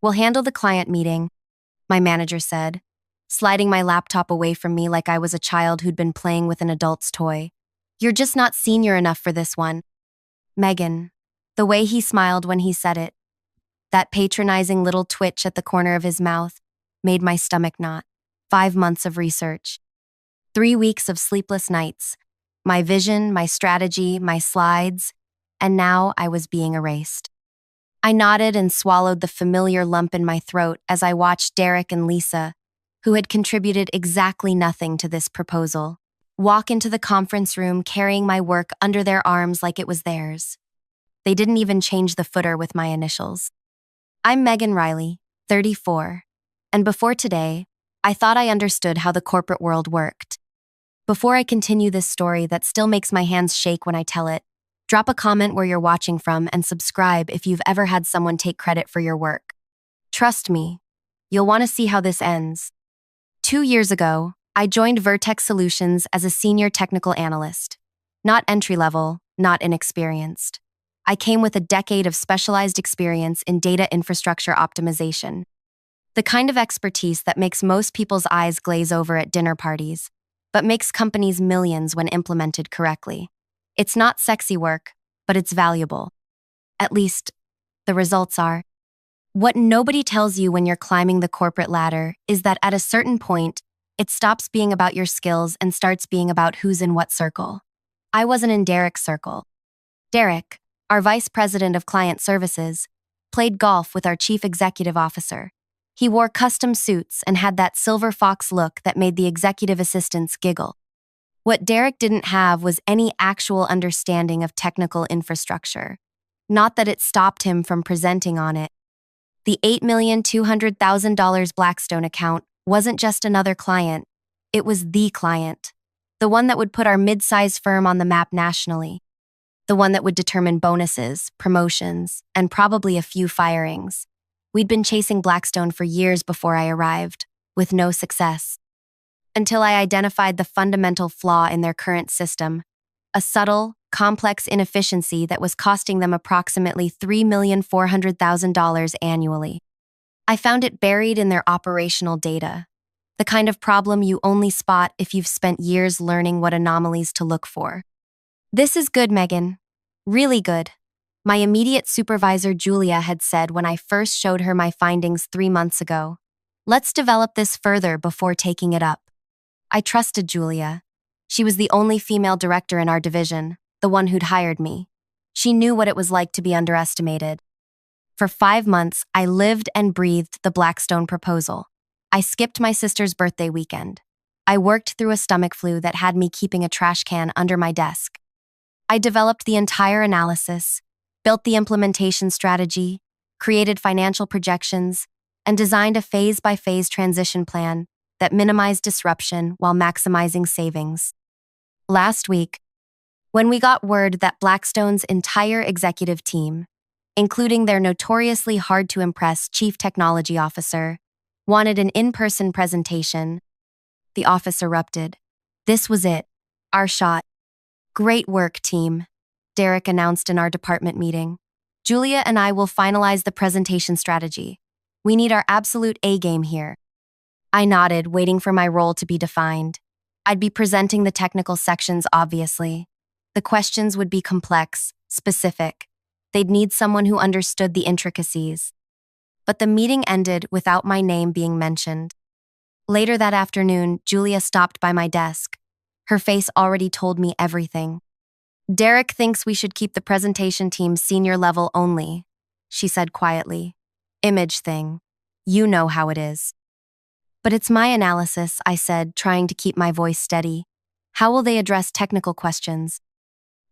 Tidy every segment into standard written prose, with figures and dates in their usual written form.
We'll handle the client meeting, my manager said, sliding my laptop away from me like I was a child who'd been playing with an adult's toy. You're just not senior enough for this one. Megan. The way he smiled when he said it, that patronizing little twitch at the corner of his mouth, made my stomach knot. 5 months of research. 3 weeks of sleepless nights. My vision, my strategy, my slides, and now I was being erased. I nodded and swallowed the familiar lump in my throat as I watched Derek and Lisa, who had contributed exactly nothing to this proposal, walk into the conference room carrying my work under their arms like it was theirs. They didn't even change the footer with my initials. I'm Megan Riley, 34, and before today, I thought I understood how the corporate world worked. Before I continue this story that still makes my hands shake when I tell it, drop a comment where you're watching from and subscribe if you've ever had someone take credit for your work. Trust me, you'll want to see how this ends. 2 years ago, I joined Vertex Solutions as a senior technical analyst. Not entry-level, not inexperienced. I came with a decade of specialized experience in data infrastructure optimization. The kind of expertise that makes most people's eyes glaze over at dinner parties, but makes companies millions when implemented correctly. It's not sexy work, but it's valuable. At least, the results are. What nobody tells you when you're climbing the corporate ladder is that at a certain point, it stops being about your skills and starts being about who's in what circle. I wasn't in Derek's circle. Derek, our vice president of client services, played golf with our chief executive officer. He wore custom suits and had that silver fox look that made the executive assistants giggle. What Derek didn't have was any actual understanding of technical infrastructure. Not that it stopped him from presenting on it. The $8,200,000 Blackstone account wasn't just another client. It was the client. The one that would put our mid-sized firm on the map nationally. The one that would determine bonuses, promotions, and probably a few firings. We'd been chasing Blackstone for years before I arrived, with no success. Until I identified the fundamental flaw in their current system, a subtle, complex inefficiency that was costing them approximately $3,400,000 annually. I found it buried in their operational data, the kind of problem you only spot if you've spent years learning what anomalies to look for. This is good, Megan. Really good. My immediate supervisor, Julia, had said when I first showed her my findings 3 months ago. Let's develop this further before taking it up. I trusted Julia. She was the only female director in our division, the one who'd hired me. She knew what it was like to be underestimated. For 5 months, I lived and breathed the Blackstone proposal. I skipped my sister's birthday weekend. I worked through a stomach flu that had me keeping a trash can under my desk. I developed the entire analysis, built the implementation strategy, created financial projections, and designed a phase-by-phase transition plan that minimized disruption while maximizing savings. Last week, when we got word that Blackstone's entire executive team, including their notoriously hard-to-impress chief technology officer, wanted an in-person presentation, the office erupted. This was it, our shot. Great work, team, Derek announced in our department meeting. Julia and I will finalize the presentation strategy. We need our absolute A-game here. I nodded, waiting for my role to be defined. I'd be presenting the technical sections, obviously. The questions would be complex, specific. They'd need someone who understood the intricacies. But the meeting ended without my name being mentioned. Later that afternoon, Julia stopped by my desk. Her face already told me everything. Derek thinks we should keep the presentation team senior level only, she said quietly. Image thing. You know how it is. But it's my analysis, I said, trying to keep my voice steady. How will they address technical questions?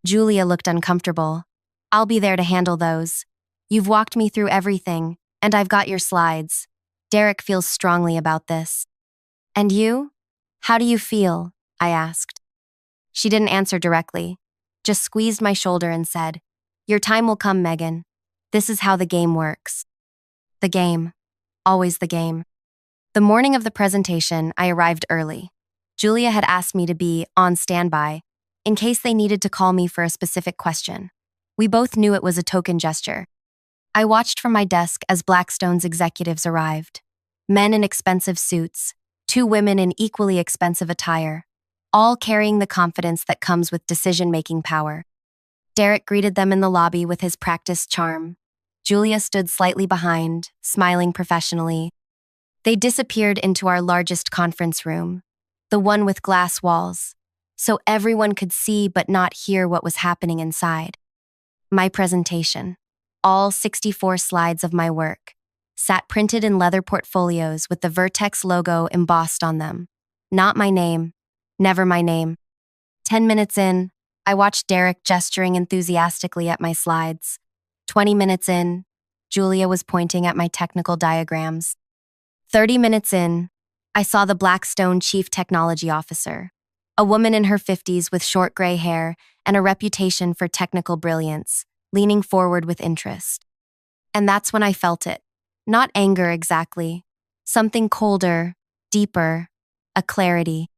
Julia looked uncomfortable. I'll be there to handle those. You've walked me through everything, and I've got your slides. Derek feels strongly about this. And you? How do you feel? I asked. She didn't answer directly, just squeezed my shoulder and said, Your time will come, Megan. This is how the game works. The game. Always the game. The morning of the presentation, I arrived early. Julia had asked me to be on standby in case they needed to call me for a specific question. We both knew it was a token gesture. I watched from my desk as Blackstone's executives arrived. Men in expensive suits, two women in equally expensive attire, all carrying the confidence that comes with decision-making power. Derek greeted them in the lobby with his practiced charm. Julia stood slightly behind, smiling professionally. They disappeared into our largest conference room, the one with glass walls, so everyone could see but not hear what was happening inside. My presentation, all 64 slides of my work, sat printed in leather portfolios with the Vertex logo embossed on them. Not my name, never my name. 10 minutes in, I watched Derek gesturing enthusiastically at my slides. 20 minutes in, Julia was pointing at my technical diagrams. 30 minutes in, I saw the Blackstone Chief Technology Officer, a woman in her 50s with short gray hair and a reputation for technical brilliance, leaning forward with interest. And that's when I felt it. Not anger exactly. Something colder, deeper, a clarity.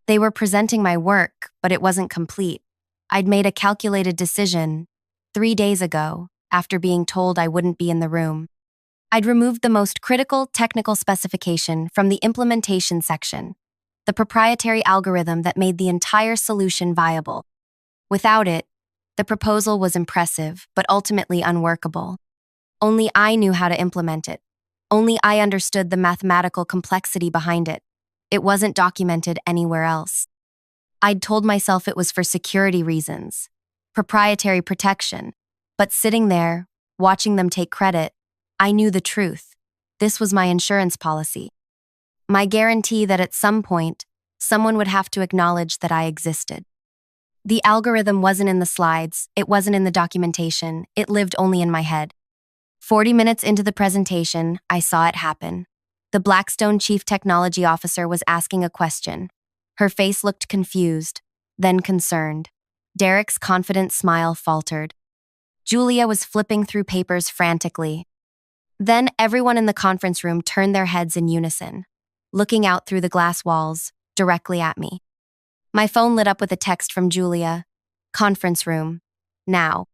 They were presenting my work, but it wasn't complete. I'd made a calculated decision 3 days ago, after being told I wouldn't be in the room. I'd removed the most critical technical specification from the implementation section, the proprietary algorithm that made the entire solution viable. Without it, the proposal was impressive, but ultimately unworkable. Only I knew how to implement it. Only I understood the mathematical complexity behind it. It wasn't documented anywhere else. I'd told myself it was for security reasons, proprietary protection, but sitting there, watching them take credit, I knew the truth. This was my insurance policy. My guarantee that at some point, someone would have to acknowledge that I existed. The algorithm wasn't in the slides, it wasn't in the documentation, it lived only in my head. 40 minutes into the presentation, I saw it happen. The Blackstone Chief Technology Officer was asking a question. Her face looked confused, then concerned. Derek's confident smile faltered. Julia was flipping through papers frantically. Then everyone in the conference room turned their heads in unison, looking out through the glass walls, directly at me. My phone lit up with a text from Julia. Conference room. Now.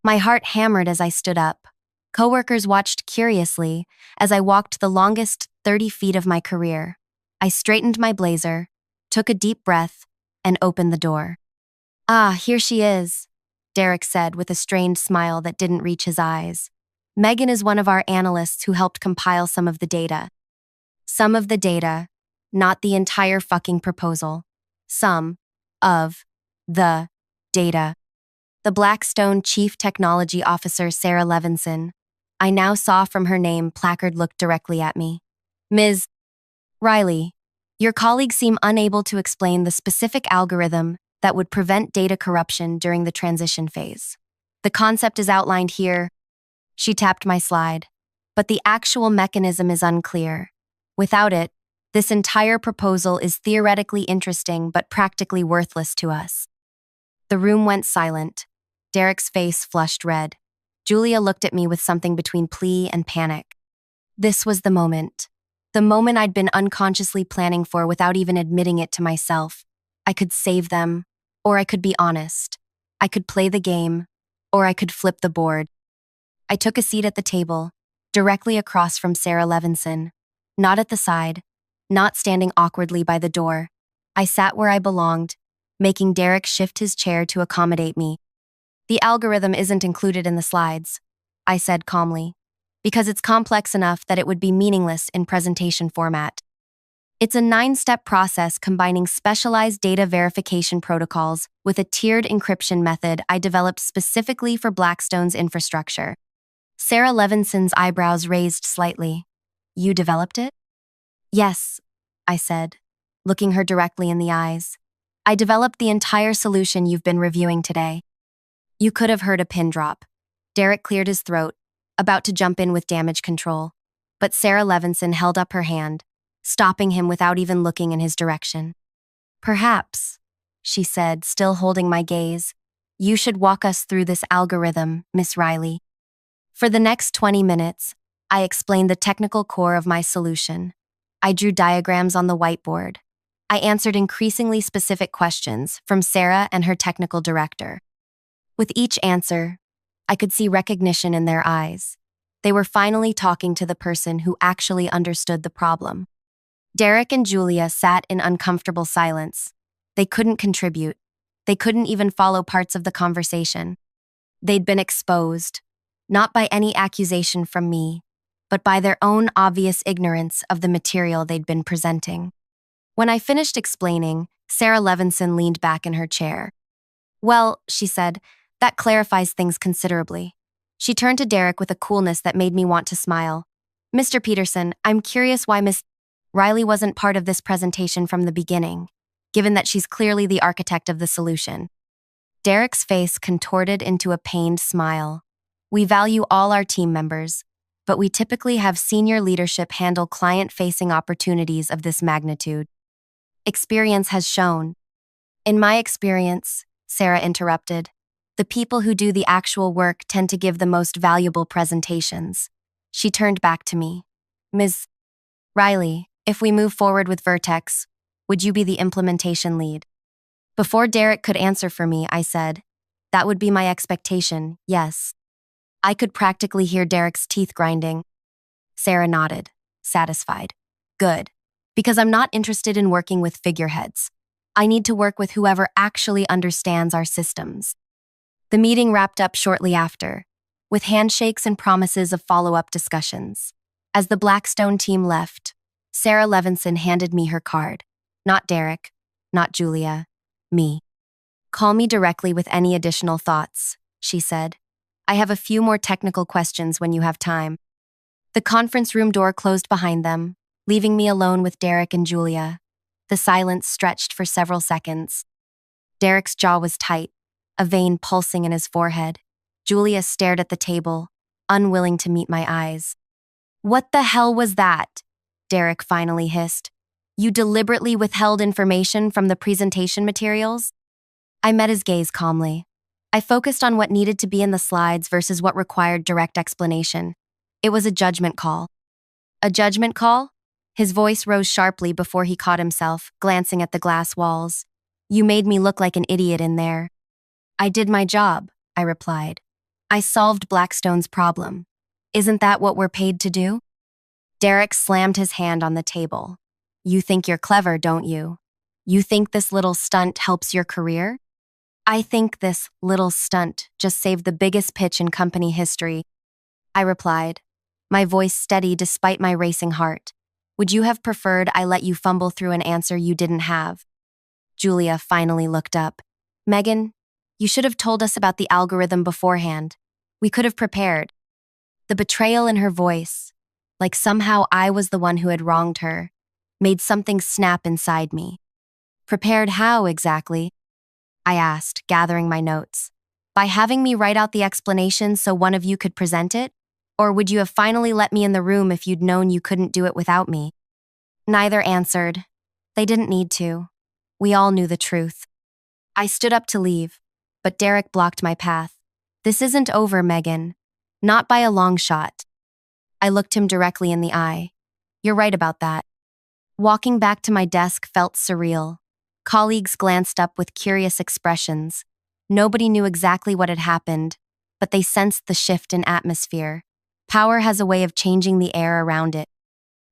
My heart hammered as I stood up. Coworkers watched curiously as I walked the longest 30 feet of my career. I straightened my blazer, took a deep breath, and opened the door. Ah, here she is, Derek said with a strained smile that didn't reach his eyes. Megan is one of our analysts who helped compile some of the data. Some of the data, not the entire fucking proposal. Some of the data. The Blackstone Chief Technology Officer Sarah Levinson. I now saw from her name placard looked directly at me. Ms. Riley, your colleagues seem unable to explain the specific algorithm that would prevent data corruption during the transition phase. The concept is outlined here. She tapped my slide. But the actual mechanism is unclear. Without it, this entire proposal is theoretically interesting but practically worthless to us. The room went silent. Derek's face flushed red. Julia looked at me with something between plea and panic. This was the moment. The moment I'd been unconsciously planning for without even admitting it to myself. I could save them, or I could be honest. I could play the game, or I could flip the board. I took a seat at the table, directly across from Sarah Levinson. Not at the side, not standing awkwardly by the door. I sat where I belonged, making Derek shift his chair to accommodate me. The algorithm isn't included in the slides, I said calmly, because it's complex enough that it would be meaningless in presentation format. It's a 9-step process combining specialized data verification protocols with a tiered encryption method I developed specifically for Blackstone's infrastructure. Sarah Levinson's eyebrows raised slightly. You developed it? Yes, I said, looking her directly in the eyes. I developed the entire solution you've been reviewing today. You could have heard a pin drop. Derek cleared his throat, about to jump in with damage control. But Sarah Levinson held up her hand, stopping him without even looking in his direction. Perhaps, she said, still holding my gaze, you should walk us through this algorithm, Miss Riley. For the next 20 minutes, I explained the technical core of my solution. I drew diagrams on the whiteboard. I answered increasingly specific questions from Sarah and her technical director. With each answer, I could see recognition in their eyes. They were finally talking to the person who actually understood the problem. Derek and Julia sat in uncomfortable silence. They couldn't contribute. They couldn't even follow parts of the conversation. They'd been exposed, not by any accusation from me, but by their own obvious ignorance of the material they'd been presenting. When I finished explaining, Sarah Levinson leaned back in her chair. "Well," she said, "that clarifies things considerably." She turned to Derek with a coolness that made me want to smile. "Mr. Peterson, I'm curious why Miss Riley wasn't part of this presentation from the beginning, given that she's clearly the architect of the solution." Derek's face contorted into a pained smile. "We value all our team members, but we typically have senior leadership handle client-facing opportunities of this magnitude. Experience has shown." "In my experience," Sarah interrupted, "the people who do the actual work tend to give the most valuable presentations." She turned back to me. "Ms. Riley, if we move forward with Vertex, would you be the implementation lead?" Before Derek could answer for me, I said, "That would be my expectation, yes." I could practically hear Derek's teeth grinding. Sarah nodded, satisfied. "Good. Because I'm not interested in working with figureheads. I need to work with whoever actually understands our systems." The meeting wrapped up shortly after, with handshakes and promises of follow-up discussions. As the Blackstone team left, Sarah Levinson handed me her card. Not Derek, not Julia, me. "Call me directly with any additional thoughts," she said. "I have a few more technical questions when you have time." The conference room door closed behind them, leaving me alone with Derek and Julia. The silence stretched for several seconds. Derek's jaw was tight, a vein pulsing in his forehead. Julia stared at the table, unwilling to meet my eyes. "What the hell was that?" Derek finally hissed. "You deliberately withheld information from the presentation materials?" I met his gaze calmly. I focused on what needed to be in the slides versus what required direct explanation. It was a judgment call. "A judgment call?" His voice rose sharply before he caught himself, glancing at the glass walls. "You made me look like an idiot in there." "I did my job," I replied. "I solved Blackstone's problem. Isn't that what we're paid to do?" Derek slammed his hand on the table. "You think you're clever, don't you? You think this little stunt helps your career?" "I think this little stunt just saved the biggest pitch in company history," I replied, my voice steady despite my racing heart. "Would you have preferred I let you fumble through an answer you didn't have?" Julia finally looked up. "Megan, you should have told us about the algorithm beforehand. We could have prepared." The betrayal in her voice, like somehow I was the one who had wronged her, made something snap inside me. "Prepared how, exactly?" I asked, gathering my notes. "By having me write out the explanation so one of you could present it? Or would you have finally let me in the room if you'd known you couldn't do it without me?" Neither answered. They didn't need to. We all knew the truth. I stood up to leave, but Derek blocked my path. "This isn't over, Megan. Not by a long shot." I looked him directly in the eye. "You're right about that." Walking back to my desk felt surreal. Colleagues glanced up with curious expressions. Nobody knew exactly what had happened, but they sensed the shift in atmosphere. Power has a way of changing the air around it.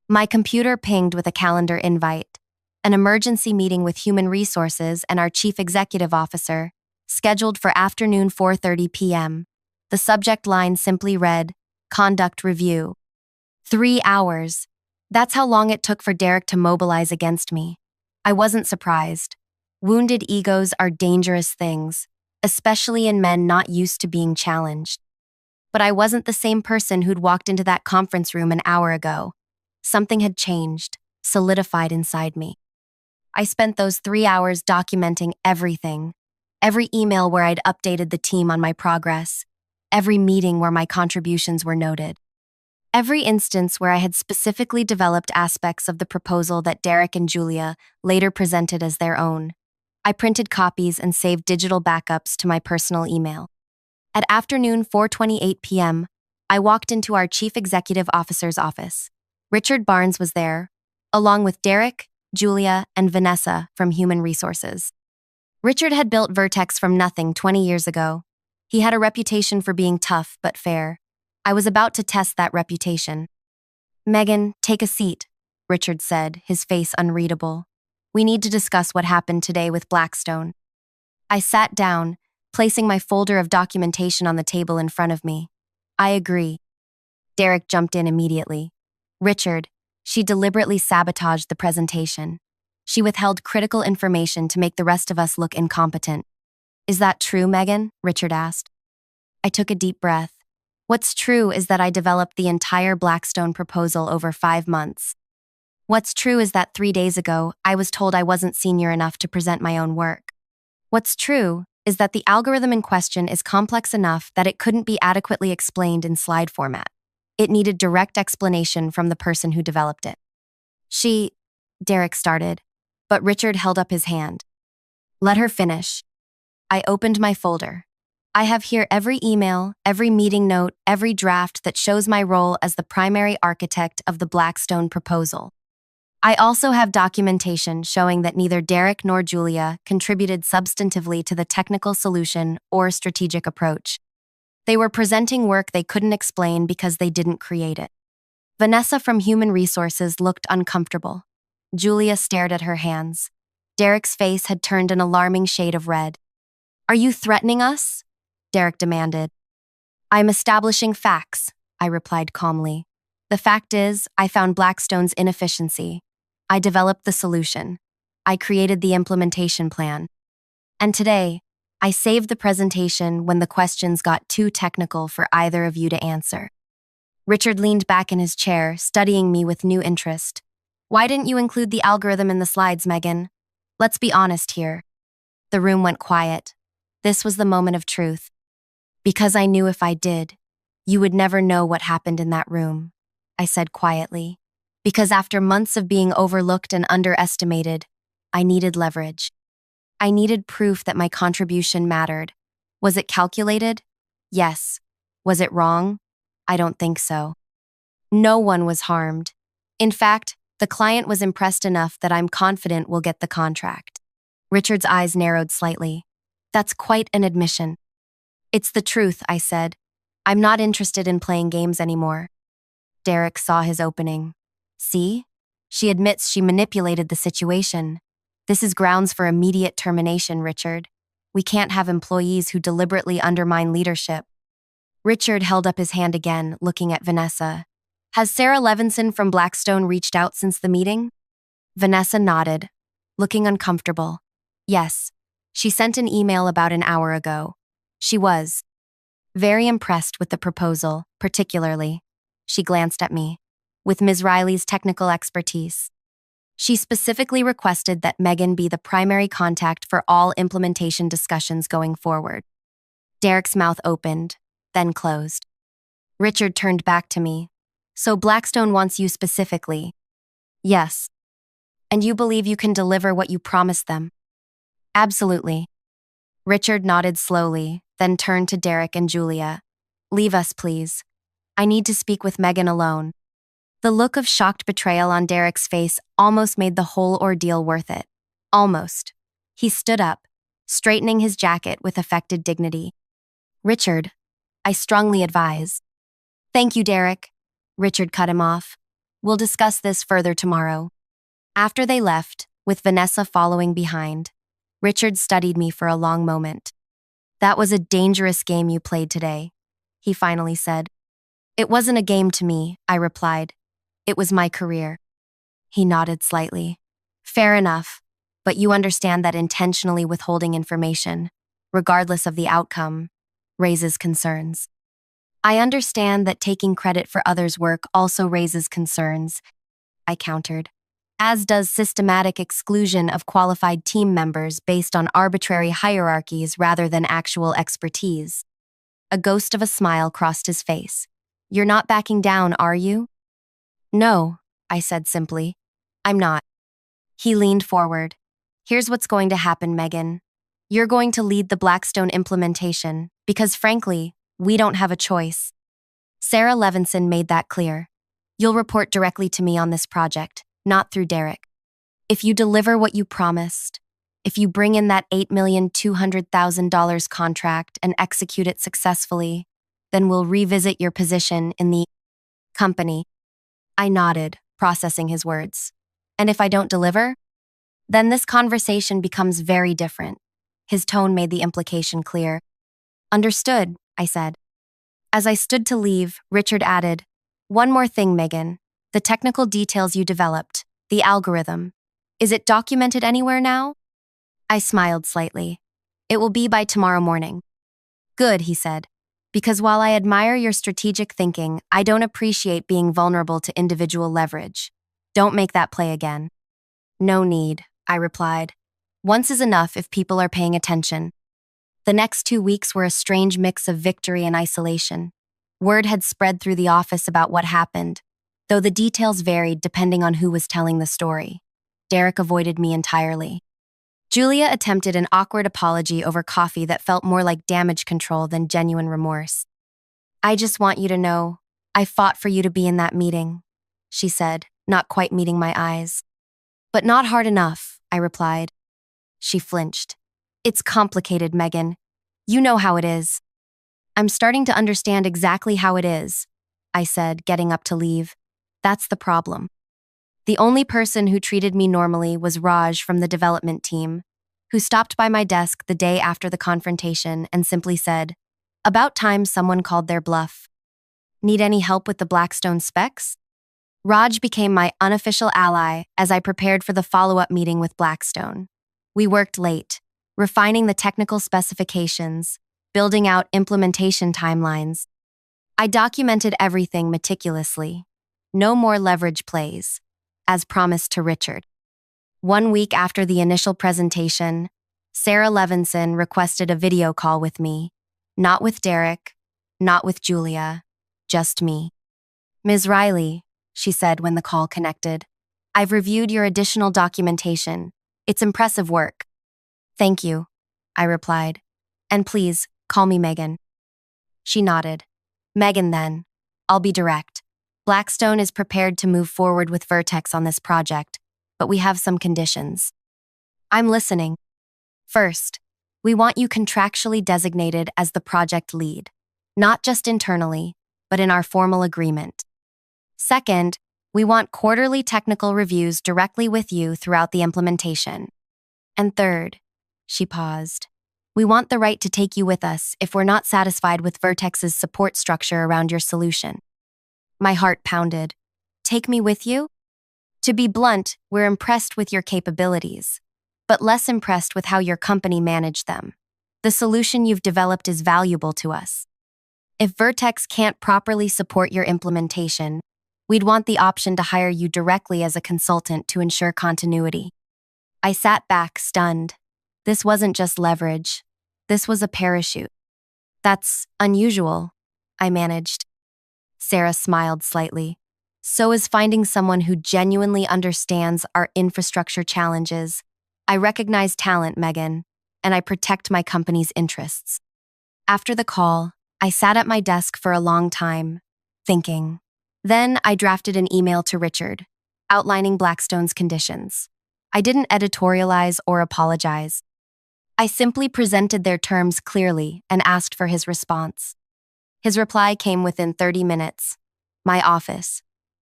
My computer pinged with a calendar invite. An emergency meeting with Human Resources and our Chief Executive Officer, scheduled for afternoon 4:30 p.m. The subject line simply read, "Conduct Review." 3 hours. That's how long it took for Derek to mobilize against me. I wasn't surprised. Wounded egos are dangerous things, especially in men not used to being challenged. But I wasn't the same person who'd walked into that conference room an hour ago. Something had changed, solidified inside me. I spent those 3 hours documenting everything. Every email where I'd updated the team on my progress. Every meeting where my contributions were noted. Every instance where I had specifically developed aspects of the proposal that Derek and Julia later presented as their own. I printed copies and saved digital backups to my personal email. At afternoon 4:28 p.m., I walked into our Chief Executive Officer's office. Richard Barnes was there, along with Derek, Julia, and Vanessa from Human Resources. Richard had built Vertex from nothing 20 years ago. He had a reputation for being tough but fair. I was about to test that reputation. Megan, take a seat, Richard said, his face unreadable. We need to discuss what happened today with Blackstone. I sat down, placing my folder of documentation on the table in front of me. I agree. Derek jumped in immediately. Richard, she deliberately sabotaged the presentation. She withheld critical information to make the rest of us look incompetent. Is that true, Megan? Richard asked. I took a deep breath. What's true is that I developed the entire Blackstone proposal over 5 months. What's true is that 3 days ago, I was told I wasn't senior enough to present my own work. What's true is that the algorithm in question is complex enough that it couldn't be adequately explained in slide format. It needed direct explanation from the person who developed it. Derek started, but Richard held up his hand. Let her finish. I opened my folder. I have here every email, every meeting note, every draft that shows my role as the primary architect of the Blackstone proposal. I also have documentation showing that neither Derek nor Julia contributed substantively to the technical solution or strategic approach. They were presenting work they couldn't explain because they didn't create it. Vanessa from Human Resources looked uncomfortable. Julia stared at her hands. Derek's face had turned an alarming shade of red. Are you threatening us? Derek demanded. I'm establishing facts, I replied calmly. The fact is, I found Blackstone's inefficiency. I developed the solution. I created the implementation plan. And today, I saved the presentation when the questions got too technical for either of you to answer. Richard leaned back in his chair, studying me with new interest. Why didn't you include the algorithm in the slides, Megan? Let's be honest here. The room went quiet. This was the moment of truth. Because I knew if I did, you would never know what happened in that room, I said quietly. Because after months of being overlooked and underestimated, I needed leverage. I needed proof that my contribution mattered. Was it calculated? Yes. Was it wrong? I don't think so. No one was harmed. In fact, the client was impressed enough that I'm confident we'll get the contract. Richard's eyes narrowed slightly. That's quite an admission. It's the truth, I said. I'm not interested in playing games anymore. Derek saw his opening. See? She admits she manipulated the situation. This is grounds for immediate termination, Richard. We can't have employees who deliberately undermine leadership. Richard held up his hand again, looking at Vanessa. Has Sarah Levinson from Blackstone reached out since the meeting? Vanessa nodded, looking uncomfortable. Yes. She sent an email about an hour ago. She was very impressed with the proposal, particularly. She glanced at me. With Ms. Riley's technical expertise. She specifically requested that Megan be the primary contact for all implementation discussions going forward. Derek's mouth opened, then closed. Richard turned back to me. So Blackstone wants you specifically? Yes. And you believe you can deliver what you promised them? Absolutely. Richard nodded slowly, then turned to Derek and Julia. Leave us, please. I need to speak with Megan alone. The look of shocked betrayal on Derek's face almost made the whole ordeal worth it. Almost. He stood up, straightening his jacket with affected dignity. Richard, I strongly advise. Thank you, Derek. Richard cut him off. We'll discuss this further tomorrow. After they left, with Vanessa following behind, Richard studied me for a long moment. That was a dangerous game you played today, he finally said. It wasn't a game to me, I replied. It was my career. He nodded slightly. Fair enough, but you understand that intentionally withholding information, regardless of the outcome, raises concerns. I understand that taking credit for others' work also raises concerns, I countered, as does systematic exclusion of qualified team members based on arbitrary hierarchies rather than actual expertise. A ghost of a smile crossed his face. You're not backing down, are you? No, I said simply. I'm not. He leaned forward. Here's what's going to happen, Megan. You're going to lead the Blackstone implementation because, frankly, we don't have a choice. Sarah Levinson made that clear. You'll report directly to me on this project, not through Derek. If you deliver what you promised, If you bring in that $8,200,000 contract and execute it successfully, then we'll revisit your position in the company. I nodded, processing his words. And if I don't deliver? Then this conversation becomes very different. His tone made the implication clear. Understood, I said. As I stood to leave, Richard added, one more thing, Megan. The technical details you developed, the algorithm. Is it documented anywhere now? I smiled slightly. It will be by tomorrow morning. Good, he said. Because while I admire your strategic thinking, I don't appreciate being vulnerable to individual leverage. Don't make that play again. No need, I replied. Once is enough if people are paying attention. The next 2 weeks were a strange mix of victory and isolation. Word had spread through the office about what happened, though the details varied depending on who was telling the story. Derek avoided me entirely. Julia attempted an awkward apology over coffee that felt more like damage control than genuine remorse. I just want you to know, I fought for you to be in that meeting, she said, not quite meeting my eyes. But not hard enough, I replied. She flinched. It's complicated, Megan. You know how it is. I'm starting to understand exactly how it is, I said, getting up to leave. That's the problem. The only person who treated me normally was Raj from the development team, who stopped by my desk the day after the confrontation and simply said, about time someone called their bluff. Need any help with the Blackstone specs? Raj became my unofficial ally as I prepared for the follow-up meeting with Blackstone. We worked late, refining the technical specifications, building out implementation timelines. I documented everything meticulously. No more leverage plays, as promised to Richard. 1 week after the initial presentation, Sarah Levinson requested a video call with me. Not with Derek, not with Julia, just me. Ms. Riley, she said when the call connected, I've reviewed your additional documentation. It's impressive work. Thank you, I replied. And please, call me Megan. She nodded. Megan then. I'll be direct. Blackstone is prepared to move forward with Vertex on this project, but we have some conditions. I'm listening. First, we want you contractually designated as the project lead, not just internally, but in our formal agreement. Second, we want quarterly technical reviews directly with you throughout the implementation. And third, she paused, we want the right to take you with us if we're not satisfied with Vertex's support structure around your solution. My heart pounded. Take me with you? To be blunt, we're impressed with your capabilities, but less impressed with how your company managed them. The solution you've developed is valuable to us. If Vertex can't properly support your implementation, we'd want the option to hire you directly as a consultant to ensure continuity. I sat back, stunned. This wasn't just leverage. This was a parachute. That's unusual, I managed. Sarah smiled slightly. So is finding someone who genuinely understands our infrastructure challenges. I recognize talent, Megan, and I protect my company's interests. After the call, I sat at my desk for a long time, thinking. Then I drafted an email to Richard, outlining Blackstone's conditions. I didn't editorialize or apologize. I simply presented their terms clearly and asked for his response. His reply came within 30 minutes. My office,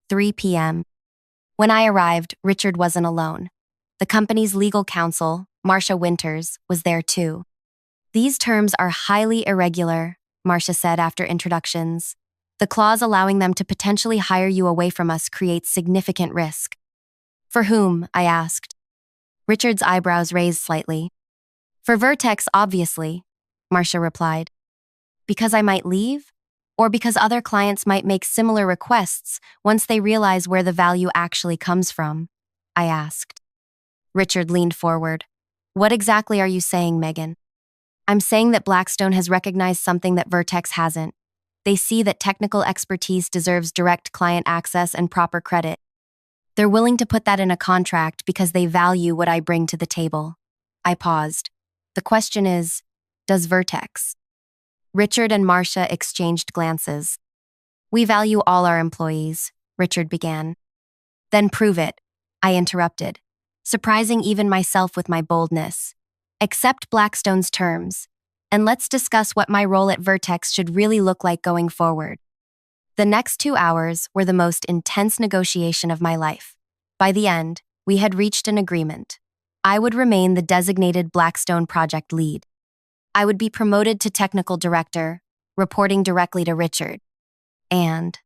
3 p.m. When I arrived, Richard wasn't alone. The company's legal counsel, Marcia Winters, was there too. These terms are highly irregular, Marcia said after introductions. The clause allowing them to potentially hire you away from us creates significant risk. For whom? I asked. Richard's eyebrows raised slightly. For Vertex, obviously, Marcia replied. Because I might leave? Or because other clients might make similar requests once they realize where the value actually comes from? I asked. Richard leaned forward. What exactly are you saying, Megan? I'm saying that Blackstone has recognized something that Vertex hasn't. They see that technical expertise deserves direct client access and proper credit. They're willing to put that in a contract because they value what I bring to the table. I paused. The question is, does Vertex? Richard and Marcia exchanged glances. We value all our employees, Richard began. Then prove it, I interrupted. surprising even myself with my boldness. Accept Blackstone's terms, and let's discuss what my role at Vertex should really look like going forward. The next 2 hours were the most intense negotiation of my life. By the end, we had reached an agreement. I would remain the designated Blackstone project lead. I would be promoted to technical director, reporting directly to Richard. And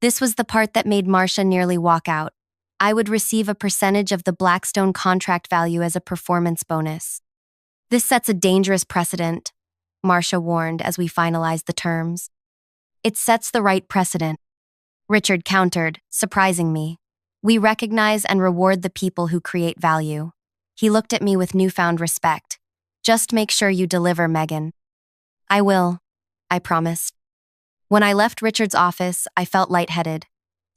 this was the part that made Marcia nearly walk out. I would receive a percentage of the Blackstone contract value as a performance bonus. This sets a dangerous precedent, Marcia warned as we finalized the terms. It sets the right precedent, Richard countered, surprising me. We recognize and reward the people who create value. He looked at me with newfound respect. Just make sure you deliver, Megan. I will, I promised. When I left Richard's office, I felt lightheaded.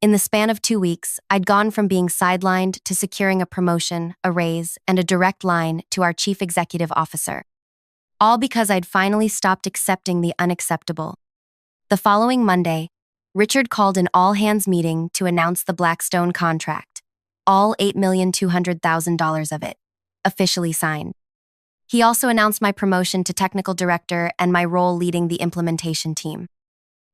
In the span of 2 weeks, I'd gone from being sidelined to securing a promotion, a raise, and a direct line to our chief executive officer. All because I'd finally stopped accepting the unacceptable. The following Monday, Richard called an all-hands meeting to announce the Blackstone contract, all $8,200,000 of it, officially signed. He also announced my promotion to technical director and my role leading the implementation team.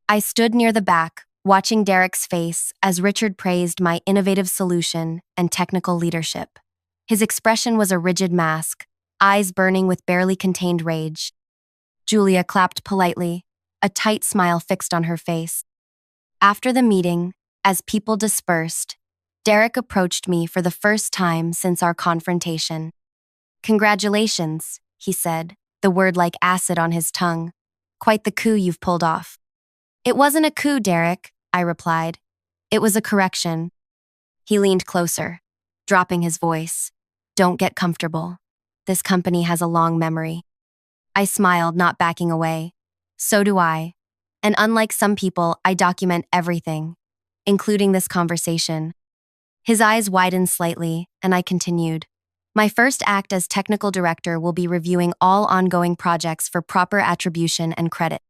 I stood near the back, watching Derek's face as Richard praised my innovative solution and technical leadership. His expression was a rigid mask, eyes burning with barely contained rage. Julia clapped politely, a tight smile fixed on her face. After the meeting, as people dispersed, Derek approached me for the first time since our confrontation. "Congratulations," he said, the word like acid on his tongue. "Quite the coup you've pulled off." "It wasn't a coup, Derek," I replied. "It was a correction." He leaned closer, dropping his voice. "Don't get comfortable. This company has a long memory." I smiled, not backing away. "So do I. And unlike some people, I document everything, including this conversation." His eyes widened slightly, and I continued. "My first act as technical director will be reviewing all ongoing projects for proper attribution and credit.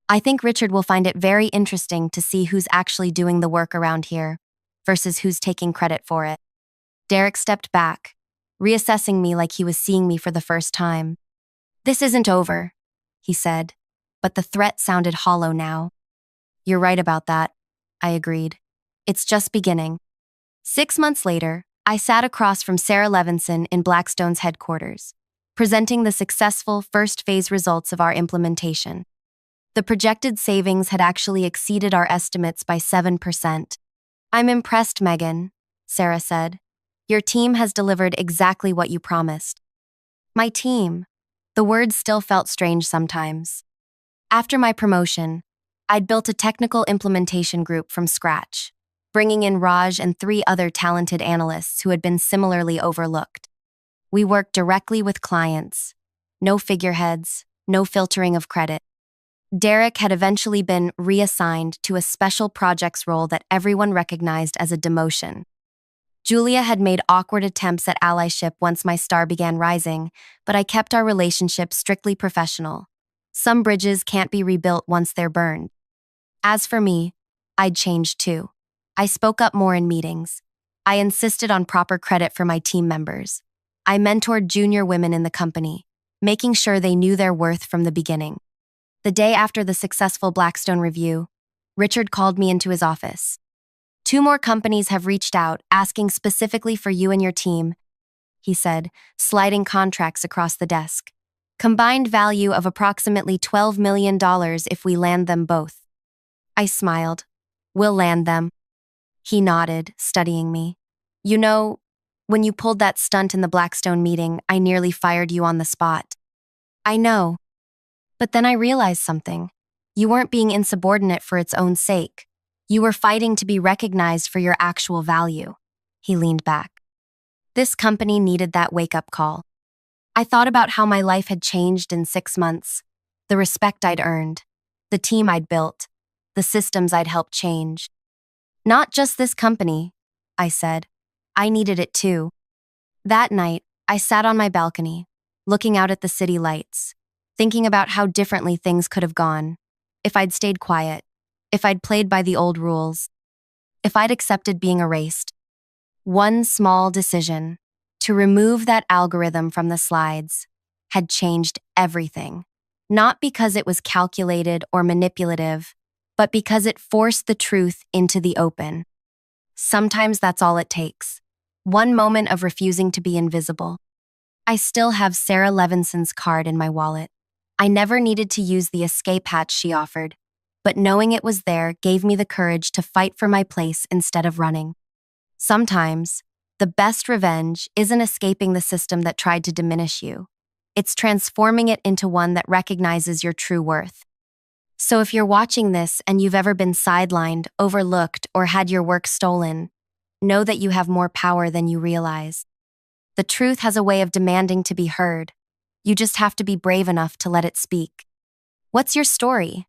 I think Richard will find it very interesting to see who's actually doing the work around here versus who's taking credit for it." Derek stepped back, reassessing me like he was seeing me for the first time. "This isn't over," he said, but the threat sounded hollow now. "You're right about that," I agreed. "It's just beginning." 6 months later, I sat across from Sarah Levinson in Blackstone's headquarters, presenting the successful first phase results of our implementation. The projected savings had actually exceeded our estimates by 7%. "I'm impressed, Megan," Sarah said. "Your team has delivered exactly what you promised." My team. The word still felt strange sometimes. After my promotion, I'd built a technical implementation group from scratch, bringing in Raj and 3 other talented analysts who had been similarly overlooked. We worked directly with clients. No figureheads, no filtering of credit. Derek had eventually been reassigned to a special projects role that everyone recognized as a demotion. Julia had made awkward attempts at allyship once my star began rising, but I kept our relationship strictly professional. Some bridges can't be rebuilt once they're burned. As for me, I'd changed too. I spoke up more in meetings. I insisted on proper credit for my team members. I mentored junior women in the company, making sure they knew their worth from the beginning. The day after the successful Blackstone review, Richard called me into his office. "2 more companies have reached out, asking specifically for you and your team," he said, sliding contracts across the desk. "Combined value of approximately $12 million if we land them both." I smiled. "We'll land them." He nodded, studying me. "You know, when you pulled that stunt in the Blackstone meeting, I nearly fired you on the spot." "I know. But then I realized something. You weren't being insubordinate for its own sake. You were fighting to be recognized for your actual value." He leaned back. This company needed that wake-up call. I thought about how my life had changed in 6 months, the respect I'd earned, the team I'd built, the systems I'd helped change. "Not just this company," I said. "I needed it too." That night, I sat on my balcony, looking out at the city lights, thinking about how differently things could have gone, if I'd stayed quiet, if I'd played by the old rules, if I'd accepted being erased. One small decision, To remove that algorithm from the slides had changed everything. Not because it was calculated or manipulative, but because it forced the truth into the open. Sometimes that's all it takes. One moment of refusing to be invisible. I still have Sarah Levinson's card in my wallet. I never needed to use the escape hatch she offered, but knowing it was there gave me the courage to fight for my place instead of running. Sometimes, the best revenge isn't escaping the system that tried to diminish you. It's transforming it into one that recognizes your true worth. So if you're watching this and you've ever been sidelined, overlooked, or had your work stolen, know that you have more power than you realize. The truth has a way of demanding to be heard. You just have to be brave enough to let it speak. What's your story?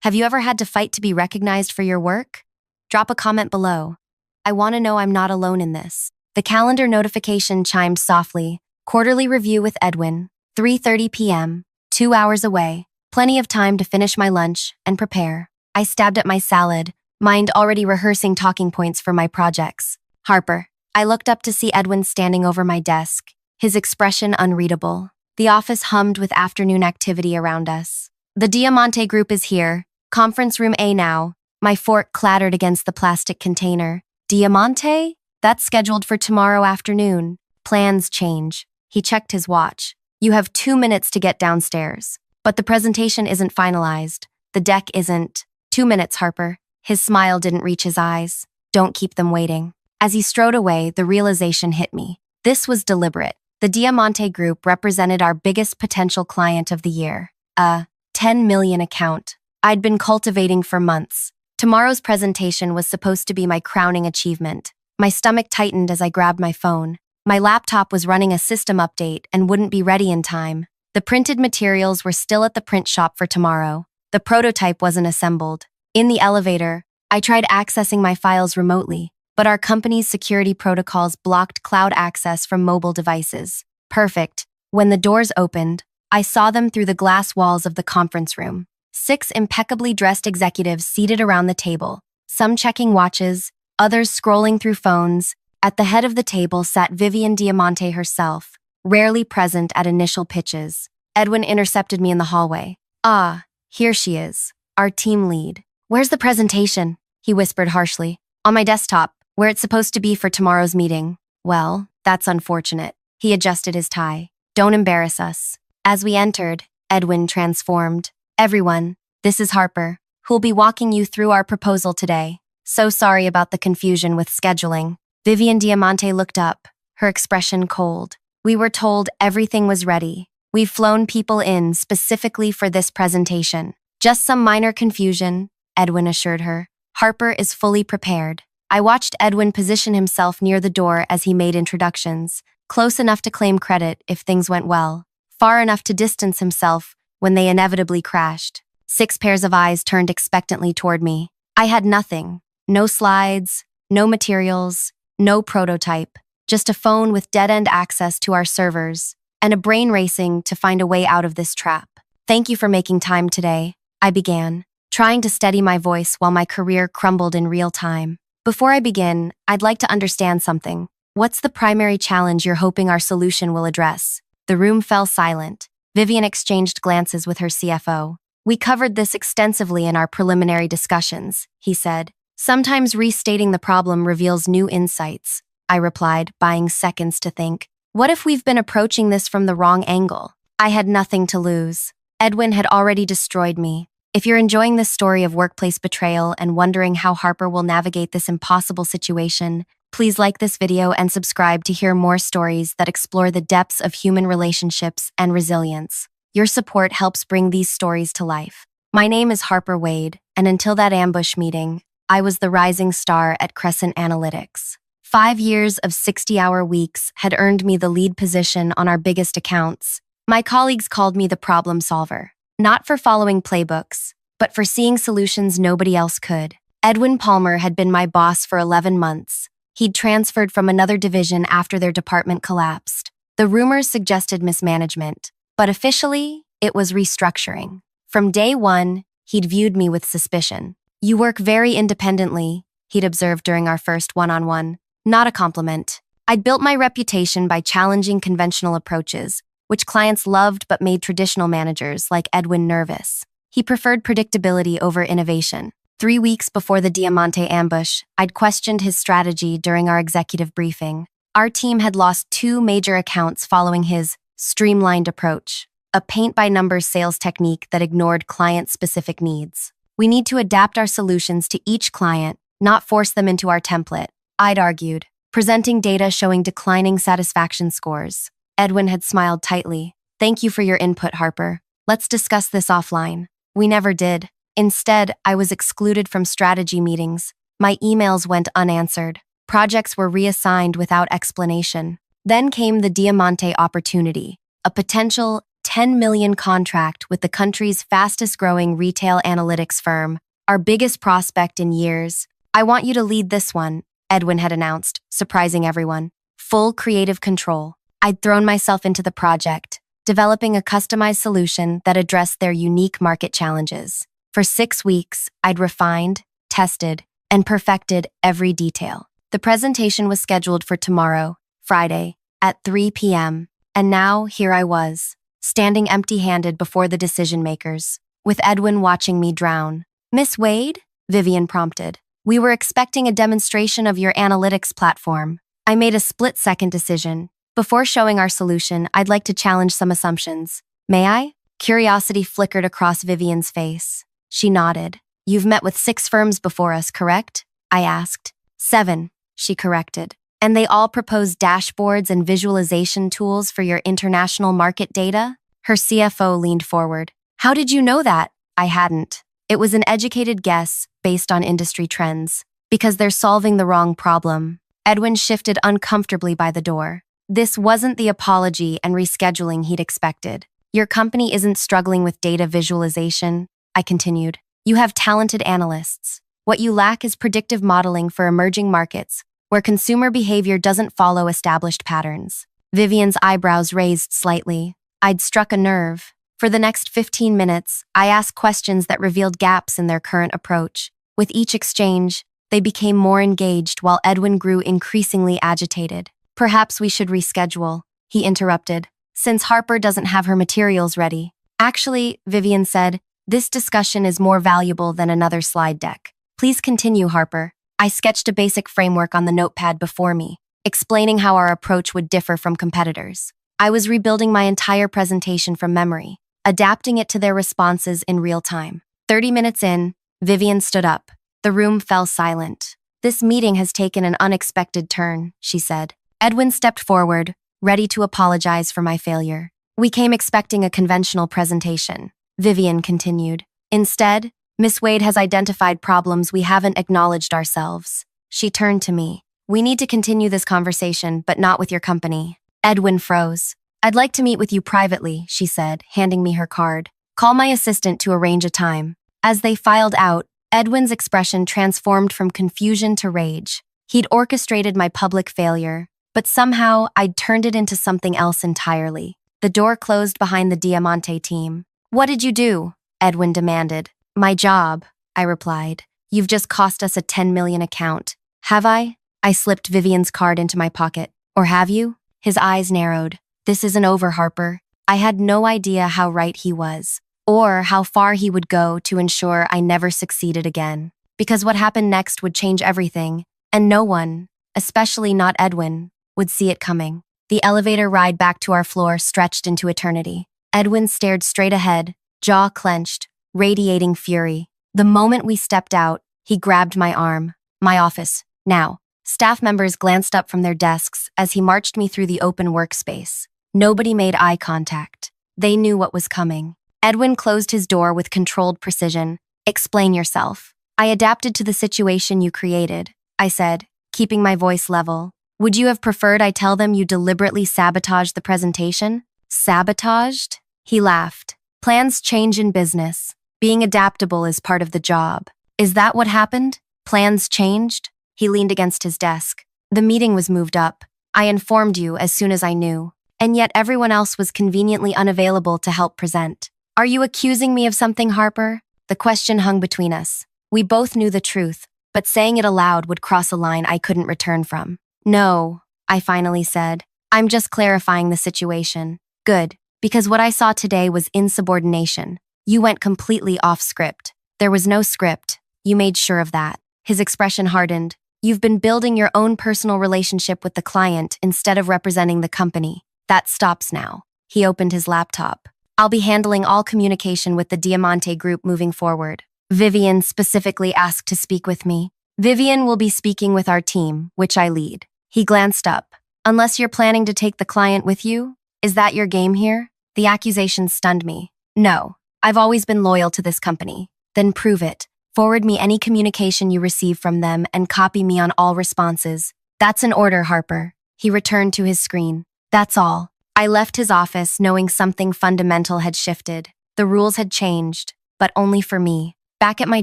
Have you ever had to fight to be recognized for your work? Drop a comment below. I want to know I'm not alone in this. The calendar notification chimed softly. Quarterly review with Edwin, 3:30 p.m., 2 hours away. Plenty of time to finish my lunch and prepare. I stabbed at my salad, mind already rehearsing talking points for my projects. Harper. I looked up to see Edwin standing over my desk, his expression unreadable. The office hummed with afternoon activity around us. The Diamante group is here. Conference room A now. My fork clattered against the plastic container. Diamante? That's scheduled for tomorrow afternoon. Plans change. He checked his watch. You have 2 minutes to get downstairs. But the presentation isn't finalized. The deck isn't. 2 minutes, Harper. His smile didn't reach his eyes. Don't keep them waiting. As he strode away, the realization hit me. This was deliberate. The Diamante Group represented our biggest potential client of the year. A 10 million account. I'd been cultivating for months. Tomorrow's presentation was supposed to be my crowning achievement. My stomach tightened as I grabbed my phone. My laptop was running a system update and wouldn't be ready in time. The printed materials were still at the print shop for tomorrow. The prototype wasn't assembled. In the elevator, I tried accessing my files remotely, but our company's security protocols blocked cloud access from mobile devices. Perfect. When the doors opened, I saw them through the glass walls of the conference room. 6 impeccably dressed executives seated around the table, some checking watches, others scrolling through phones. At the head of the table sat Vivian Diamante herself, rarely present at initial pitches. Edwin intercepted me in the hallway. Ah, here she is, our team lead. Where's the presentation? He whispered harshly. On my desktop, where it's supposed to be for tomorrow's meeting. Well, that's unfortunate. He adjusted his tie. Don't embarrass us. As we entered, Edwin transformed. Everyone, this is Harper, who'll be walking you through our proposal today. So sorry about the confusion with scheduling. Vivian Diamante looked up, her expression cold. We were told everything was ready. We've flown people in specifically for this presentation. Just some minor confusion, Edwin assured her. Harper is fully prepared. I watched Edwin position himself near the door as he made introductions, close enough to claim credit if things went well, far enough to distance himself when they inevitably crashed. 6 pairs of eyes turned expectantly toward me. I had nothing. No slides, no materials, no prototype. Just a phone with dead-end access to our servers, and a brain racing to find a way out of this trap. Thank you for making time today, I began, trying to steady my voice while my career crumbled in real time. Before I begin, I'd like to understand something. What's the primary challenge you're hoping our solution will address? The room fell silent. Vivian exchanged glances with her CFO. We covered this extensively in our preliminary discussions, he said. Sometimes restating the problem reveals new insights, I replied, buying seconds to think. What if we've been approaching this from the wrong angle? I had nothing to lose. Edwin had already destroyed me. If you're enjoying this story of workplace betrayal and wondering how Harper will navigate this impossible situation, please like this video and subscribe to hear more stories that explore the depths of human relationships and resilience. Your support helps bring these stories to life. My name is Harper Wade, and until that ambush meeting, I was the rising star at Crescent Analytics. 5 years of 60-hour weeks had earned me the lead position on our biggest accounts. My colleagues called me the problem solver, not for following playbooks, but for seeing solutions nobody else could. Edwin Palmer had been my boss for 11 months. He'd transferred from another division after their department collapsed. The rumors suggested mismanagement, but officially, it was restructuring. From day one, he'd viewed me with suspicion. You work very independently, he'd observed during our first one-on-one. Not a compliment. I'd built my reputation by challenging conventional approaches, which clients loved but made traditional managers like Edwin nervous. He preferred predictability over innovation. 3 weeks before the Diamante ambush, I'd questioned his strategy during our executive briefing. Our team had lost 2 major accounts following his streamlined approach, a paint-by-numbers sales technique that ignored client-specific needs. We need to adapt our solutions to each client, not force them into our template, I'd argued, presenting data showing declining satisfaction scores. Edwin had smiled tightly. Thank you for your input, Harper. Let's discuss this offline. We never did. Instead, I was excluded from strategy meetings. My emails went unanswered. Projects were reassigned without explanation. Then came the Diamante opportunity, a potential $10 million contract with the country's fastest-growing retail analytics firm, our biggest prospect in years. I want you to lead this one, Edwin had announced, surprising everyone. Full creative control. I'd thrown myself into the project, developing a customized solution that addressed their unique market challenges. For 6 weeks, I'd refined, tested, and perfected every detail. The presentation was scheduled for tomorrow, Friday, at 3 p.m., and now here I was, standing empty-handed before the decision-makers, with Edwin watching me drown. Miss Wade? Vivian prompted. We were expecting a demonstration of your analytics platform. I made a split-second decision. Before showing our solution, I'd like to challenge some assumptions. May I? Curiosity flickered across Vivian's face. She nodded. You've met with 6 firms before us, correct? I asked. 7, she corrected. And they all proposed dashboards and visualization tools for your international market data? Her CFO leaned forward. How did you know that? I hadn't. It was an educated guess based on industry trends. Because they're solving the wrong problem. Edwin shifted uncomfortably by the door. This wasn't the apology and rescheduling he'd expected. Your company isn't struggling with data visualization, I continued. You have talented analysts. What you lack is predictive modeling for emerging markets, where consumer behavior doesn't follow established patterns. Vivian's eyebrows raised slightly. I'd struck a nerve. For the next 15 minutes, I asked questions that revealed gaps in their current approach. With each exchange, they became more engaged while Edwin grew increasingly agitated. Perhaps we should reschedule, he interrupted, since Harper doesn't have her materials ready. Actually, Vivian said, this discussion is more valuable than another slide deck. Please continue, Harper. I sketched a basic framework on the notepad before me, explaining how our approach would differ from competitors. I was rebuilding my entire presentation from memory, adapting it to their responses in real time. 30 minutes in, Vivian stood up. The room fell silent. This meeting has taken an unexpected turn, she said. Edwin stepped forward, ready to apologize for my failure. We came expecting a conventional presentation, Vivian continued. Instead, Miss Wade has identified problems we haven't acknowledged ourselves. She turned to me. We need to continue this conversation, but not with your company. Edwin froze. I'd like to meet with you privately, she said, handing me her card. Call my assistant to arrange a time. As they filed out, Edwin's expression transformed from confusion to rage. He'd orchestrated my public failure, but somehow I'd turned it into something else entirely. The door closed behind the Diamante team. What did you do? Edwin demanded. My job, I replied. You've just cost us a $10 million account. Have I? I slipped Vivian's card into my pocket. Or have you? His eyes narrowed. This isn't over, Harper. I had no idea how right he was, or how far he would go to ensure I never succeeded again. Because what happened next would change everything, and no one, especially not Edwin, would see it coming. The elevator ride back to our floor stretched into eternity. Edwin stared straight ahead, jaw clenched, radiating fury. The moment we stepped out, he grabbed my arm. My office, now. Staff members glanced up from their desks as he marched me through the open workspace. Nobody made eye contact. They knew what was coming. Edwin closed his door with controlled precision. Explain yourself. I adapted to the situation you created, I said, keeping my voice level. Would you have preferred I tell them you deliberately sabotaged the presentation? Sabotaged? He laughed. Plans change in business. Being adaptable is part of the job. Is that what happened? Plans changed? He leaned against his desk. The meeting was moved up. I informed you as soon as I knew. And yet everyone else was conveniently unavailable to help present. Are you accusing me of something, Harper? The question hung between us. We both knew the truth, but saying it aloud would cross a line I couldn't return from. No, I finally said. I'm just clarifying the situation. Good, because what I saw today was insubordination. You went completely off script. There was no script. You made sure of that. His expression hardened. You've been building your own personal relationship with the client instead of representing the company. That stops now. He opened his laptop. I'll be handling all communication with the Diamante Group moving forward. Vivian specifically asked to speak with me. Vivian will be speaking with our team, which I lead. He glanced up. Unless you're planning to take the client with you? Is that your game here? The accusation stunned me. No, I've always been loyal to this company. Then prove it. Forward me any communication you receive from them and copy me on all responses. That's an order, Harper. He returned to his screen. That's all. I left his office knowing something fundamental had shifted. The rules had changed, but only for me. Back at my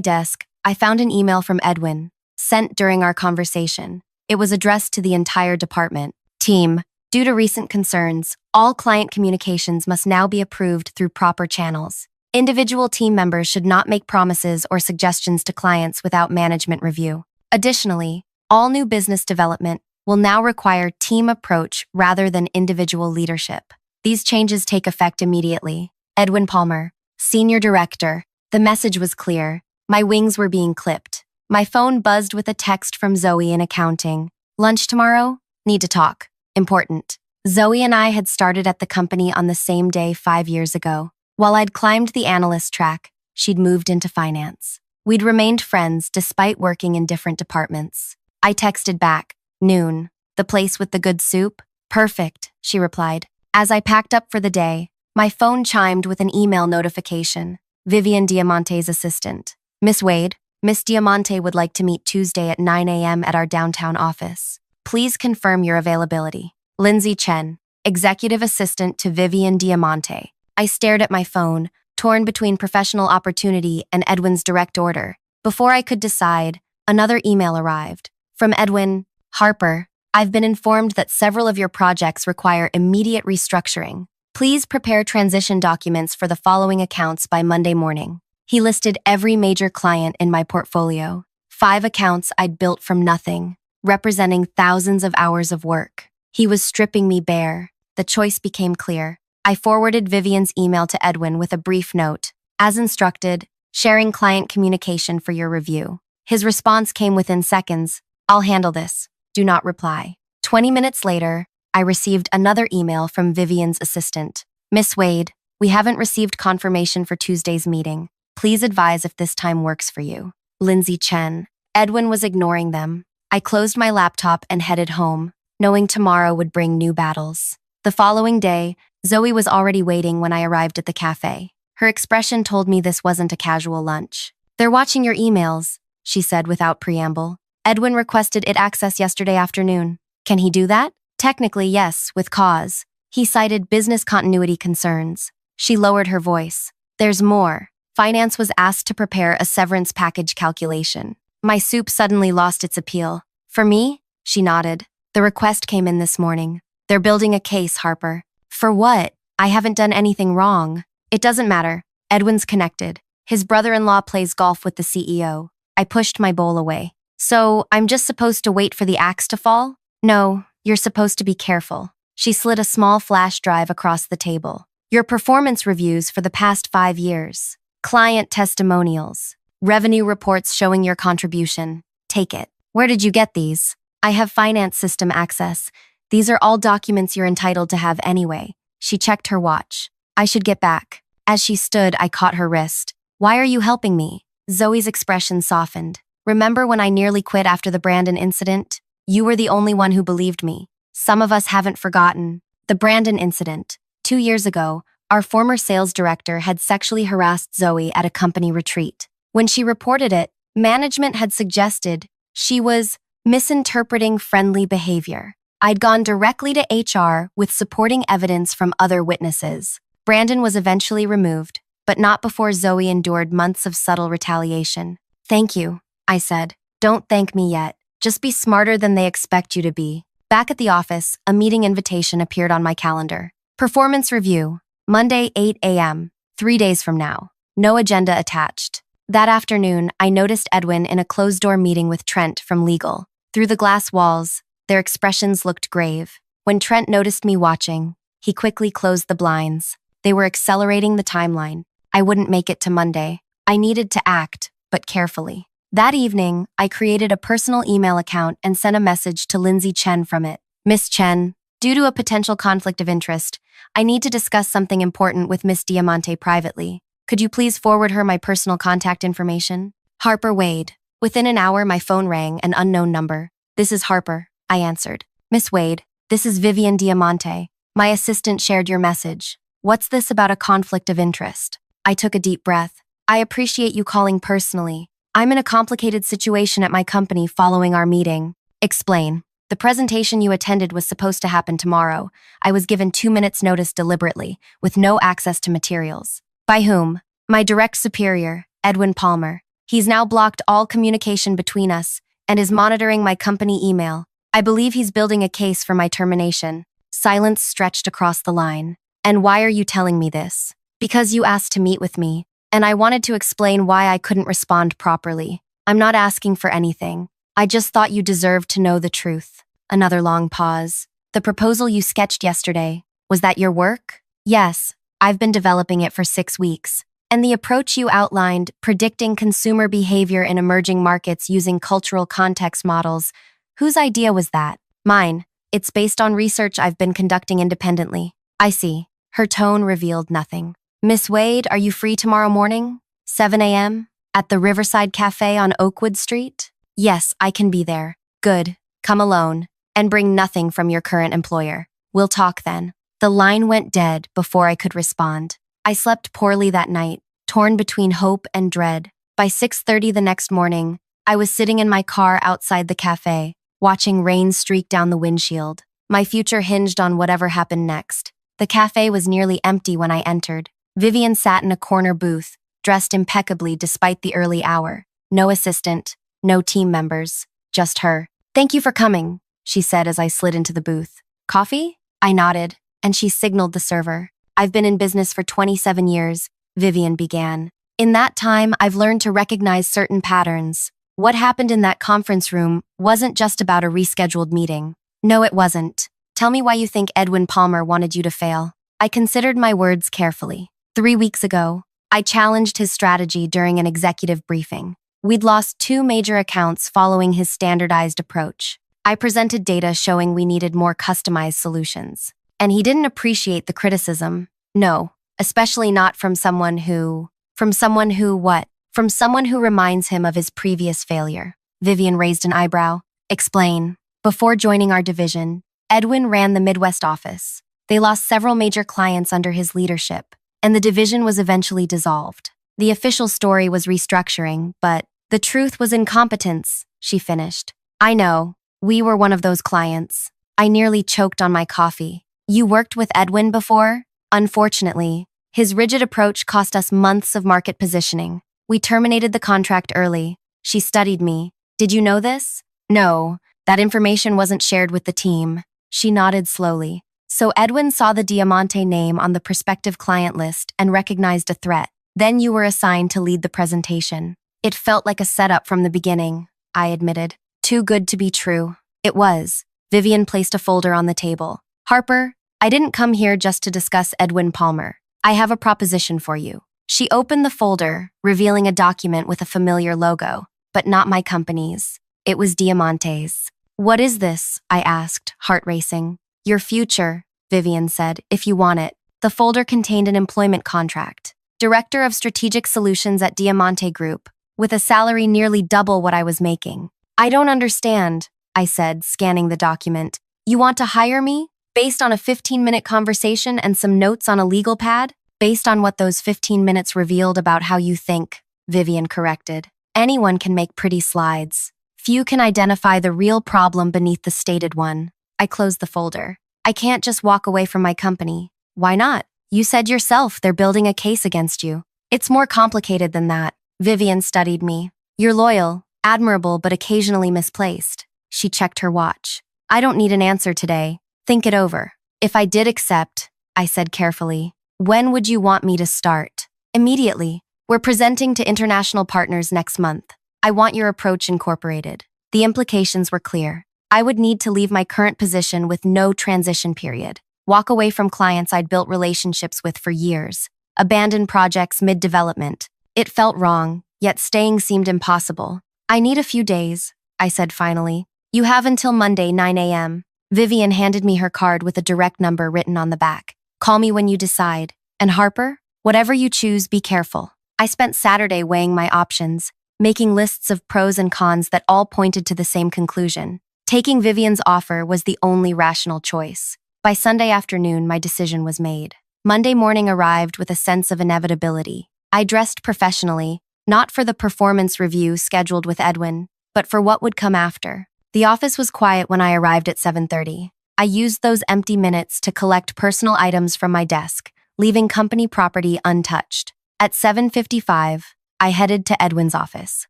desk, I found an email from Edwin, sent during our conversation. It was addressed to the entire department. Team, due to recent concerns, all client communications must now be approved through proper channels. Individual team members should not make promises or suggestions to clients without management review. Additionally, all new business development will now require team approach rather than individual leadership. These changes take effect immediately. Edwin Palmer, Senior Director. The message was clear. My wings were being clipped. My phone buzzed with a text from Zoe in accounting. Lunch tomorrow? Need to talk. Important. Zoe and I had started at the company on the same day 5 years ago. While I'd climbed the analyst track, she'd moved into finance. We'd remained friends despite working in different departments. I texted back, noon. The place with the good soup? Perfect, she replied. As I packed up for the day, my phone chimed with an email notification. Vivian Diamante's assistant. Miss Wade, Miss Diamante would like to meet Tuesday at 9 a.m. at our downtown office. Please confirm your availability. Lindsay Chen, Executive Assistant to Vivian Diamante. I stared at my phone, torn between professional opportunity and Edwin's direct order. Before I could decide, another email arrived. From Edwin, Harper, I've been informed that several of your projects require immediate restructuring. Please prepare transition documents for the following accounts by Monday morning. He listed every major client in my portfolio. 5 accounts I'd built from nothing, representing thousands of hours of work. He was stripping me bare. The choice became clear. I forwarded Vivian's email to Edwin with a brief note. As instructed, sharing client communication for your review. His response came within seconds. I'll handle this. Do not reply. 20 minutes later, I received another email from Vivian's assistant. Miss Wade, we haven't received confirmation for Tuesday's meeting. Please advise if this time works for you. Lindsay Chen. Edwin was ignoring them. I closed my laptop and headed home, knowing tomorrow would bring new battles. The following day, Zoe was already waiting when I arrived at the cafe. Her expression told me this wasn't a casual lunch. They're watching your emails, she said without preamble. Edwin requested it access yesterday afternoon. Can he do that? Technically, yes, with cause. He cited business continuity concerns. She lowered her voice. There's more. Finance was asked to prepare a severance package calculation. My soup suddenly lost its appeal. For me? She nodded. The request came in this morning. They're building a case, Harper. For what? I haven't done anything wrong. It doesn't matter. Edwin's connected. His brother-in-law plays golf with the CEO. I pushed my bowl away. So, I'm just supposed to wait for the axe to fall? No, you're supposed to be careful. She slid a small flash drive across the table. Your performance reviews for the past 5 years. Client testimonials. Revenue reports showing your contribution. Take it. Where did you get these? I have finance system access. These are all documents you're entitled to have anyway. She checked her watch. I should get back. As she stood, I caught her wrist. Why are you helping me? Zoe's expression softened. Remember when I nearly quit after the Brandon incident? You were the only one who believed me. Some of us haven't forgotten. The Brandon incident. 2 years ago, our former sales director had sexually harassed Zoe at a company retreat. When she reported it, management had suggested she was misinterpreting friendly behavior. I'd gone directly to HR with supporting evidence from other witnesses. Brandon was eventually removed, but not before Zoe endured months of subtle retaliation. Thank you, I said. Don't thank me yet. Just be smarter than they expect you to be. Back at the office, a meeting invitation appeared on my calendar. Performance review, Monday 8 a.m., 3 days from now. No agenda attached. That afternoon, I noticed Edwin in a closed-door meeting with Trent from legal. Through the glass walls, Their expressions looked grave. When Trent noticed me watching, he quickly closed the blinds. They were accelerating the timeline. I wouldn't make it to Monday. I needed to act, but carefully. That evening, I created a personal email account and sent a message to Lindsay Chen from it. Miss Chen, due to a potential conflict of interest, I need to discuss something important with Miss Diamante privately. Could you please forward her my personal contact information? Harper Wade. Within an hour, my phone rang, an unknown number. This is Harper, I answered. Miss Wade, this is Vivian Diamante. My assistant shared your message. What's this about a conflict of interest? I took a deep breath. I appreciate you calling personally. I'm in a complicated situation at my company following our meeting. Explain. The presentation you attended was supposed to happen tomorrow. I was given 2 minutes notice deliberately, with no access to materials. By whom? My direct superior, Edwin Palmer. He's now blocked all communication between us and is monitoring my company email. I believe he's building a case for my termination. Silence stretched across the line. And why are you telling me this? Because you asked to meet with me, and I wanted to explain why I couldn't respond properly. I'm not asking for anything. I just thought you deserved to know the truth. Another long pause. The proposal you sketched yesterday, was that your work? Yes, I've been developing it for 6 weeks. And the approach you outlined, predicting consumer behavior in emerging markets using cultural context models, whose idea was that? Mine. It's based on research I've been conducting independently. I see. Her tone revealed nothing. Miss Wade, are you free tomorrow morning? 7 a.m.? At the Riverside Cafe on Oakwood Street? Yes, I can be there. Good. Come alone. And bring nothing from your current employer. We'll talk then. The line went dead before I could respond. I slept poorly that night, torn between hope and dread. By 6:30 the next morning, I was sitting in my car outside the cafe, watching rain streak down the windshield. My future hinged on whatever happened next. The cafe was nearly empty when I entered. Vivian sat in a corner booth, dressed impeccably despite the early hour. No assistant, no team members, just her. Thank you for coming, she said as I slid into the booth. Coffee? I nodded, and she signaled the server. I've been in business for 27 years, Vivian began. In that time, I've learned to recognize certain patterns. What happened in that conference room wasn't just about a rescheduled meeting. No, it wasn't. Tell me why you think Edwin Palmer wanted you to fail. I considered my words carefully. 3 weeks ago, I challenged his strategy during an executive briefing. We'd lost 2 major accounts following his standardized approach. I presented data showing we needed more customized solutions. And he didn't appreciate the criticism. No, especially not from someone who what? From someone who reminds him of his previous failure. Vivian raised an eyebrow. Explain. Before joining our division, Edwin ran the Midwest office. They lost several major clients under his leadership, and the division was eventually dissolved. The official story was restructuring, but the truth was incompetence, she finished. I know. We were one of those clients. I nearly choked on my coffee. You worked with Edwin before? Unfortunately, his rigid approach cost us months of market positioning. We terminated the contract early. She studied me. Did you know this? No, that information wasn't shared with the team. She nodded slowly. So Edwin saw the Diamante name on the prospective client list and recognized a threat. Then you were assigned to lead the presentation. It felt like a setup from the beginning, I admitted. Too good to be true. It was. Vivian placed a folder on the table. Harper, I didn't come here just to discuss Edwin Palmer. I have a proposition for you. She opened the folder, revealing a document with a familiar logo, but not my company's. It was Diamante's. What is this? I asked, heart racing. Your future, Vivian said, if you want it. The folder contained an employment contract. Director of Strategic Solutions at Diamante Group, with a salary nearly double what I was making. I don't understand, I said, scanning the document. You want to hire me? Based on a 15-minute conversation and some notes on a legal pad? Based on what those 15 minutes revealed about how you think, Vivian corrected. Anyone can make pretty slides. Few can identify the real problem beneath the stated one. I closed the folder. I can't just walk away from my company. Why not? You said yourself they're building a case against you. It's more complicated than that. Vivian studied me. You're loyal, admirable, but occasionally misplaced. She checked her watch. I don't need an answer today. Think it over. If I did accept, I said carefully, when would you want me to start? Immediately. We're presenting to international partners next month. I want your approach incorporated. The implications were clear. I would need to leave my current position with no transition period, walk away from clients I'd built relationships with for years, abandon projects mid-development. It felt wrong, yet staying seemed impossible. I need a few days, I said finally. You have until Monday, 9 a.m. Vivian handed me her card with a direct number written on the back. Call me when you decide. And Harper, whatever you choose, be careful. I spent Saturday weighing my options, making lists of pros and cons that all pointed to the same conclusion. Taking Vivian's offer was the only rational choice. By Sunday afternoon, my decision was made. Monday morning arrived with a sense of inevitability. I dressed professionally, not for the performance review scheduled with Edwin, but for what would come after. The office was quiet when I arrived at 7:30. I used those empty minutes to collect personal items from my desk, leaving company property untouched. At 7:55, I headed to Edwin's office.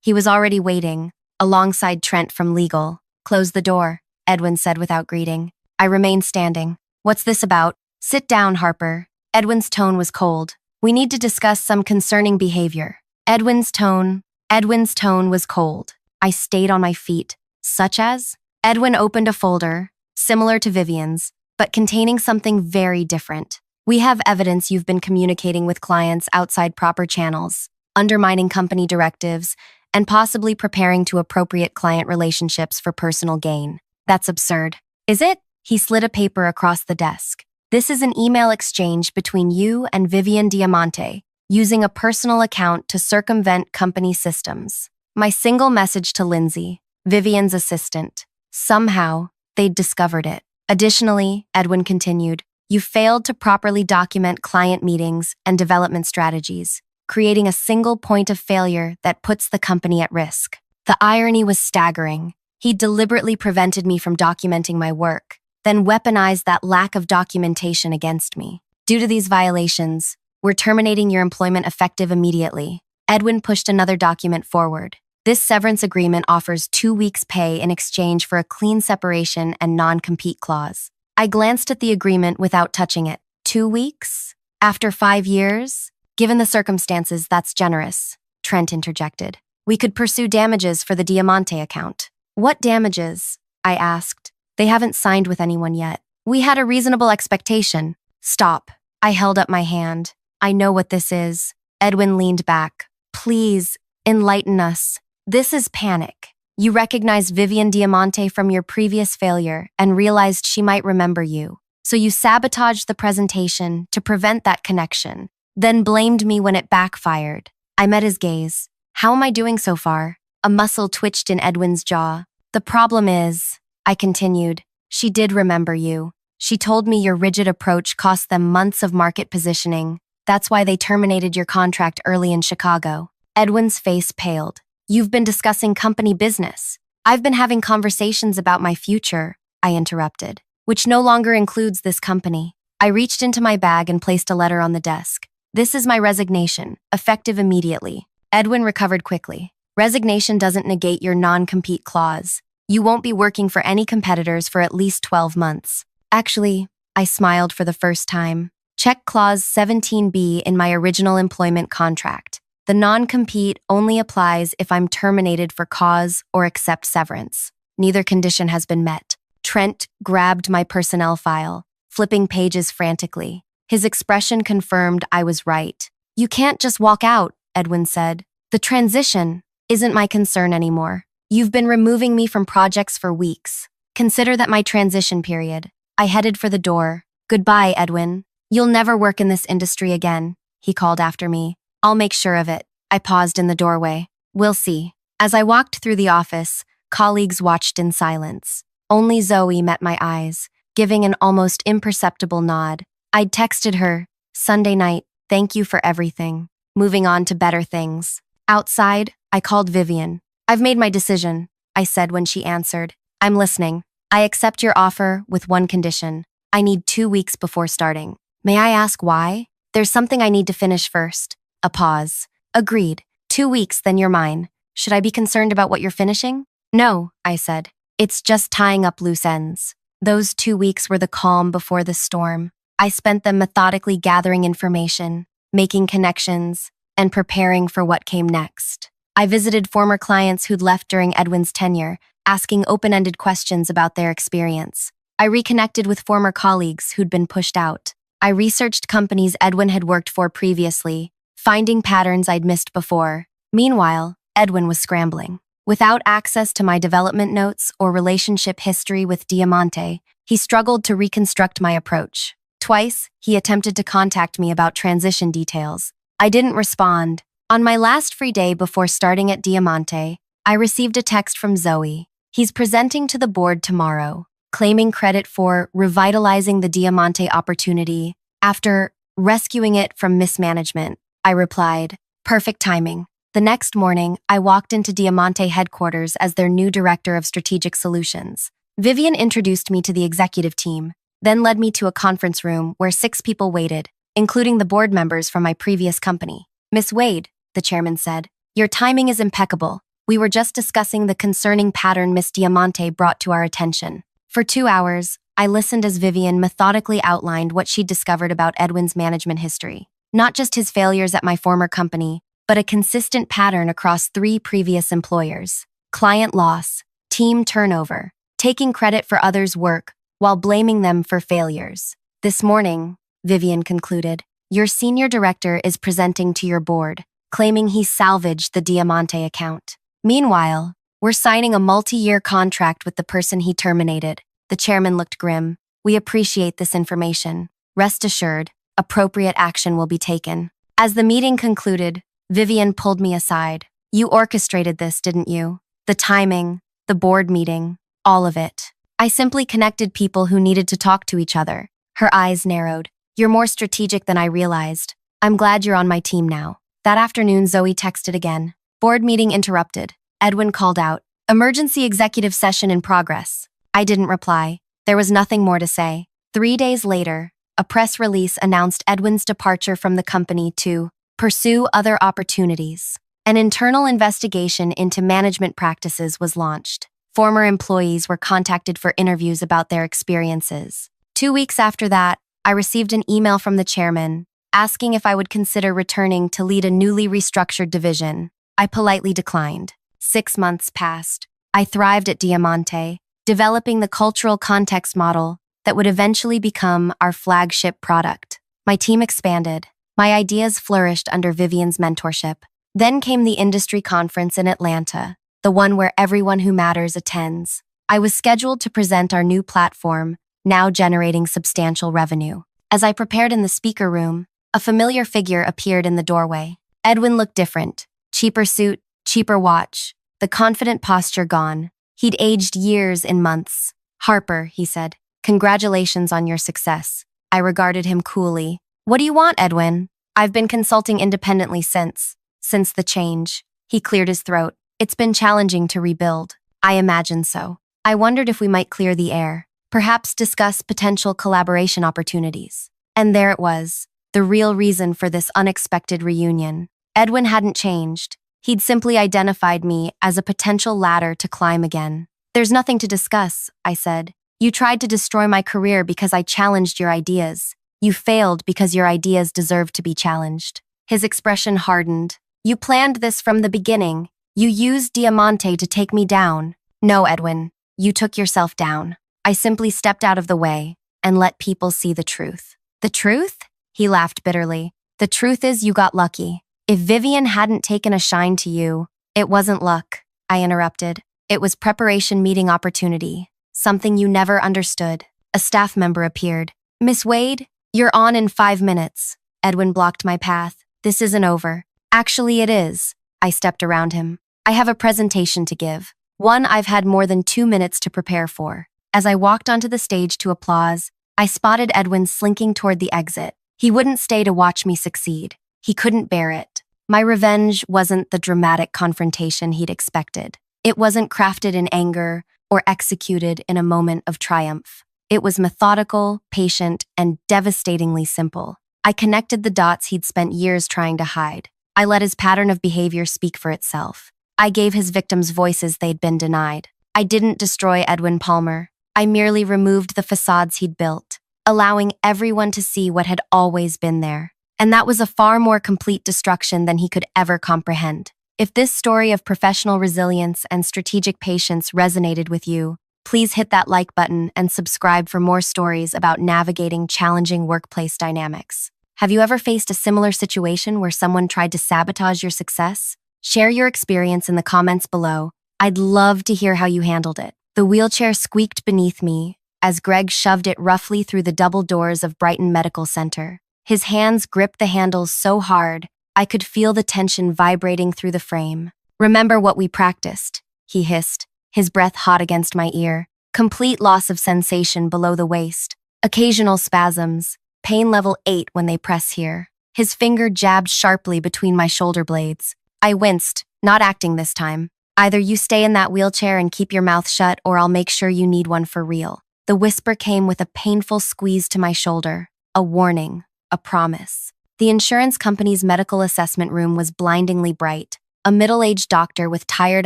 He was already waiting, alongside Trent from legal. Close the door, Edwin said without greeting. I remained standing. What's this about? Sit down, Harper. Edwin's tone was cold. We need to discuss some concerning behavior. Edwin's tone was cold. I stayed on my feet. Such as? Edwin opened a folder, similar to Vivian's, but containing something very different. We have evidence you've been communicating with clients outside proper channels, undermining company directives, and possibly preparing to appropriate client relationships for personal gain. That's absurd. Is it? He slid a paper across the desk. This is an email exchange between you and Vivian Diamante, using a personal account to circumvent company systems. My single message to Lindsay, Vivian's assistant. Somehow, they'd discovered it. Additionally, Edwin continued, you failed to properly document client meetings and development strategies, creating a single point of failure that puts the company at risk. The irony was staggering. He deliberately prevented me from documenting my work, then weaponized that lack of documentation against me. Due to these violations, we're terminating your employment effective immediately. Edwin pushed another document forward. This severance agreement offers 2 weeks' pay in exchange for a clean separation and non-compete clause. I glanced at the agreement without touching it. 2 weeks? After 5 years? Given the circumstances, that's generous, Trent interjected. We could pursue damages for the Diamante account. What damages? I asked. They haven't signed with anyone yet. We had a reasonable expectation. Stop. I held up my hand. I know what this is. Edwin leaned back. Please, enlighten us. This is panic. You recognized Vivian Diamante from your previous failure and realized she might remember you. So you sabotaged the presentation to prevent that connection, then blamed me when it backfired. I met his gaze. How am I doing so far? A muscle twitched in Edwin's jaw. The problem is, I continued, she did remember you. She told me your rigid approach cost them months of market positioning. That's why they terminated your contract early in Chicago. Edwin's face paled. You've been discussing company business. I've been having conversations about my future, I interrupted, which no longer includes this company. I reached into my bag and placed a letter on the desk. This is my resignation, effective immediately. Edwin recovered quickly. Resignation doesn't negate your non-compete clause. You won't be working for any competitors for at least 12 months. Actually, I smiled for the first time. Check clause 17B in my original employment contract. The non-compete only applies if I'm terminated for cause or accept severance. Neither condition has been met. Trent grabbed my personnel file, flipping pages frantically. His expression confirmed I was right. You can't just walk out, Edwin said. The transition isn't my concern anymore. You've been removing me from projects for weeks. Consider that my transition period. I headed for the door. Goodbye, Edwin. You'll never work in this industry again, he called after me. I'll make sure of it. I paused in the doorway. We'll see. As I walked through the office, colleagues watched in silence. Only Zoe met my eyes, giving an almost imperceptible nod. I'd texted her, Sunday night, thank you for everything. Moving on to better things. Outside, I called Vivian. I've made my decision, I said when she answered. I'm listening. I accept your offer with one condition. I need 2 weeks before starting. May I ask why? There's something I need to finish first. A pause. Agreed. 2 weeks, then you're mine. Should I be concerned about what you're finishing? No, I said. It's just tying up loose ends. Those 2 weeks were the calm before the storm. I spent them methodically gathering information, making connections, and preparing for what came next. I visited former clients who'd left during Edwin's tenure, asking open-ended questions about their experience. I reconnected with former colleagues who'd been pushed out. I researched companies Edwin had worked for previously, finding patterns I'd missed before. Meanwhile, Edwin was scrambling. Without access to my development notes or relationship history with Diamante, he struggled to reconstruct my approach. Twice, he attempted to contact me about transition details. I didn't respond. On my last free day before starting at Diamante, I received a text from Zoe. He's presenting to the board tomorrow, claiming credit for revitalizing the Diamante opportunity after rescuing it from mismanagement. I replied, "Perfect timing." The next morning, I walked into Diamante headquarters as their new director of strategic solutions. Vivian introduced me to the executive team, then led me to a conference room where 6 people waited, including the board members from my previous company. "Miss Wade," the chairman said, "your timing is impeccable. We were just discussing the concerning pattern Miss Diamante brought to our attention." For 2 hours, I listened as Vivian methodically outlined what she'd discovered about Edwin's management history. Not just his failures at my former company, but a consistent pattern across 3 previous employers: client loss, team turnover, taking credit for others' work while blaming them for failures. "This morning," Vivian concluded, "your senior director is presenting to your board, claiming he salvaged the Diamante account. Meanwhile, we're signing a multi-year contract with the person he terminated." The chairman looked grim. "We appreciate this information. Rest assured, appropriate action will be taken." As the meeting concluded, Vivian pulled me aside. "You orchestrated this, didn't you? The timing, the board meeting, all of it." I simply connected people who needed to talk to each other. Her eyes narrowed. "You're more strategic than I realized. I'm glad you're on my team now." That afternoon, Zoe texted again. "Board meeting interrupted." Edwin called out, "Emergency executive session in progress." I didn't reply. There was nothing more to say. 3 days later, a press release announced Edwin's departure from the company to pursue other opportunities. An internal investigation into management practices was launched. Former employees were contacted for interviews about their experiences. 2 weeks after that, I received an email from the chairman asking if I would consider returning to lead a newly restructured division. I politely declined. 6 months passed. I thrived at Diamante, developing the cultural context model that would eventually become our flagship product. My team expanded. My ideas flourished under Vivian's mentorship. Then came the industry conference in Atlanta, the one where everyone who matters attends. I was scheduled to present our new platform, now generating substantial revenue. As I prepared in the speaker room, a familiar figure appeared in the doorway. Edwin looked different. Cheaper suit, cheaper watch, the confident posture gone. He'd aged years in months. "Harper," he said, "congratulations on your success." I regarded him coolly. "What do you want, Edwin?" "I've been consulting independently since the change." He cleared his throat. "It's been challenging to rebuild." "I imagine so." I wondered if we might clear the air, perhaps discuss potential collaboration opportunities. And there it was, the real reason for this unexpected reunion. Edwin hadn't changed. He'd simply identified me as a potential ladder to climb again. "There's nothing to discuss," I said. "You tried to destroy my career because I challenged your ideas. You failed because your ideas deserved to be challenged." His expression hardened. "You planned this from the beginning. You used Diamante to take me down." "No, Edwin, you took yourself down." I simply stepped out of the way and let people see the truth. "The truth?" He laughed bitterly. "The truth is you got lucky. If Vivian hadn't taken a shine to you, it wasn't luck," I interrupted. "It was preparation meeting opportunity, something you never understood." A staff member appeared. "Miss Wade, you're on in 5 minutes." Edwin blocked my path. "This isn't over." "Actually, it is." I stepped around him. "I have a presentation to give. One I've had more than 2 minutes to prepare for." As I walked onto the stage to applause, I spotted Edwin slinking toward the exit. He wouldn't stay to watch me succeed. He couldn't bear it. My revenge wasn't the dramatic confrontation he'd expected. It wasn't crafted in anger or executed in a moment of triumph. It was methodical, patient, and devastatingly simple. I connected the dots he'd spent years trying to hide. I let his pattern of behavior speak for itself. I gave his victims voices they'd been denied. I didn't destroy Edwin Palmer. I merely removed the facades he'd built, allowing everyone to see what had always been there. And that was a far more complete destruction than he could ever comprehend. If this story of professional resilience and strategic patience resonated with you, please hit that like button and subscribe for more stories about navigating challenging workplace dynamics. Have you ever faced a similar situation where someone tried to sabotage your success? Share your experience in the comments below. I'd love to hear how you handled it. The wheelchair squeaked beneath me as Greg shoved it roughly through the double doors of Brighton Medical Center. His hands gripped the handles so hard, I could feel the tension vibrating through the frame. "Remember what we practiced," he hissed, his breath hot against my ear. Complete loss of sensation below the waist. Occasional spasms. Pain level 8 when they press here. His finger jabbed sharply between my shoulder blades. I winced, not acting this time. "Either you stay in that wheelchair and keep your mouth shut, or I'll make sure you need one for real." The whisper came with a painful squeeze to my shoulder. A warning, a promise. The insurance company's medical assessment room was blindingly bright. A middle-aged doctor with tired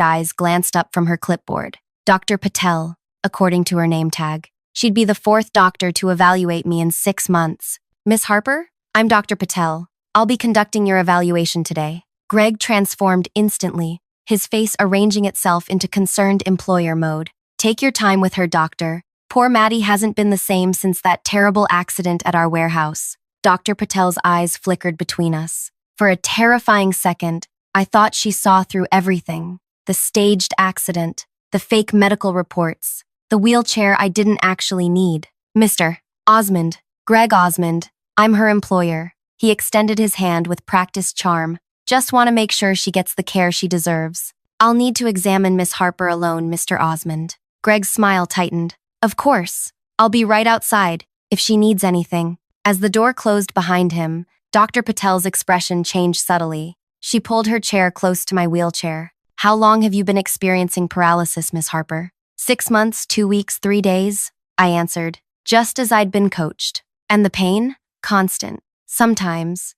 eyes glanced up from her clipboard. Dr. Patel, according to her name tag. She'd be the 4th doctor to evaluate me in 6 months. "Miss Harper? I'm Dr. Patel. I'll be conducting your evaluation today." Greg transformed instantly, his face arranging itself into concerned employer mode. "Take your time with her, doctor. Poor Maddie hasn't been the same since that terrible accident at our warehouse." Dr. Patel's eyes flickered between us. For a terrifying second, I thought she saw through everything. The staged accident, the fake medical reports, the wheelchair I didn't actually need. "Mr. Osmond, Greg Osmond, I'm her employer." He extended his hand with practiced charm. "Just want to make sure she gets the care she deserves. I'll need to examine Miss Harper alone, Mr. Osmond." Greg's smile tightened. "Of course. I'll be right outside, if she needs anything." As the door closed behind him, Dr. Patel's expression changed subtly. She pulled her chair close to my wheelchair. "How long have you been experiencing paralysis, Miss Harper?" 6 months, 2 weeks, 3 days, I answered, just as I'd been coached. "And the pain? Constant. Sometimes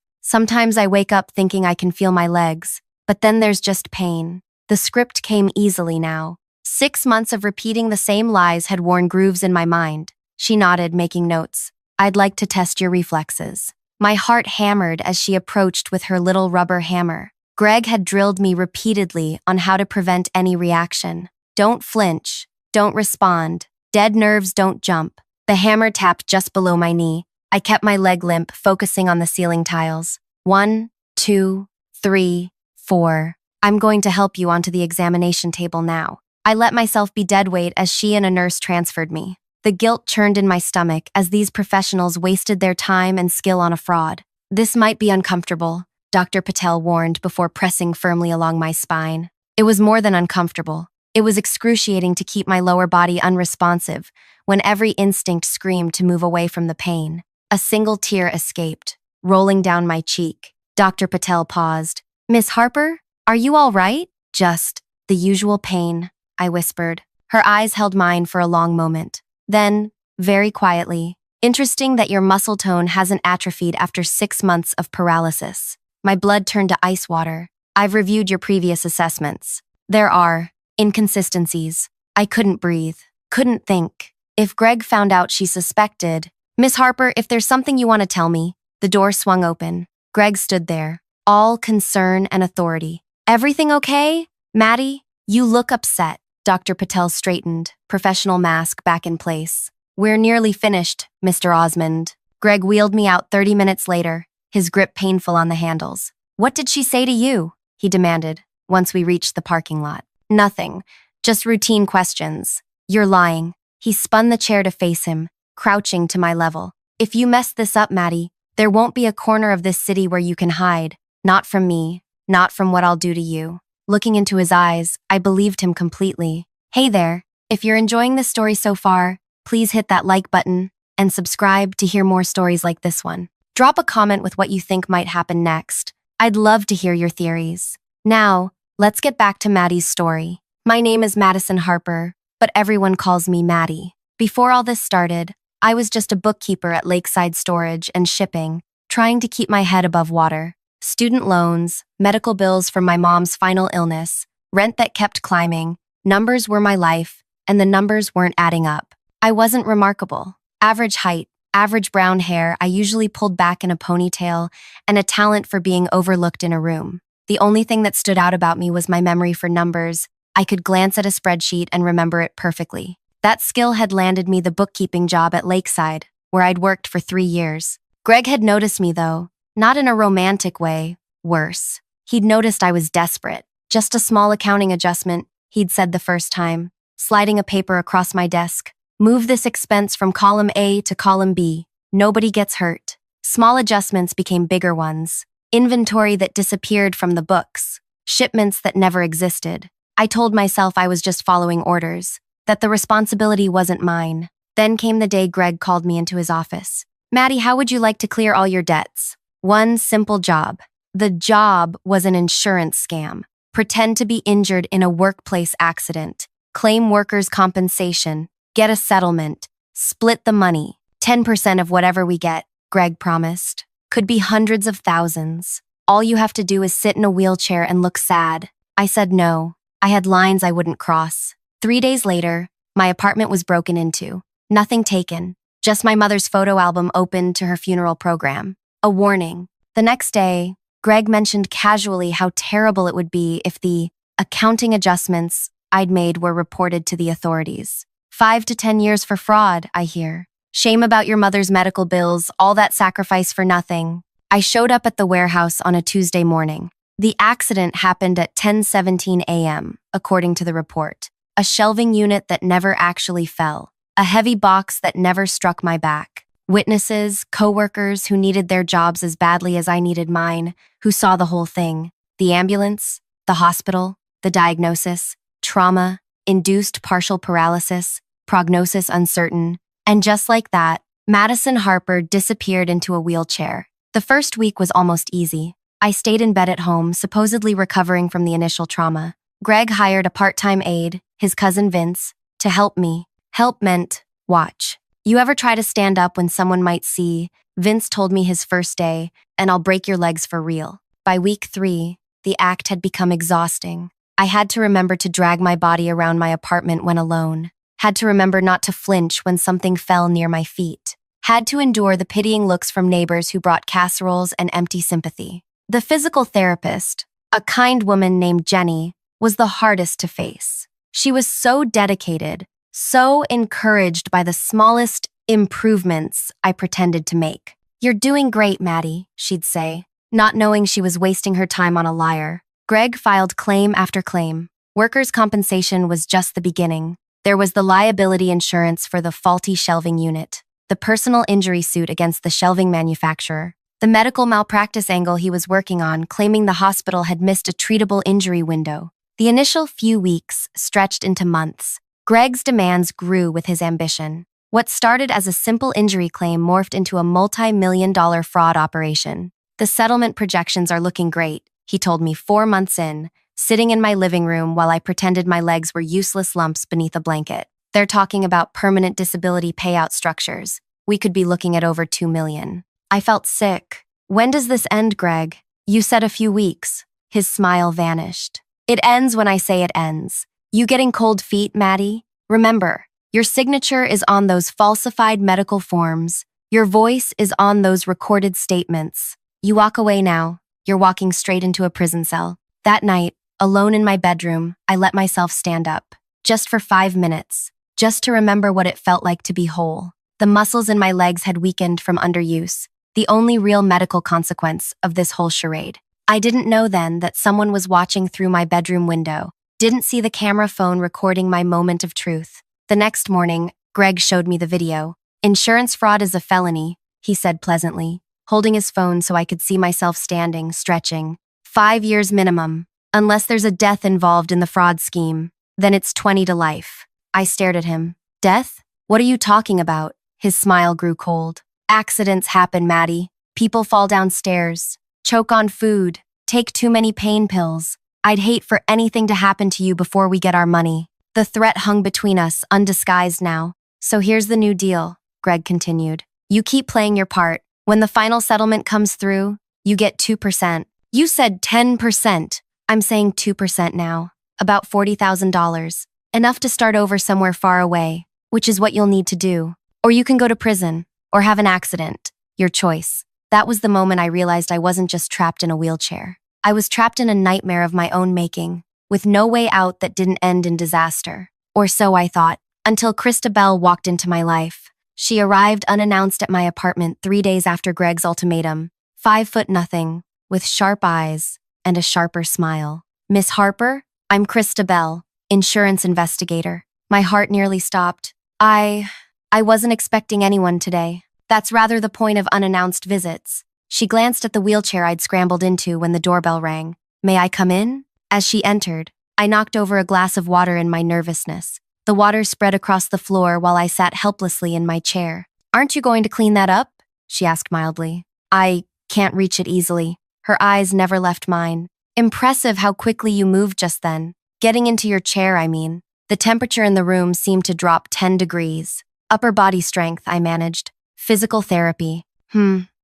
I wake up thinking I can feel my legs, but then there's just pain." The script came easily now. 6 months of repeating the same lies had worn grooves in my mind. She nodded, making notes. "I'd like to test your reflexes." My heart hammered as she approached with her little rubber hammer. Greg had drilled me repeatedly on how to prevent any reaction. "Don't flinch. Don't respond. Dead nerves don't jump." The hammer tapped just below my knee. I kept my leg limp, focusing on the ceiling tiles. 1, 2, 3, 4. "I'm going to help you onto the examination table now." I let myself be dead weight as she and a nurse transferred me. The guilt churned in my stomach as these professionals wasted their time and skill on a fraud. "This might be uncomfortable," Dr. Patel warned before pressing firmly along my spine. It was more than uncomfortable. It was excruciating to keep my lower body unresponsive when every instinct screamed to move away from the pain. A single tear escaped, rolling down my cheek. Dr. Patel paused. "Miss Harper, are you all right?" "Just the usual pain," I whispered. Her eyes held mine for a long moment. Then, very quietly, "Interesting that your muscle tone hasn't atrophied after 6 months of paralysis." My blood turned to ice water. "I've reviewed your previous assessments. There are inconsistencies." I couldn't breathe, couldn't think. If Greg found out she suspected, "Miss Harper, if there's something you want to tell me." The door swung open. Greg stood there, all concern and authority. "Everything okay? Maddie, you look upset." Dr. Patel straightened, professional mask back in place. "We're nearly finished, Mr. Osmond." Greg wheeled me out 30 minutes later, his grip painful on the handles. "What did she say to you?" he demanded, once we reached the parking lot. "Nothing, just routine questions." "You're lying." He spun the chair to face him, crouching to my level. "If you mess this up, Maddie, there won't be a corner of this city where you can hide. Not from me, not from what I'll do to you." Looking into his eyes, I believed him completely. Hey there, if you're enjoying this story so far, please hit that like button and subscribe to hear more stories like this one. Drop a comment with what you think might happen next. I'd love to hear your theories. Now, let's get back to Maddie's story. My name is Madison Harper, but everyone calls me Maddie. Before all this started, I was just a bookkeeper at Lakeside Storage and Shipping, trying to keep my head above water. Student loans, medical bills from my mom's final illness, rent that kept climbing, numbers were my life, and the numbers weren't adding up. I wasn't remarkable. Average height, average brown hair I usually pulled back in a ponytail, and a talent for being overlooked in a room. The only thing that stood out about me was my memory for numbers. I could glance at a spreadsheet and remember it perfectly. That skill had landed me the bookkeeping job at Lakeside, where I'd worked for 3 years. Greg had noticed me, though, not in a romantic way, worse. He'd noticed I was desperate. Just a small accounting adjustment, he'd said the first time, sliding a paper across my desk. Move this expense from column A to column B. Nobody gets hurt. Small adjustments became bigger ones. Inventory that disappeared from the books. Shipments that never existed. I told myself I was just following orders, that the responsibility wasn't mine. Then came the day Greg called me into his office. Maddie, how would you like to clear all your debts? One simple job. The job was an insurance scam. Pretend to be injured in a workplace accident. Claim workers' compensation. Get a settlement. Split the money. 10% of whatever we get, Greg promised. Could be hundreds of thousands. All you have to do is sit in a wheelchair and look sad. I said no. I had lines I wouldn't cross. 3 days later, my apartment was broken into. Nothing taken. Just my mother's photo album opened to her funeral program. A warning. The next day, Greg mentioned casually how terrible it would be if the accounting adjustments I'd made were reported to the authorities. 5 to 10 years for fraud, I hear. Shame about your mother's medical bills, all that sacrifice for nothing. I showed up at the warehouse on a Tuesday morning. The accident happened at 10:17 a.m., according to the report. A shelving unit that never actually fell. A heavy box that never struck my back. Witnesses, coworkers who needed their jobs as badly as I needed mine, who saw the whole thing. The ambulance, the hospital, the diagnosis, trauma, induced partial paralysis, prognosis uncertain. And just like that, Madison Harper disappeared into a wheelchair. The first week was almost easy. I stayed in bed at home, supposedly recovering from the initial trauma. Greg hired a part-time aide, his cousin Vince, to help me. Help meant watch. You ever try to stand up when someone might see? Vince told me his first day, and I'll break your legs for real. By week 3, the act had become exhausting. I had to remember to drag my body around my apartment when alone. Had to remember not to flinch when something fell near my feet. Had to endure the pitying looks from neighbors who brought casseroles and empty sympathy. The physical therapist, a kind woman named Jenny, was the hardest to face. She was so dedicated, so encouraged by the smallest improvements I pretended to make. You're doing great, Maddie, she'd say, not knowing she was wasting her time on a liar. Greg filed claim after claim. Workers' compensation was just the beginning. There was the liability insurance for the faulty shelving unit, the personal injury suit against the shelving manufacturer, the medical malpractice angle he was working on, claiming the hospital had missed a treatable injury window. The initial few weeks stretched into months. Greg's demands grew with his ambition. What started as a simple injury claim morphed into a multi-million-dollar fraud operation. The settlement projections are looking great, he told me 4 months in, sitting in my living room while I pretended my legs were useless lumps beneath a blanket. They're talking about permanent disability payout structures. We could be looking at over $2 million. I felt sick. When does this end, Greg? You said a few weeks. His smile vanished. It ends when I say it ends. You getting cold feet, Maddie? Remember, your signature is on those falsified medical forms. Your voice is on those recorded statements. You walk away now. You're walking straight into a prison cell. That night, alone in my bedroom, I let myself stand up. Just for 5 minutes. Just to remember what it felt like to be whole. The muscles in my legs had weakened from underuse. The only real medical consequence of this whole charade. I didn't know then that someone was watching through my bedroom window. Didn't see the camera phone recording my moment of truth. The next morning, Greg showed me the video. Insurance fraud is a felony, he said pleasantly, holding his phone so I could see myself standing, stretching. 5 years minimum. Unless there's a death involved in the fraud scheme, then it's 20 to life. I stared at him. Death? What are you talking about? His smile grew cold. Accidents happen, Maddie. People fall downstairs, choke on food, take too many pain pills. I'd hate for anything to happen to you before we get our money. The threat hung between us, undisguised now. So here's the new deal, Greg continued. You keep playing your part. When the final settlement comes through, you get 2%. You said 10%. I'm saying 2% now. About $40,000. Enough to start over somewhere far away, which is what you'll need to do. Or you can go to prison, or have an accident. Your choice. That was the moment I realized I wasn't just trapped in a wheelchair. I was trapped in a nightmare of my own making, with no way out that didn't end in disaster. Or so I thought, until Christabel walked into my life. She arrived unannounced at my apartment 3 days after Greg's ultimatum, 5'0", with sharp eyes and a sharper smile. "Miss Harper, I'm Christabel, insurance investigator." My heart nearly stopped. I wasn't expecting anyone today. That's rather the point of unannounced visits. She glanced at the wheelchair I'd scrambled into when the doorbell rang. "May I come in?" As she entered, I knocked over a glass of water in my nervousness. The water spread across the floor while I sat helplessly in my chair. "Aren't you going to clean that up?" she asked mildly. "I can't reach it easily." Her eyes never left mine. "Impressive how quickly you moved just then. Getting into your chair, I mean." The temperature in the room seemed to drop 10 degrees. "Upper body strength," I managed. "Physical therapy."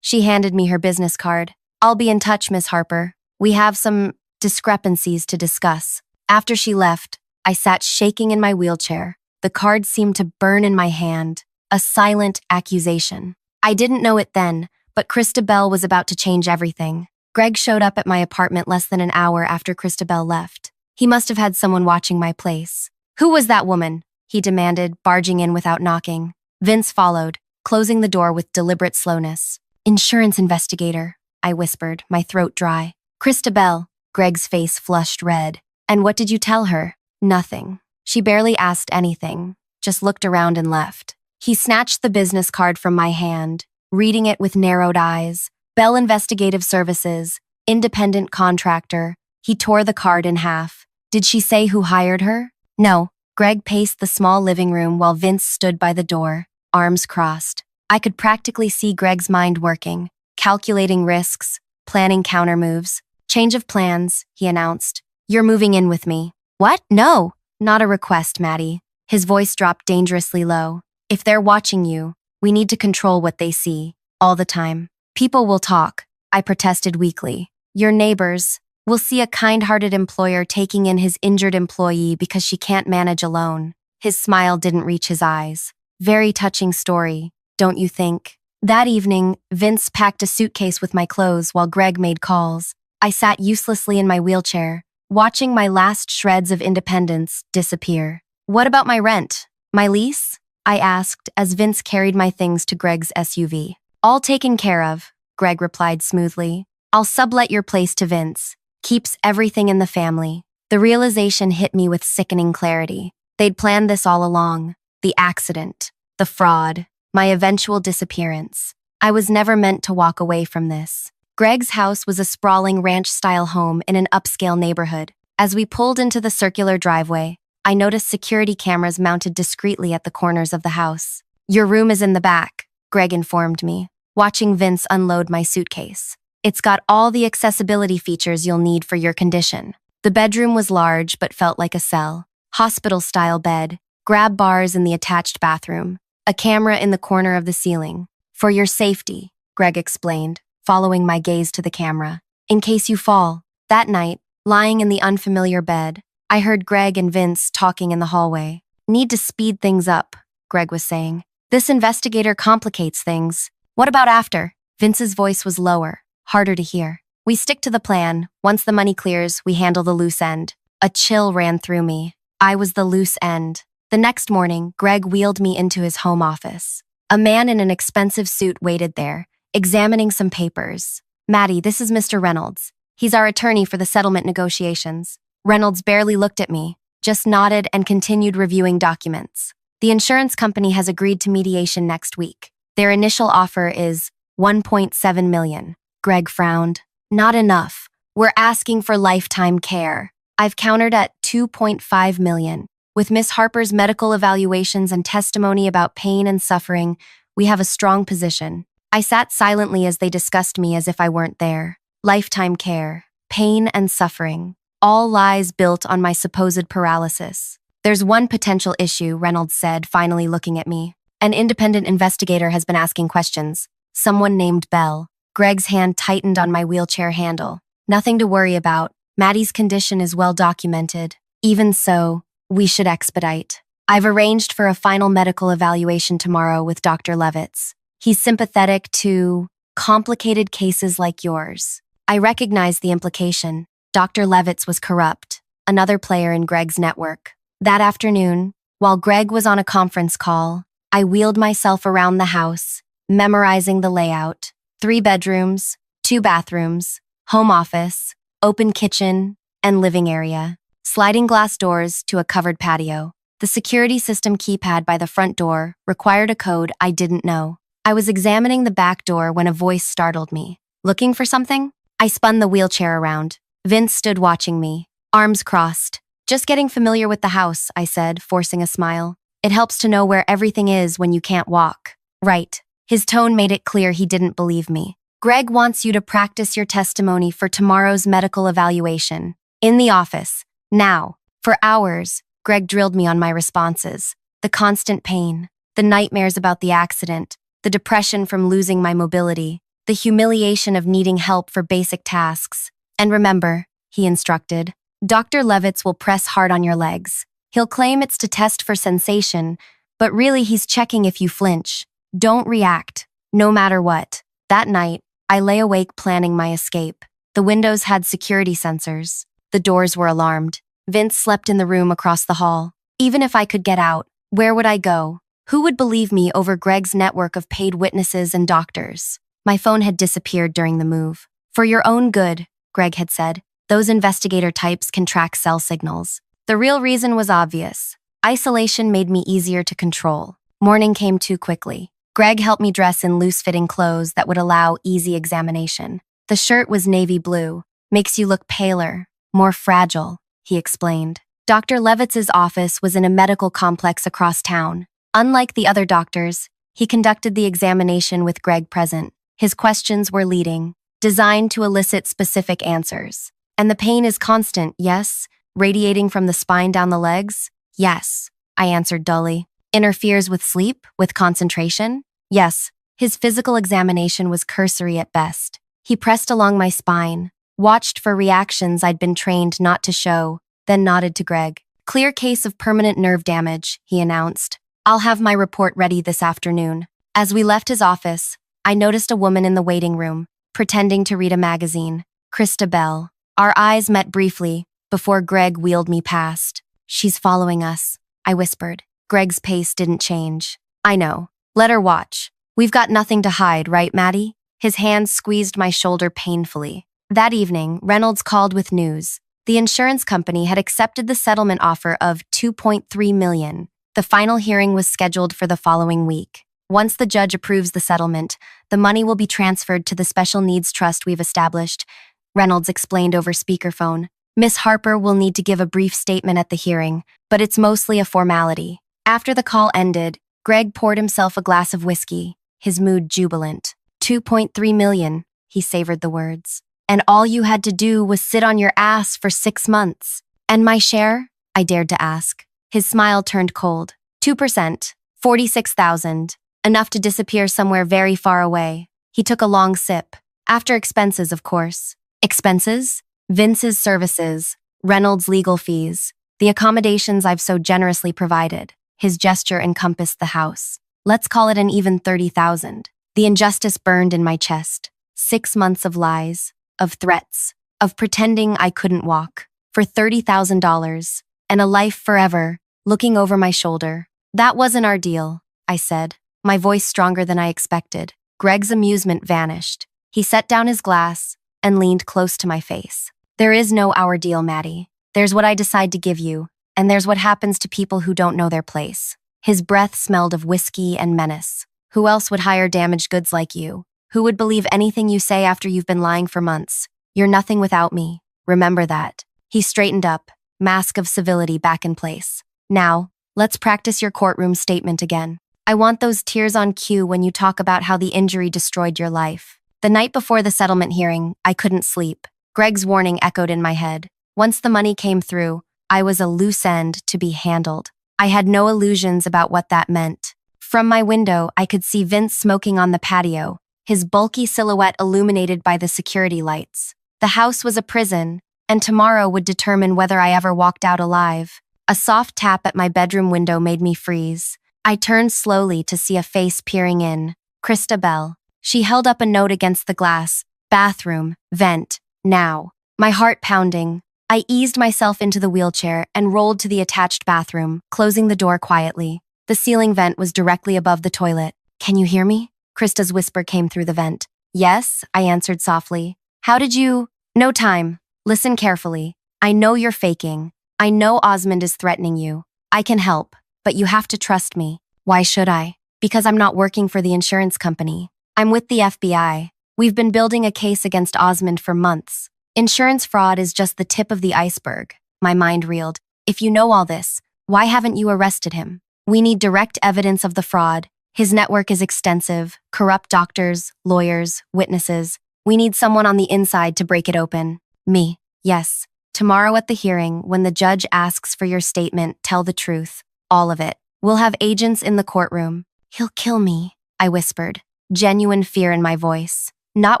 She handed me her business card. "I'll be in touch, Miss Harper. We have some discrepancies to discuss." After she left, I sat shaking in my wheelchair. The card seemed to burn in my hand. A silent accusation. I didn't know it then, but Christabel was about to change everything. Greg showed up at my apartment less than an hour after Christabel left. He must have had someone watching my place. "Who was that woman?" he demanded, barging in without knocking. Vince followed, closing the door with deliberate slowness. "Insurance investigator," I whispered, my throat dry. "Christabel." Greg's face flushed red. "And what did you tell her?" "Nothing. She barely asked anything, just looked around and left." He snatched the business card from my hand, reading it with narrowed eyes. "Bell Investigative Services, independent contractor." He tore the card in half. "Did she say who hired her?" "No." Greg paced the small living room while Vince stood by the door, arms crossed. I could practically see Greg's mind working, calculating risks, planning countermoves. "Change of plans," he announced. "You're moving in with me." "What? No." "Not a request, Maddie." His voice dropped dangerously low. "If they're watching you, we need to control what they see, all the time. People will talk," I protested weakly. "Your neighbors will see a kind-hearted employer taking in his injured employee because she can't manage alone." His smile didn't reach his eyes. "Very touching story, don't you think?" That evening, Vince packed a suitcase with my clothes while Greg made calls. I sat uselessly in my wheelchair, watching my last shreds of independence disappear. "What about my rent? My lease?" I asked as Vince carried my things to Greg's SUV. "All taken care of," Greg replied smoothly. "I'll sublet your place to Vince. Keeps everything in the family." The realization hit me with sickening clarity. They'd planned this all along. The accident, the fraud, my eventual disappearance. I was never meant to walk away from this. Greg's house was a sprawling ranch-style home in an upscale neighborhood. As we pulled into the circular driveway, I noticed security cameras mounted discreetly at the corners of the house. "Your room is in the back," Greg informed me, watching Vince unload my suitcase. "It's got all the accessibility features you'll need for your condition." The bedroom was large but felt like a cell. Hospital-style bed, grab bars in the attached bathroom, a camera in the corner of the ceiling. "For your safety," Greg explained, following my gaze to the camera. "In case you fall." That night, lying in the unfamiliar bed, I heard Greg and Vince talking in the hallway. "Need to speed things up," Greg was saying. "This investigator complicates things." "What about after?" Vince's voice was lower, harder to hear. "We stick to the plan. Once the money clears, we handle the loose end." A chill ran through me. I was the loose end. The next morning, Greg wheeled me into his home office. A man in an expensive suit waited there, examining some papers. "Maddie, this is Mr. Reynolds. He's our attorney for the settlement negotiations." Reynolds barely looked at me, just nodded and continued reviewing documents. "The insurance company has agreed to mediation next week. Their initial offer is $1.7 million. Greg frowned. "Not enough. We're asking for lifetime care." I've countered at $2.5 million. With Miss Harper's medical evaluations and testimony about pain and suffering, we have a strong position. I sat silently as they discussed me as if I weren't there. Lifetime care, pain and suffering, all lies built on my supposed paralysis. "There's one potential issue," Reynolds said, finally looking at me. "An independent investigator has been asking questions. Someone named Bell." Greg's hand tightened on my wheelchair handle. "Nothing to worry about. Maddie's condition is well documented. Even so, we should expedite. I've arranged for a final medical evaluation tomorrow with Dr. Levitz. He's sympathetic to complicated cases like yours." I recognized the implication. Dr. Levitz was corrupt, another player in Greg's network. That afternoon, while Greg was on a conference call, I wheeled myself around the house, memorizing the layout. 3 bedrooms, 2 bathrooms, home office, open kitchen, and living area. Sliding glass doors to a covered patio. The security system keypad by the front door required a code I didn't know. I was examining the back door when a voice startled me. Looking for something? I spun the wheelchair around. Vince stood watching me, arms crossed. Just getting familiar with the house, I said, forcing a smile. It helps to know where everything is when you can't walk. Right. His tone made it clear he didn't believe me. Greg wants you to practice your testimony for tomorrow's medical evaluation. In the office. Now. For hours, Greg drilled me on my responses. The constant pain, the nightmares about the accident, the depression from losing my mobility, the humiliation of needing help for basic tasks. And remember, he instructed, Dr. Levitz will press hard on your legs. He'll claim it's to test for sensation, but really he's checking if you flinch. Don't react, no matter what. That night, I lay awake planning my escape. The windows had security sensors. The doors were alarmed. Vince slept in the room across the hall. Even if I could get out, where would I go? Who would believe me over Greg's network of paid witnesses and doctors? My phone had disappeared during the move. For your own good, Greg had said, those investigator types can track cell signals. The real reason was obvious. Isolation made me easier to control. Morning came too quickly. Greg helped me dress in loose-fitting clothes that would allow easy examination. The shirt was navy blue. Makes you look paler, more fragile, he explained. Dr. Levitz's office was in a medical complex across town. Unlike the other doctors, he conducted the examination with Greg present. His questions were leading, designed to elicit specific answers. And the pain is constant, yes? Radiating from the spine down the legs? Yes, I answered dully. Interferes with sleep, with concentration? Yes. His physical examination was cursory at best. He pressed along my spine, watched for reactions I'd been trained not to show, then nodded to Greg. Clear case of permanent nerve damage, he announced. I'll have my report ready this afternoon. As we left his office, I noticed a woman in the waiting room, pretending to read a magazine. Krista Bell. Our eyes met briefly, before Greg wheeled me past. She's following us, I whispered. Greg's pace didn't change. I know. Let her watch. We've got nothing to hide, right, Maddie? His hand squeezed my shoulder painfully. That evening, Reynolds called with news. The insurance company had accepted the settlement offer of $2.3 million. The final hearing was scheduled for the following week. Once the judge approves the settlement, the money will be transferred to the special needs trust we've established, Reynolds explained over speakerphone. Miss Harper will need to give a brief statement at the hearing, but it's mostly a formality. After the call ended, Greg poured himself a glass of whiskey, his mood jubilant. $2.3 million, he savored the words. And all you had to do was sit on your ass for 6 months. And my share? I dared to ask. His smile turned cold. 2%, 46,000, enough to disappear somewhere very far away. He took a long sip. After expenses, of course. Expenses? Vince's services, Reynolds' legal fees, the accommodations I've so generously provided. His gesture encompassed the house. Let's call it an even 30,000. The injustice burned in my chest. 6 months of lies, of threats, of pretending I couldn't walk. For $30,000, and a life forever, looking over my shoulder. That wasn't our deal, I said, my voice stronger than I expected. Greg's amusement vanished. He set down his glass and leaned close to my face. There is no our deal, Maddie. There's what I decide to give you, and there's what happens to people who don't know their place. His breath smelled of whiskey and menace. Who else would hire damaged goods like you? Who would believe anything you say after you've been lying for months? You're nothing without me. Remember that. He straightened up, mask of civility back in place. Now, let's practice your courtroom statement again. I want those tears on cue when you talk about how the injury destroyed your life. The night before the settlement hearing, I couldn't sleep. Greg's warning echoed in my head. Once the money came through, I was a loose end to be handled. I had no illusions about what that meant. From my window, I could see Vince smoking on the patio, his bulky silhouette illuminated by the security lights. The house was a prison, and tomorrow would determine whether I ever walked out alive. A soft tap at my bedroom window made me freeze. I turned slowly to see a face peering in. Krista Bell. She held up a note against the glass, Bathroom, vent, now. My heart pounding, I eased myself into the wheelchair and rolled to the attached bathroom, closing the door quietly. The ceiling vent was directly above the toilet. Can you hear me? Krista's whisper came through the vent. Yes, I answered softly. How did you? No time. Listen carefully. I know you're faking. I know Osmond is threatening you. I can help, but you have to trust me. Why should I? Because I'm not working for the insurance company. I'm with the FBI. We've been building a case against Osmond for months. Insurance fraud is just the tip of the iceberg. My mind reeled. If you know all this, why haven't you arrested him? We need direct evidence of the fraud. His network is extensive. Corrupt doctors, lawyers, witnesses. We need someone on the inside to break it open. Me. Yes. Tomorrow at the hearing, when the judge asks for your statement, tell the truth. All of it. We'll have agents in the courtroom. He'll kill me, I whispered, genuine fear in my voice. Not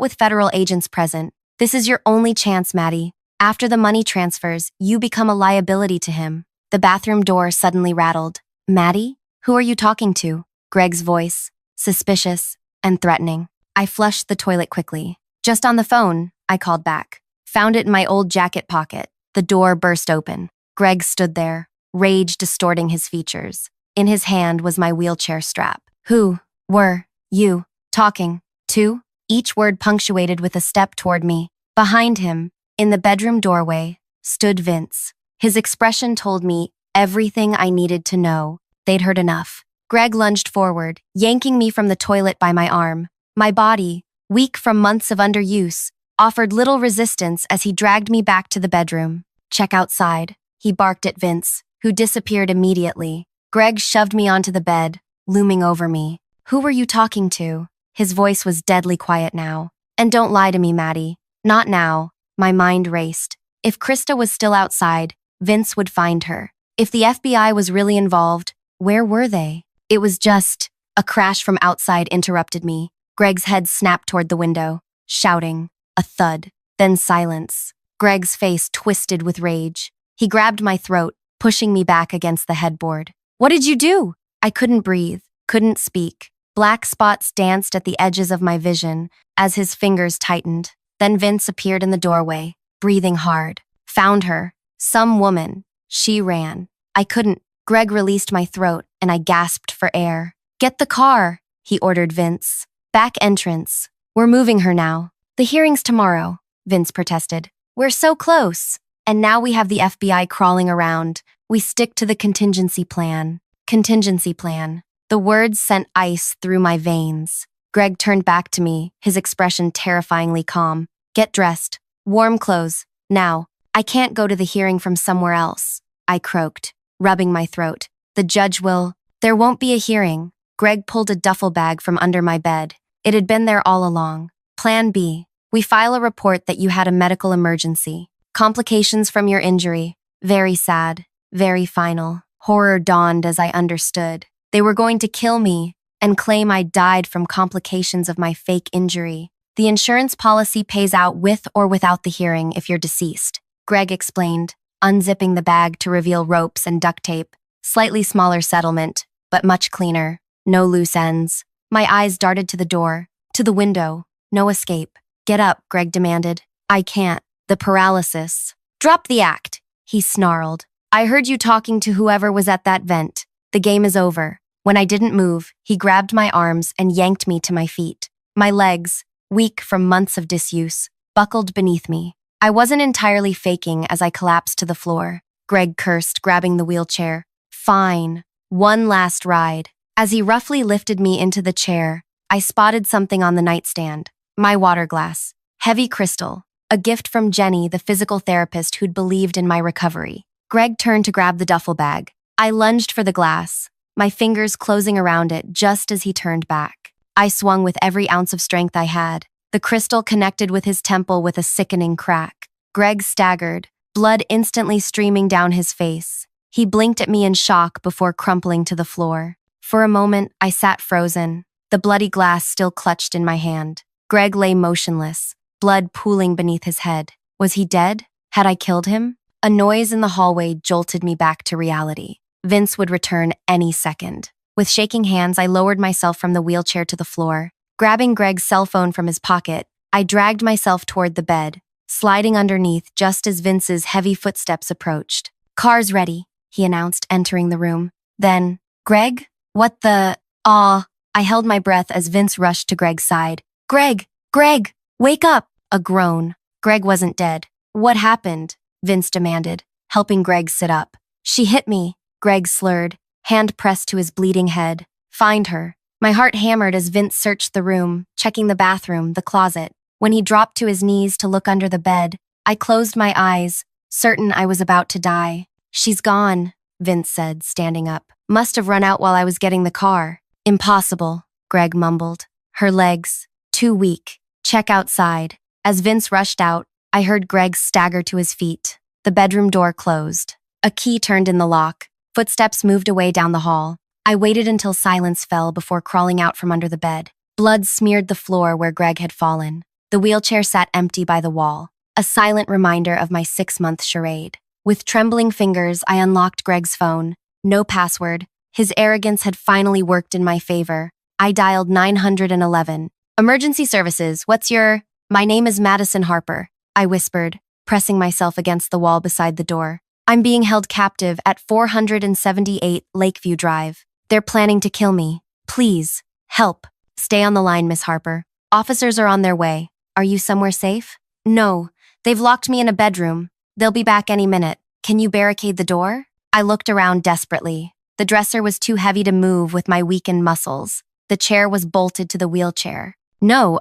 with federal agents present. This is your only chance, Maddie. After the money transfers, you become a liability to him. The bathroom door suddenly rattled. Maddie? Who are you talking to? Greg's voice, suspicious and threatening. I flushed the toilet quickly. Just on the phone, I called back. Found it in my old jacket pocket. The door burst open. Greg stood there, rage distorting his features. In his hand was my wheelchair strap. Who were you talking to? Each word punctuated with a step toward me. Behind him, in the bedroom doorway, stood Vince. His expression told me everything I needed to know. They'd heard enough. Greg lunged forward, yanking me from the toilet by my arm. My body, weak from months of underuse, offered little resistance as he dragged me back to the bedroom. Check outside, he barked at Vince, who disappeared immediately. Greg shoved me onto the bed, looming over me. Who were you talking to? His voice was deadly quiet now. And don't lie to me, Maddie. Not now. My mind raced. If Krista was still outside, Vince would find her. If the FBI was really involved, where were they? It was just... A crash from outside interrupted me. Greg's head snapped toward the window, shouting. A thud. Then silence. Greg's face twisted with rage. He grabbed my throat, pushing me back against the headboard. What did you do? I couldn't breathe, couldn't speak. Black spots danced at the edges of my vision as his fingers tightened. Then Vince appeared in the doorway, breathing hard. Found her. Some woman. She ran. I couldn't. Greg released my throat, and I gasped for air. Get the car, he ordered Vince. Back entrance. We're moving her now. The hearing's tomorrow, Vince protested. We're so close. And now we have the FBI crawling around. We stick to the contingency plan. Contingency plan. The words sent ice through my veins. Greg turned back to me, his expression terrifyingly calm. Get dressed. Warm clothes. Now. I can't go to the hearing from somewhere else. I croaked, rubbing my throat. The judge will... There won't be a hearing. Greg pulled a duffel bag from under my bed. It had been there all along. Plan B. We file a report that you had a medical emergency. Complications from your injury. Very sad. Very final. Horror dawned as I understood. They were going to kill me and claim I died from complications of my fake injury. The insurance policy pays out with or without the hearing if you're deceased. Greg explained, unzipping the bag to reveal ropes and duct tape. Slightly smaller settlement, but much cleaner. No loose ends. My eyes darted to the door, to the window. No escape. Get up, Greg demanded. I can't. The paralysis. Drop the act, he snarled. I heard you talking to whoever was at that vent. The game is over. When I didn't move, he grabbed my arms and yanked me to my feet. My legs, weak from months of disuse, buckled beneath me. I wasn't entirely faking as I collapsed to the floor. Greg cursed, grabbing the wheelchair. Fine. One last ride. As he roughly lifted me into the chair, I spotted something on the nightstand. My water glass. Heavy crystal. A gift from Jenny, the physical therapist who'd believed in my recovery. Greg turned to grab the duffel bag. I lunged for the glass, my fingers closing around it just as he turned back. I swung with every ounce of strength I had. The crystal connected with his temple with a sickening crack. Greg staggered, blood instantly streaming down his face. He blinked at me in shock before crumpling to the floor. For a moment, I sat frozen, the bloody glass still clutched in my hand. Greg lay motionless, blood pooling beneath his head. Was he dead? Had I killed him? A noise in the hallway jolted me back to reality. Vince would return any second. With shaking hands, I lowered myself from the wheelchair to the floor. Grabbing Greg's cell phone from his pocket, I dragged myself toward the bed, sliding underneath just as Vince's heavy footsteps approached. "Car's ready," he announced, entering the room. Then, "Greg? What the— Aw." I held my breath as Vince rushed to Greg's side. "Greg! Greg! Wake up!" A groan. Greg wasn't dead. "What happened?" Vince demanded, helping Greg sit up. "She hit me," Greg slurred, hand pressed to his bleeding head. "Find her." My heart hammered as Vince searched the room, checking the bathroom, the closet. When he dropped to his knees to look under the bed, I closed my eyes, certain I was about to die. "She's gone," Vince said, standing up. "Must have run out while I was getting the car." "Impossible," Greg mumbled. "Her legs, too weak. Check outside." As Vince rushed out, I heard Greg stagger to his feet. The bedroom door closed. A key turned in the lock. Footsteps moved away down the hall. I waited until silence fell before crawling out from under the bed. Blood smeared the floor where Greg had fallen. The wheelchair sat empty by the wall, a silent reminder of my 6-month charade. With trembling fingers, I unlocked Greg's phone. No password. His arrogance had finally worked in my favor. I dialed 911. "Emergency services, what's your— "My name is Madison Harper," I whispered, pressing myself against the wall beside the door. "I'm being held captive at 478 Lakeview Drive. They're planning to kill me. Please, help." "Stay on the line, Miss Harper. Officers are on their way. Are you somewhere safe?" "No, they've locked me in a bedroom. They'll be back any minute. Can you barricade the door?" I looked around desperately. The dresser was too heavy to move with my weakened muscles. The chair was bolted to the wheelchair. "No,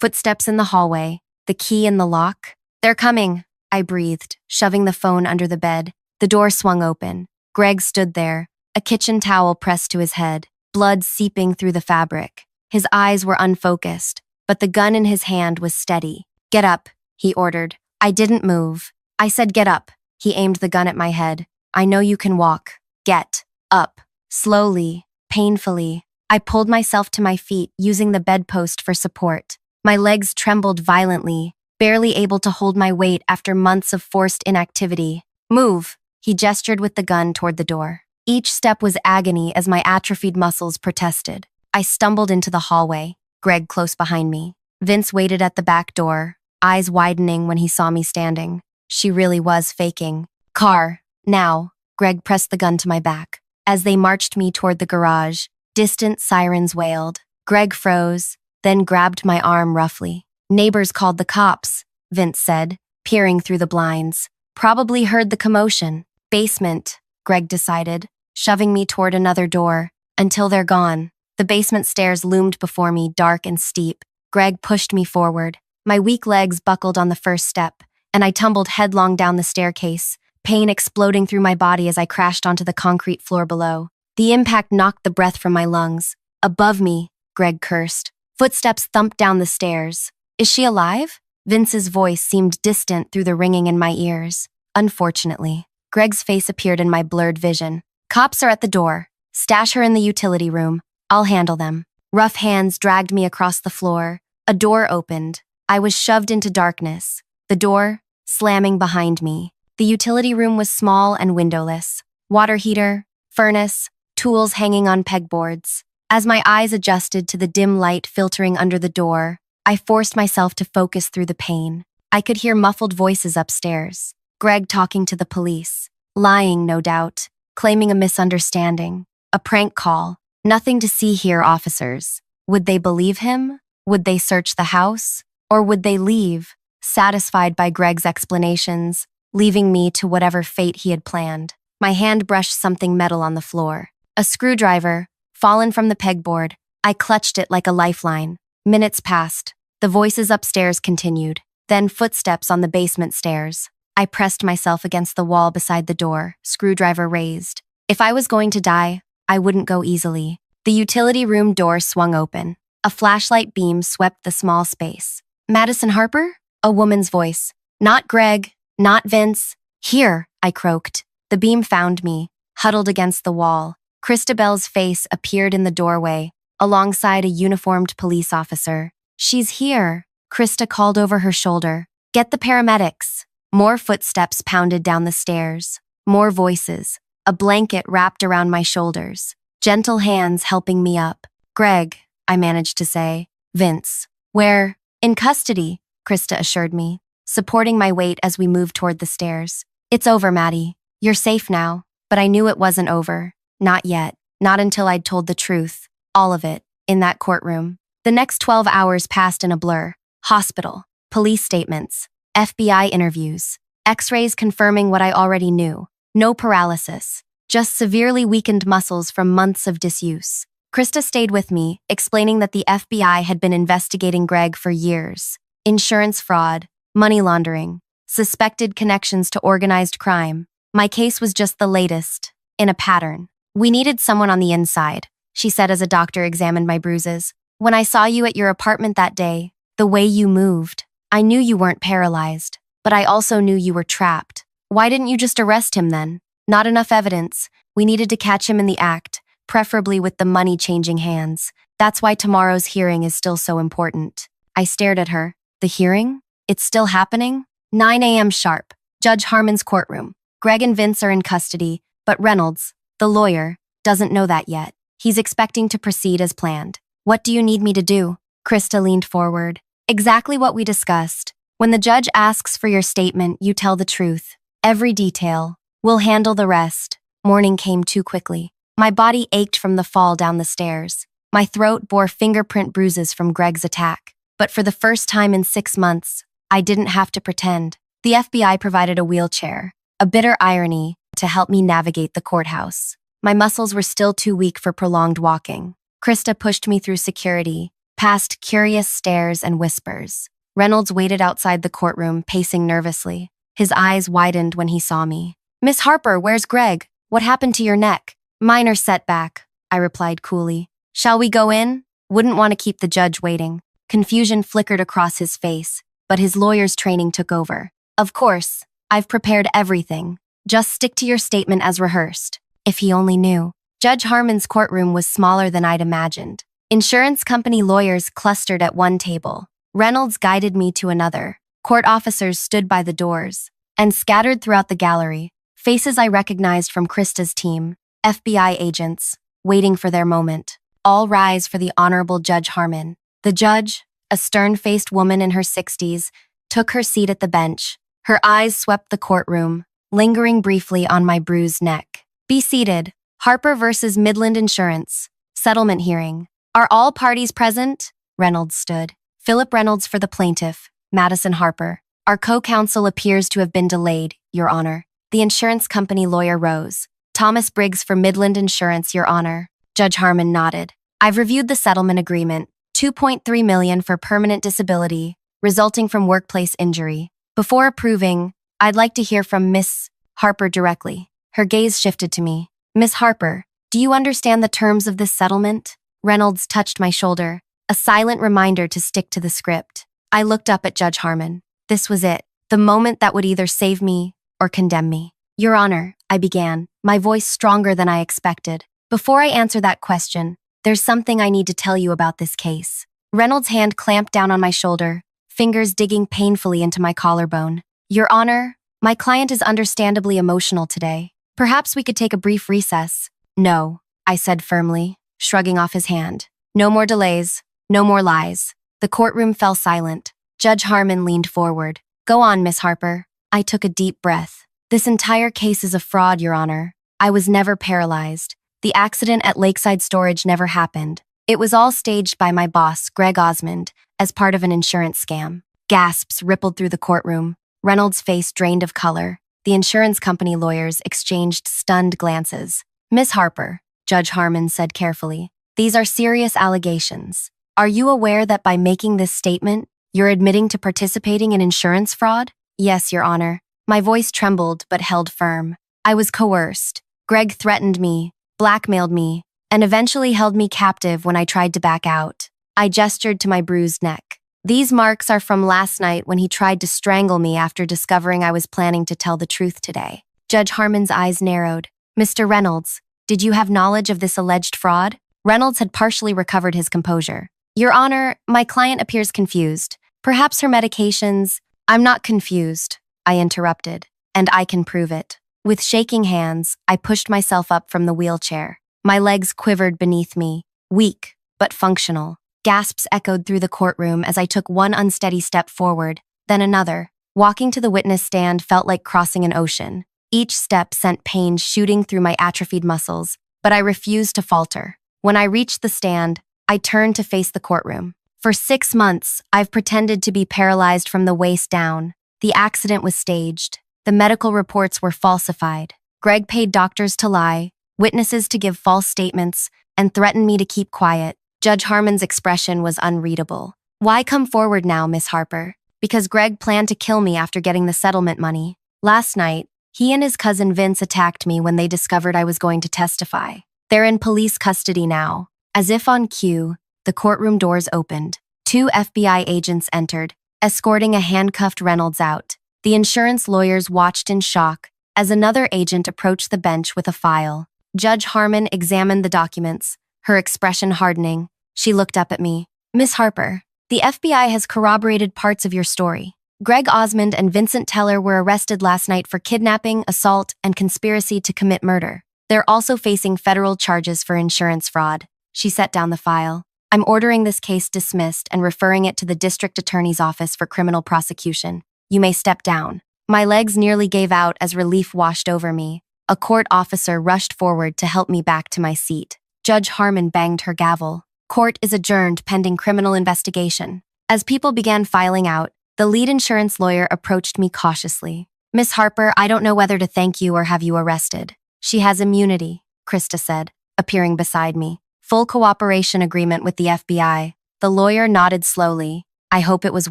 Footsteps in the hallway. The key in the lock. "They're coming," I breathed, shoving the phone under the bed. The door swung open. Greg stood there, a kitchen towel pressed to his head, blood seeping through the fabric. His eyes were unfocused, but the gun in his hand was steady. "Get up," he ordered. I didn't move. I said, "Get up." He aimed the gun at my head. "I know you can walk. Get up." Slowly, painfully, I pulled myself to my feet, using the bedpost for support. My legs trembled violently, barely able to hold my weight after months of forced inactivity. "Move," he gestured with the gun toward the door. Each step was agony as my atrophied muscles protested. I stumbled into the hallway, Greg close behind me. Vince waited at the back door, eyes widening when he saw me standing. She really was faking. "Car, now." Greg pressed the gun to my back. As they marched me toward the garage, distant sirens wailed. Greg froze, then grabbed my arm roughly. "Neighbors called the cops," Vince said, peering through the blinds. "Probably heard the commotion." "Basement," Greg decided, shoving me toward another door. "Until they're gone." The basement stairs loomed before me, dark and steep. Greg pushed me forward. My weak legs buckled on the first step, and I tumbled headlong down the staircase, pain exploding through my body as I crashed onto the concrete floor below. The impact knocked the breath from my lungs. "Above me," Greg cursed. Footsteps thumped down the stairs. "Is she alive?" Vince's voice seemed distant through the ringing in my ears. Unfortunately, Greg's face appeared in my blurred vision. "Cops are at the door. Stash her in the utility room. I'll handle them." Rough hands dragged me across the floor. A door opened. I was shoved into darkness, the door slamming behind me. The utility room was small and windowless. Water heater, furnace, tools hanging on pegboards. As my eyes adjusted to the dim light filtering under the door, I forced myself to focus through the pain. I could hear muffled voices upstairs. Greg talking to the police. Lying, no doubt. Claiming a misunderstanding. A prank call. "Nothing to see here, officers." Would they believe him? Would they search the house? Or would they leave, satisfied by Greg's explanations, leaving me to whatever fate he had planned? My hand brushed something metal on the floor. A screwdriver, fallen from the pegboard. I clutched it like a lifeline. Minutes passed. The voices upstairs continued. Then footsteps on the basement stairs. I pressed myself against the wall beside the door, screwdriver raised. If I was going to die, I wouldn't go easily. The utility room door swung open. A flashlight beam swept the small space. "Madison Harper?" A woman's voice. "Not Greg, not Vince. Here," I croaked. The beam found me, huddled against the wall. Christabel's face appeared in the doorway, alongside a uniformed police officer. "She's here," Krista called over her shoulder. "Get the paramedics." More footsteps pounded down the stairs. More voices. A blanket wrapped around my shoulders. Gentle hands helping me up. "Greg," I managed to say. "Vince." "Where?" In custody, Krista assured me, supporting my weight as we moved toward the stairs. It's over, Maddie. You're safe now. But I knew it wasn't over. Not yet. Not until I'd told the truth. All of it. In that courtroom. The next 12 hours passed in a blur. Hospital. Police statements. FBI interviews. X-rays confirming what I already knew. No paralysis. Just severely weakened muscles from months of disuse. Krista stayed with me, explaining that the FBI had been investigating Greg for years. Insurance fraud, money laundering, suspected connections to organized crime. My case was just the latest, in a pattern. We needed someone on the inside, she said as a doctor examined my bruises. When I saw you at your apartment that day, the way you moved, I knew you weren't paralyzed, but I also knew you were trapped. Why didn't you just arrest him then? Not enough evidence. We needed to catch him in the act, preferably with the money-changing hands. That's why tomorrow's hearing is still so important. I stared at her. The hearing? It's still happening? 9 a.m. sharp. Judge Harmon's courtroom. Greg and Vince are in custody, but Reynolds, the lawyer, doesn't know that yet. He's expecting to proceed as planned. What do you need me to do? Krista leaned forward. Exactly what we discussed. When the judge asks for your statement, you tell the truth. Every detail. We'll handle the rest. Morning came too quickly. My body ached from the fall down the stairs. My throat bore fingerprint bruises from Greg's attack. But for the first time in 6 months, I didn't have to pretend. The FBI provided a wheelchair, a bitter irony, to help me navigate the courthouse. My muscles were still too weak for prolonged walking. Krista pushed me through security, past curious stares and whispers. Reynolds waited outside the courtroom, pacing nervously. His eyes widened when he saw me. Miss Harper, where's Greg? What happened to your neck? Minor setback, I replied coolly. Shall we go in? Wouldn't want to keep the judge waiting. Confusion flickered across his face, but his lawyer's training took over. Of course, I've prepared everything. Just stick to your statement as rehearsed. If he only knew. Judge Harmon's courtroom was smaller than I'd imagined. Insurance company lawyers clustered at one table. Reynolds guided me to another. Court officers stood by the doors. And scattered throughout the gallery, faces I recognized from Krista's team, FBI agents, waiting for their moment. All rise for the Honorable Judge Harmon. The judge, a stern-faced woman in her 60s, took her seat at the bench. Her eyes swept the courtroom, lingering briefly on my bruised neck. Be seated. Harper versus Midland Insurance. Settlement hearing. Are all parties present? Reynolds stood. Philip Reynolds for the plaintiff, Madison Harper. Our co-counsel appears to have been delayed, Your Honor. The insurance company lawyer rose. Thomas Briggs for Midland Insurance, Your Honor. Judge Harmon nodded. I've reviewed the settlement agreement. $2.3 million for permanent disability, resulting from workplace injury. Before approving, I'd like to hear from Miss Harper directly. Her gaze shifted to me. Miss Harper, do you understand the terms of this settlement? Reynolds touched my shoulder, a silent reminder to stick to the script. I looked up at Judge Harmon. This was it, the moment that would either save me or condemn me. Your Honor, I began, my voice stronger than I expected. Before I answer that question, there's something I need to tell you about this case. Reynolds' hand clamped down on my shoulder, fingers digging painfully into my collarbone. Your Honor, my client is understandably emotional today. Perhaps we could take a brief recess. No, I said firmly, shrugging off his hand. No more delays, no more lies. The courtroom fell silent. Judge Harmon leaned forward. Go on, Miss Harper. I took a deep breath. This entire case is a fraud, Your Honor. I was never paralyzed. The accident at Lakeside Storage never happened. It was all staged by my boss, Greg Osmond, as part of an insurance scam. Gasps rippled through the courtroom. Reynolds' face drained of color. The insurance company lawyers exchanged stunned glances. Miss Harper, Judge Harmon said carefully, these are serious allegations. Are you aware that by making this statement, you're admitting to participating in insurance fraud? Yes, Your Honor. My voice trembled but held firm. I was coerced. Greg threatened me, blackmailed me, and eventually held me captive when I tried to back out. I gestured to my bruised neck. These marks are from last night when he tried to strangle me after discovering I was planning to tell the truth today. Judge Harmon's eyes narrowed. Mr. Reynolds, did you have knowledge of this alleged fraud? Reynolds had partially recovered his composure. Your Honor, my client appears confused. Perhaps her medications— I'm not confused, I interrupted, and I can prove it. With shaking hands, I pushed myself up from the wheelchair. My legs quivered beneath me, weak but functional. Gasps echoed through the courtroom as I took one unsteady step forward, then another. Walking to the witness stand felt like crossing an ocean. Each step sent pain shooting through my atrophied muscles, but I refused to falter. When I reached the stand, I turned to face the courtroom. For 6 months, I've pretended to be paralyzed from the waist down. The accident was staged. The medical reports were falsified. Greg paid doctors to lie, witnesses to give false statements, and threatened me to keep quiet. Judge Harmon's expression was unreadable. Why come forward now, Miss Harper? Because Greg planned to kill me after getting the settlement money. Last night, he and his cousin Vince attacked me when they discovered I was going to testify. They're in police custody now. As if on cue, the courtroom doors opened. 2 FBI agents entered, escorting a handcuffed Reynolds out. The insurance lawyers watched in shock as another agent approached the bench with a file. Judge Harmon examined the documents, her expression hardening. She looked up at me. Miss Harper, the FBI has corroborated parts of your story. Greg Osmond and Vincent Teller were arrested last night for kidnapping, assault, and conspiracy to commit murder. They're also facing federal charges for insurance fraud. She set down the file. I'm ordering this case dismissed and referring it to the district attorney's office for criminal prosecution. You may step down. My legs nearly gave out as relief washed over me. A court officer rushed forward to help me back to my seat. Judge Harmon banged her gavel. Court is adjourned pending criminal investigation. As people began filing out, the lead insurance lawyer approached me cautiously. Miss Harper, I don't know whether to thank you or have you arrested. She has immunity, Krista said, appearing beside me. Full cooperation agreement with the FBI. The lawyer nodded slowly. I hope it was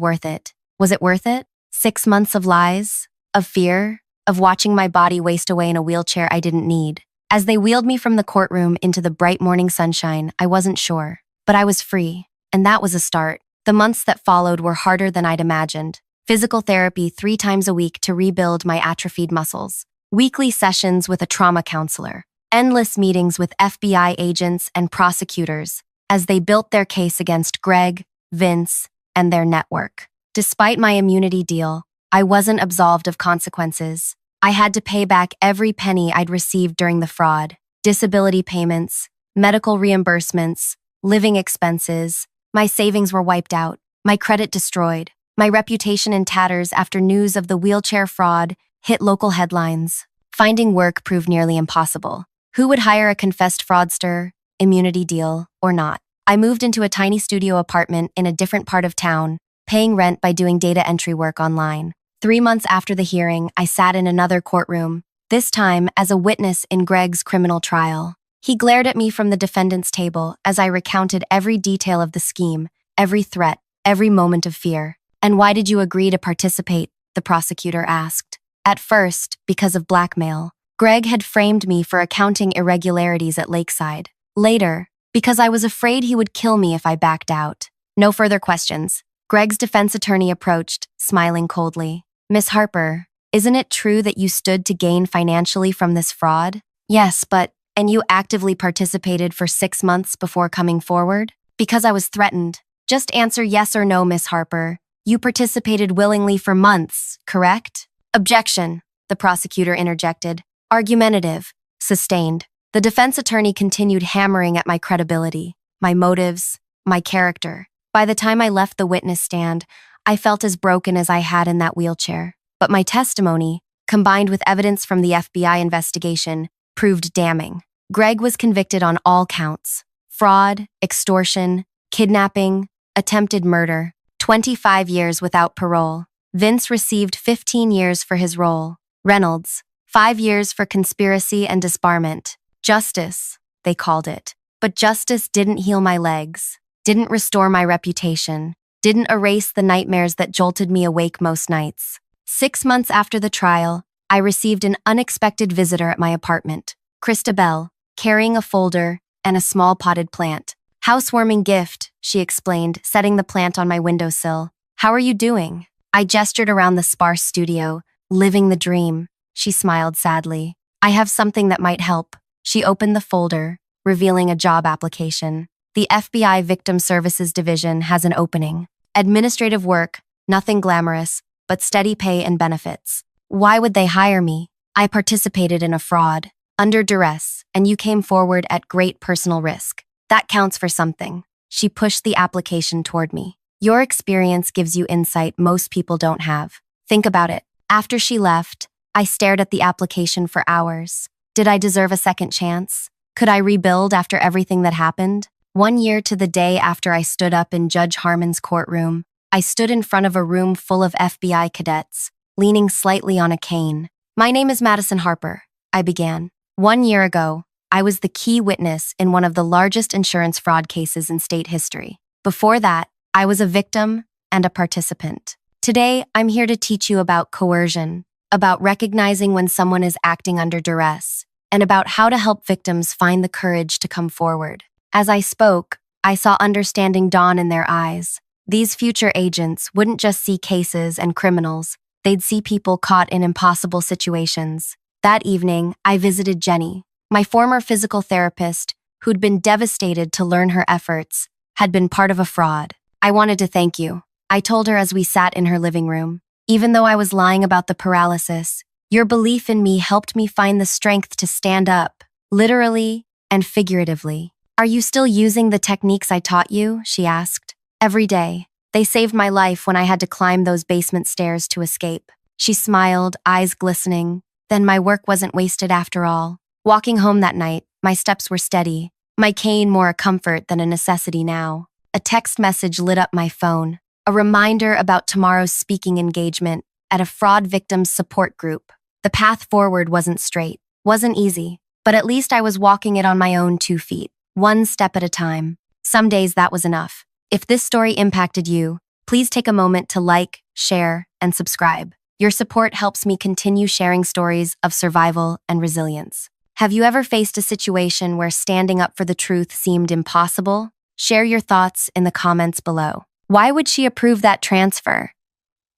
worth it. Was it worth it? 6 months of lies? Of fear? Of watching my body waste away in a wheelchair I didn't need? As they wheeled me from the courtroom into the bright morning sunshine, I wasn't sure. But I was free, and that was a start. The months that followed were harder than I'd imagined. Physical therapy 3 times a week to rebuild my atrophied muscles. Weekly sessions with a trauma counselor. Endless meetings with FBI agents and prosecutors as they built their case against Greg, Vince, and their network. Despite my immunity deal, I wasn't absolved of consequences. I had to pay back every penny I'd received during the fraud. Disability payments, medical reimbursements, living expenses. My savings were wiped out, my credit destroyed, my reputation in tatters after news of the wheelchair fraud hit local headlines. Finding work proved nearly impossible. Who would hire a confessed fraudster, immunity deal, or not? I moved into a tiny studio apartment in a different part of town, paying rent by doing data entry work online. 3 months after the hearing, I sat in another courtroom, this time as a witness in Greg's criminal trial. He glared at me from the defendant's table as I recounted every detail of the scheme, every threat, every moment of fear. And why did you agree to participate? The prosecutor asked. At first, because of blackmail. Greg had framed me for accounting irregularities at Lakeside. Later, because I was afraid he would kill me if I backed out. No further questions. Greg's defense attorney approached, smiling coldly. Miss Harper, isn't it true that you stood to gain financially from this fraud? Yes, but, and you actively participated for 6 months before coming forward? Because I was threatened. Just answer yes or no, Miss Harper. You participated willingly for months, correct? Objection, the prosecutor interjected. Argumentative, sustained. The defense attorney continued hammering at my credibility, my motives, my character. By the time I left the witness stand, I felt as broken as I had in that wheelchair. But my testimony, combined with evidence from the FBI investigation, proved damning. Greg was convicted on all counts: fraud, extortion, kidnapping, attempted murder, 25 years without parole. Vince received 15 years for his role. Reynolds, 5 years for conspiracy and disbarment. Justice, they called it. But justice didn't heal my legs, didn't restore my reputation, didn't erase the nightmares that jolted me awake most nights. 6 months after the trial, I received an unexpected visitor at my apartment. Krista Bell, carrying a folder and a small potted plant. Housewarming gift, she explained, setting the plant on my windowsill. How are you doing? I gestured around the sparse studio, living the dream. She smiled sadly. I have something that might help. She opened the folder, revealing a job application. The FBI Victim Services Division has an opening. Administrative work, nothing glamorous, but steady pay and benefits. Why would they hire me? I participated in a fraud, under duress, and you came forward at great personal risk. That counts for something. She pushed the application toward me. Your experience gives you insight most people don't have. Think about it. After she left, I stared at the application for hours. Did I deserve a second chance? Could I rebuild after everything that happened? 1 year to the day after I stood up in Judge Harmon's courtroom, I stood in front of a room full of FBI cadets, leaning slightly on a cane. My name is Madison Harper, I began. 1 year ago, I was the key witness in one of the largest insurance fraud cases in state history. Before that, I was a victim and a participant. Today, I'm here to teach you about coercion, about recognizing when someone is acting under duress, and about how to help victims find the courage to come forward. As I spoke, I saw understanding dawn in their eyes. These future agents wouldn't just see cases and criminals, they'd see people caught in impossible situations. That evening, I visited Jenny, my former physical therapist, who'd been devastated to learn her efforts had been part of a fraud. I wanted to thank you, I told her as we sat in her living room. Even though I was lying about the paralysis, your belief in me helped me find the strength to stand up, literally and figuratively. Are you still using the techniques I taught you? She asked. Every day. They saved my life when I had to climb those basement stairs to escape. She smiled, eyes glistening. Then my work wasn't wasted after all. Walking home that night, my steps were steady, my cane more a comfort than a necessity now. A text message lit up my phone, a reminder about tomorrow's speaking engagement at a fraud victims support group. The path forward wasn't straight, wasn't easy, but at least I was walking it on my own 2 feet, one step at a time. Some days that was enough. If this story impacted you, please take a moment to like, share, and subscribe. Your support helps me continue sharing stories of survival and resilience. Have you ever faced a situation where standing up for the truth seemed impossible? Share your thoughts in the comments below. Why would she approve that transfer?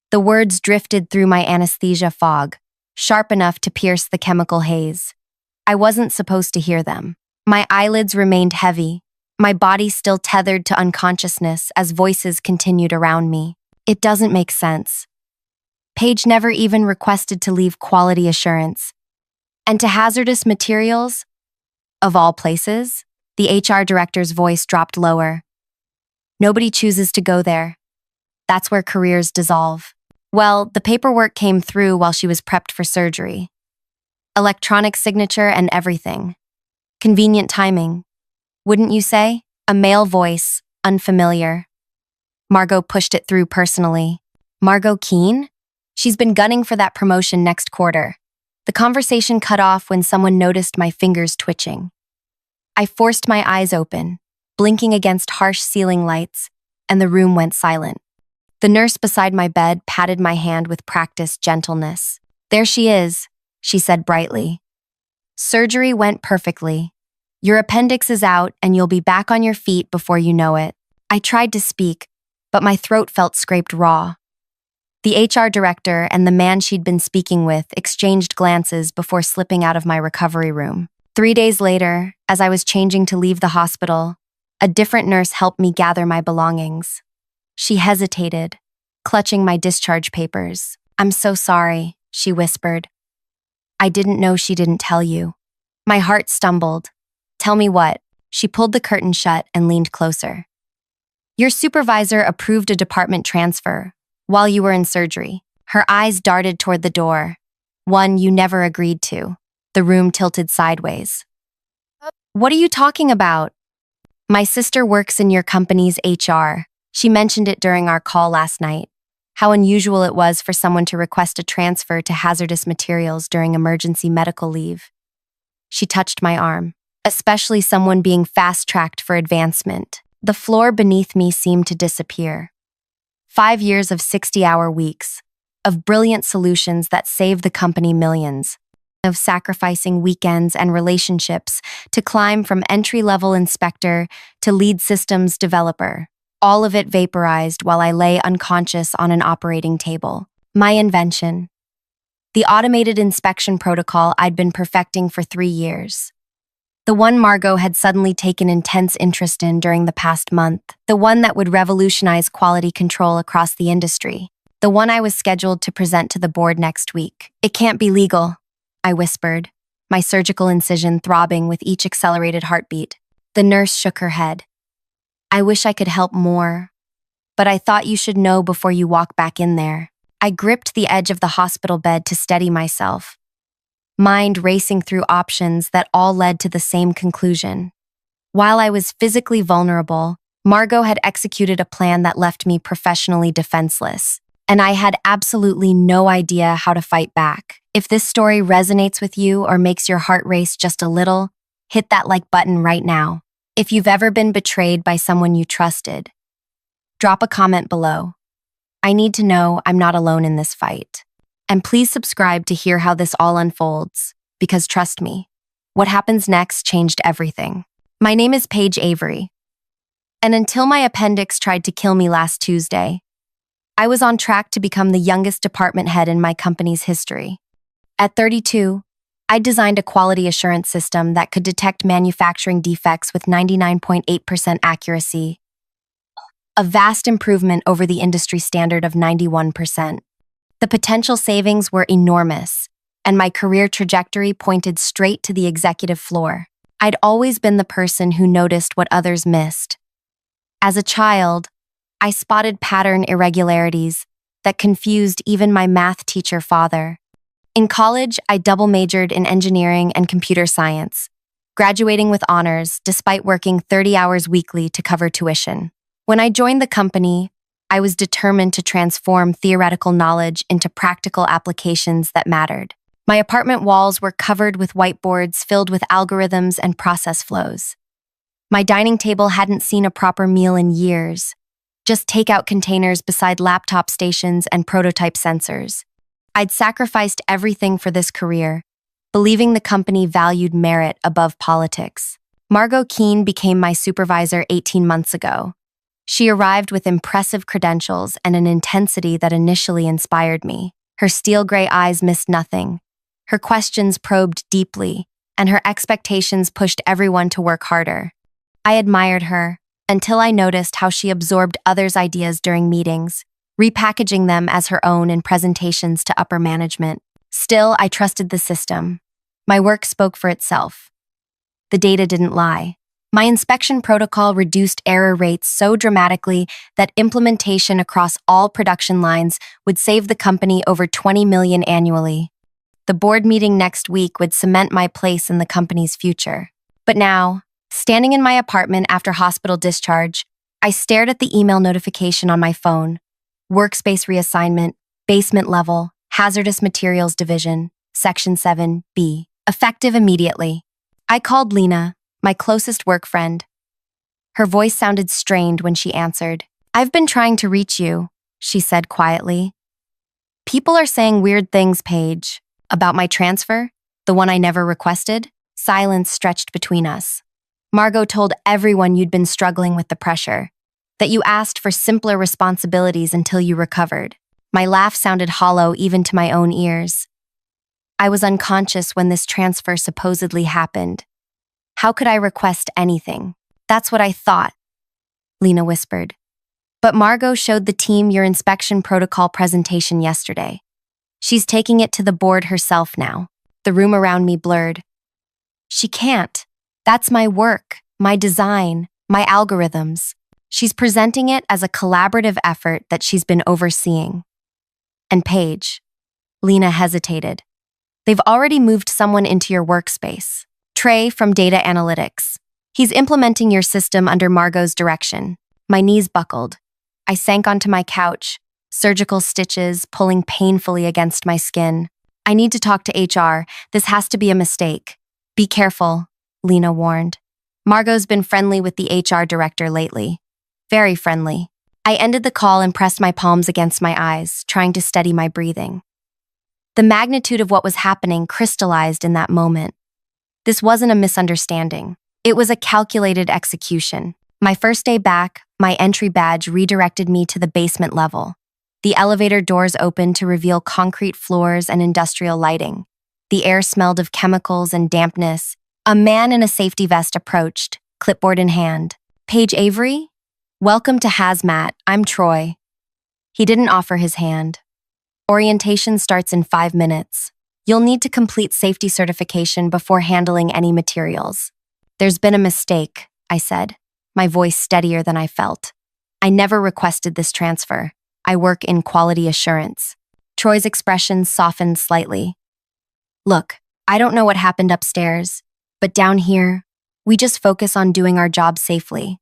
The words drifted through my anesthesia fog, sharp enough to pierce the chemical haze. I wasn't supposed to hear them. My eyelids remained heavy, my body still tethered to unconsciousness as voices continued around me. It doesn't make sense. Paige never even requested to leave quality assurance. And to hazardous materials? Of all places? The HR director's voice dropped lower. Nobody chooses to go there. That's where careers dissolve. Well, the paperwork came through while she was prepped for surgery. Electronic signature and everything. Convenient timing. Wouldn't you say? A male voice, unfamiliar. Margot pushed it through personally. Margot Keene? She's been gunning for that promotion next quarter. The conversation cut off when someone noticed my fingers twitching. I forced my eyes open, blinking against harsh ceiling lights, and the room went silent. The nurse beside my bed patted my hand with practiced gentleness. There she is, she said brightly. Surgery went perfectly. Your appendix is out and you'll be back on your feet before you know it. I tried to speak, but my throat felt scraped raw. The HR director and the man she'd been speaking with exchanged glances before slipping out of my recovery room. 3 days later, as I was changing to leave the hospital, a different nurse helped me gather my belongings. She hesitated, clutching my discharge papers. I'm so sorry, she whispered. I didn't know she didn't tell you. My heart stumbled. Tell me what? She pulled the curtain shut and leaned closer. Your supervisor approved a department transfer while you were in surgery. Her eyes darted toward the door, one you never agreed to. The room tilted sideways. What are you talking about? My sister works in your company's HR. She mentioned it during our call last night. How unusual it was for someone to request a transfer to hazardous materials during emergency medical leave. She touched my arm, especially someone being fast-tracked for advancement. The floor beneath me seemed to disappear. 5 years of 60-hour weeks, of brilliant solutions that saved the company millions, of sacrificing weekends and relationships to climb from entry-level inspector to lead systems developer. All of it vaporized while I lay unconscious on an operating table. My invention. The automated inspection protocol I'd been perfecting for 3 years. The one Margot had suddenly taken intense interest in during the past month. The one that would revolutionize quality control across the industry. The one I was scheduled to present to the board next week. It can't be legal, I whispered, my surgical incision throbbing with each accelerated heartbeat. The nurse shook her head. I wish I could help more, but I thought you should know before you walk back in there. I gripped the edge of the hospital bed to steady myself, mind racing through options that all led to the same conclusion. While I was physically vulnerable, Margot had executed a plan that left me professionally defenseless, and I had absolutely no idea how to fight back. If this story resonates with you or makes your heart race just a little, hit that like button right now. If you've ever been betrayed by someone you trusted, drop a comment below. I need to know I'm not alone in this fight. And please subscribe to hear how this all unfolds, because trust me, what happens next changed everything. My name is Paige Avery, and until my appendix tried to kill me last Tuesday, I was on track to become the youngest department head in my company's history. At 32, I designed a quality assurance system that could detect manufacturing defects with 99.8% accuracy, a vast improvement over the industry standard of 91%. The potential savings were enormous, and my career trajectory pointed straight to the executive floor. I'd always been the person who noticed what others missed. As a child, I spotted pattern irregularities that confused even my math teacher father. In college, I double majored in engineering and computer science, graduating with honors despite working 30 hours weekly to cover tuition. When I joined the company, I was determined to transform theoretical knowledge into practical applications that mattered. My apartment walls were covered with whiteboards filled with algorithms and process flows. My dining table hadn't seen a proper meal in years, just takeout containers beside laptop stations and prototype sensors. I'd sacrificed everything for this career, believing the company valued merit above politics. Margot Keene became my supervisor 18 months ago. She arrived with impressive credentials and an intensity that initially inspired me. Her steel gray eyes missed nothing. Her questions probed deeply, and her expectations pushed everyone to work harder. I admired her until I noticed how she absorbed others' ideas during meetings, repackaging them as her own in presentations to upper management. Still, I trusted the system. My work spoke for itself. The data didn't lie. My inspection protocol reduced error rates so dramatically that implementation across all production lines would save the company over $20 million annually. The board meeting next week would cement my place in the company's future. But now, standing in my apartment after hospital discharge, I stared at the email notification on my phone. Workspace reassignment, basement level, hazardous materials division, section 7B. Effective immediately. I called Lena, my closest work friend. Her voice sounded strained when she answered. "I've been trying to reach you," she said quietly. "People are saying weird things, Paige. About my transfer, the one I never requested." Silence stretched between us. "Margot told everyone you'd been struggling with the pressure, that you asked for simpler responsibilities until you recovered." My laugh sounded hollow even to my own ears. I was unconscious when this transfer supposedly happened. How could I request anything? "That's what I thought," Lena whispered. "But Margot showed the team your inspection protocol presentation yesterday. She's taking it to the board herself now." The room around me blurred. "She can't. That's my work, my design, my algorithms. She's presenting it as a collaborative effort that she's been overseeing." "And Paige," Lena hesitated, "they've already moved someone into your workspace. Trey from Data Analytics. He's implementing your system under Margot's direction." My knees buckled. I sank onto my couch, surgical stitches pulling painfully against my skin. "I need to talk to HR. This has to be a mistake." "Be careful," Lena warned. "Margot's been friendly with the HR director lately. Very friendly." I ended the call and pressed my palms against my eyes, trying to steady my breathing. The magnitude of what was happening crystallized in that moment. This wasn't a misunderstanding. It was a calculated execution. My first day back, my entry badge redirected me to the basement level. The elevator doors opened to reveal concrete floors and industrial lighting. The air smelled of chemicals and dampness. A man in a safety vest approached, clipboard in hand. "Paige Avery? Welcome to Hazmat. I'm Troy." He didn't offer his hand. "Orientation starts in 5 minutes. You'll need to complete safety certification before handling any materials." "There's been a mistake," I said. my voice steadier than I felt. I never requested this transfer. I work in quality assurance. Troy's expression softened slightly. Look, I don't know what happened upstairs, but down here, we just focus on doing our job safely.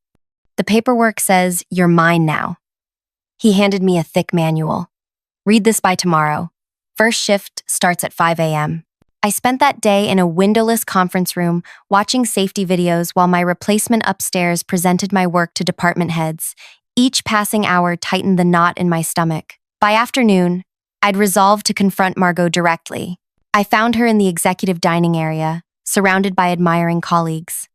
The paperwork says you're mine now. He handed me a thick manual. Read this by tomorrow. First shift starts at 5 a.m. I spent that day in a windowless conference room watching safety videos while my replacement upstairs presented my work to department heads. Each passing hour tightened the knot in my stomach. By afternoon, I'd resolved to confront Margot directly. I found her in the executive dining area, surrounded by admiring colleagues.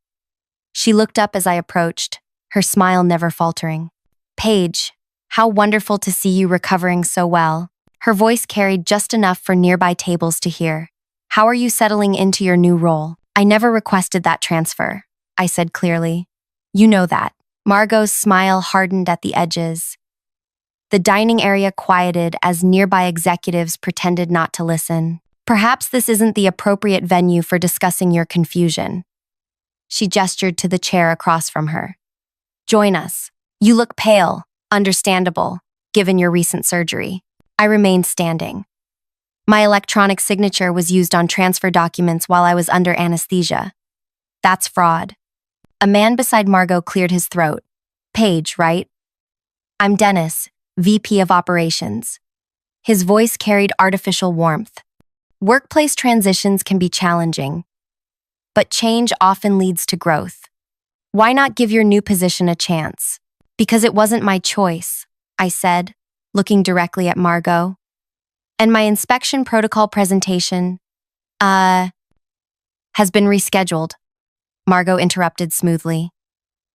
She looked up as I approached, her smile never faltering. "Paige, how wonderful to see you recovering so well." Her voice carried just enough for nearby tables to hear. "How are you settling into your new role?" "I never requested that transfer," I said clearly. "You know that." Margot's smile hardened at the edges. The dining area quieted as nearby executives pretended not to listen. "Perhaps this isn't the appropriate venue for discussing your confusion." She gestured to the chair across from her. "Join us. You look pale, understandable, given your recent surgery." I remained standing. My electronic signature was used on transfer documents while I was under anesthesia. That's fraud. A man beside Margot cleared his throat. "Paige, right?" "I'm Dennis, VP of Operations." His voice carried artificial warmth. Workplace transitions can be challenging, but change often leads to growth. Why not give your new position a chance? "Because it wasn't my choice," I said, looking directly at Margot. "And my inspection protocol presentation, has been rescheduled," Margot interrupted smoothly.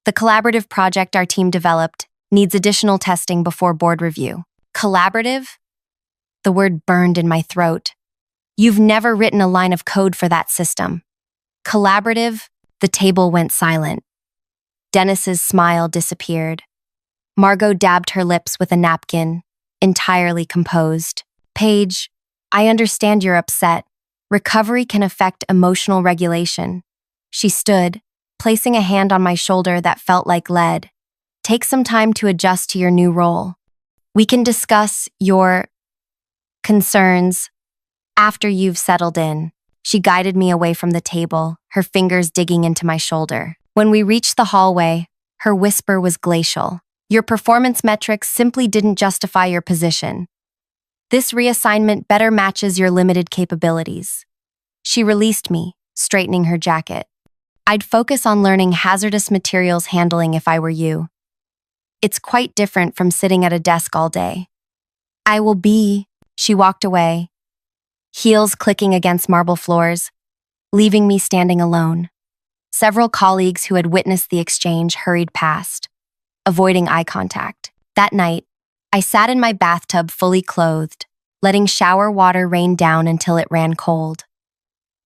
"The collaborative project our team developed needs additional testing before board review." "Collaborative?" The word burned in my throat. "You've never written a line of code for that system." "Collaborative?" The table went silent. Dennis's smile disappeared. Margot dabbed her lips with a napkin, entirely composed. "Paige, I understand you're upset. Recovery can affect emotional regulation." She stood, placing a hand on my shoulder that felt like lead. "Take some time to adjust to your new role. We can discuss your concerns after you've settled in." She guided me away from the table, her fingers digging into my shoulder. When we reached the hallway, her whisper was glacial. "Your performance metrics simply didn't justify your position. This reassignment better matches your limited capabilities." She released me, straightening her jacket. "I'd focus on learning hazardous materials handling if I were you. It's quite different from sitting at a desk all day." "I will be." She walked away, heels clicking against marble floors, leaving me standing alone. Several colleagues who had witnessed the exchange hurried past, avoiding eye contact. That night, I sat in my bathtub fully clothed, letting shower water rain down until it ran cold.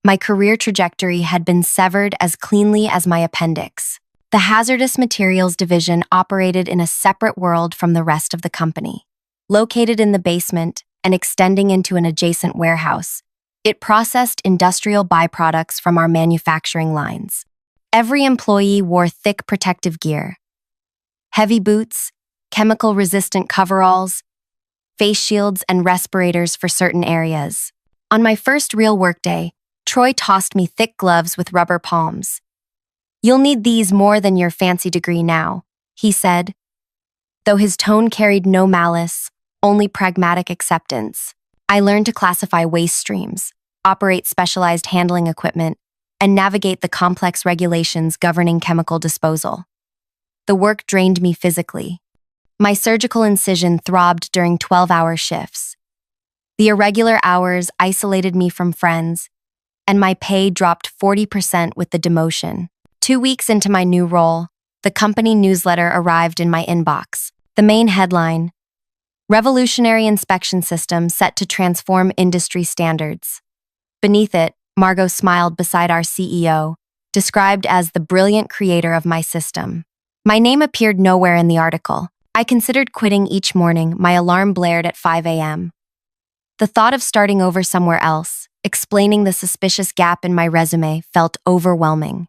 My career trajectory had been severed as cleanly as my appendix. The hazardous materials division operated in a separate world from the rest of the company. Located in the basement and extending into an adjacent warehouse, it processed industrial byproducts from our manufacturing lines. Every employee wore thick protective gear: heavy boots, chemical-resistant coveralls, face shields, and respirators for certain areas. On my first real workday, Troy tossed me thick gloves with rubber palms. "You'll need these more than your fancy degree now," he said, though his tone carried no malice, only pragmatic acceptance. I learned to classify waste streams, operate specialized handling equipment, and navigate the complex regulations governing chemical disposal. The work drained me physically. My surgical incision throbbed during 12-hour shifts. The irregular hours isolated me from friends, and my pay dropped 40% with the demotion. 2 weeks into my new role, the company newsletter arrived in my inbox. The main headline: "Revolutionary inspection system set to transform industry standards." Beneath it, Margot smiled beside our CEO, described as the brilliant creator of my system. My name appeared nowhere in the article. I considered quitting each morning. My alarm blared at 5 a.m. The thought of starting over somewhere else, explaining the suspicious gap in my resume, felt overwhelming.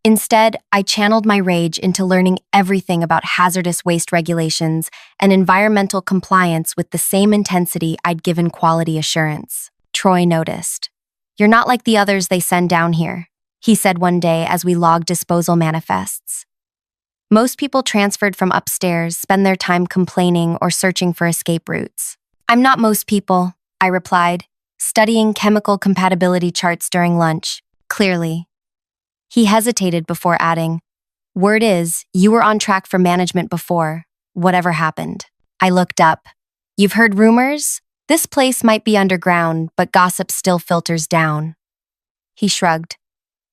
Instead, I channeled my rage into learning everything about hazardous waste regulations and environmental compliance with the same intensity I'd given quality assurance. Troy noticed. "You're not like the others they send down here," he said one day as we logged disposal manifests. "Most people transferred from upstairs spend their time complaining or searching for escape routes." "I'm not most people," I replied, studying chemical compatibility charts during lunch. "Clearly." He hesitated before adding, "Word is, you were on track for management before, whatever happened." I looked up. "You've heard rumors? This place might be underground, but gossip still filters down." He shrugged.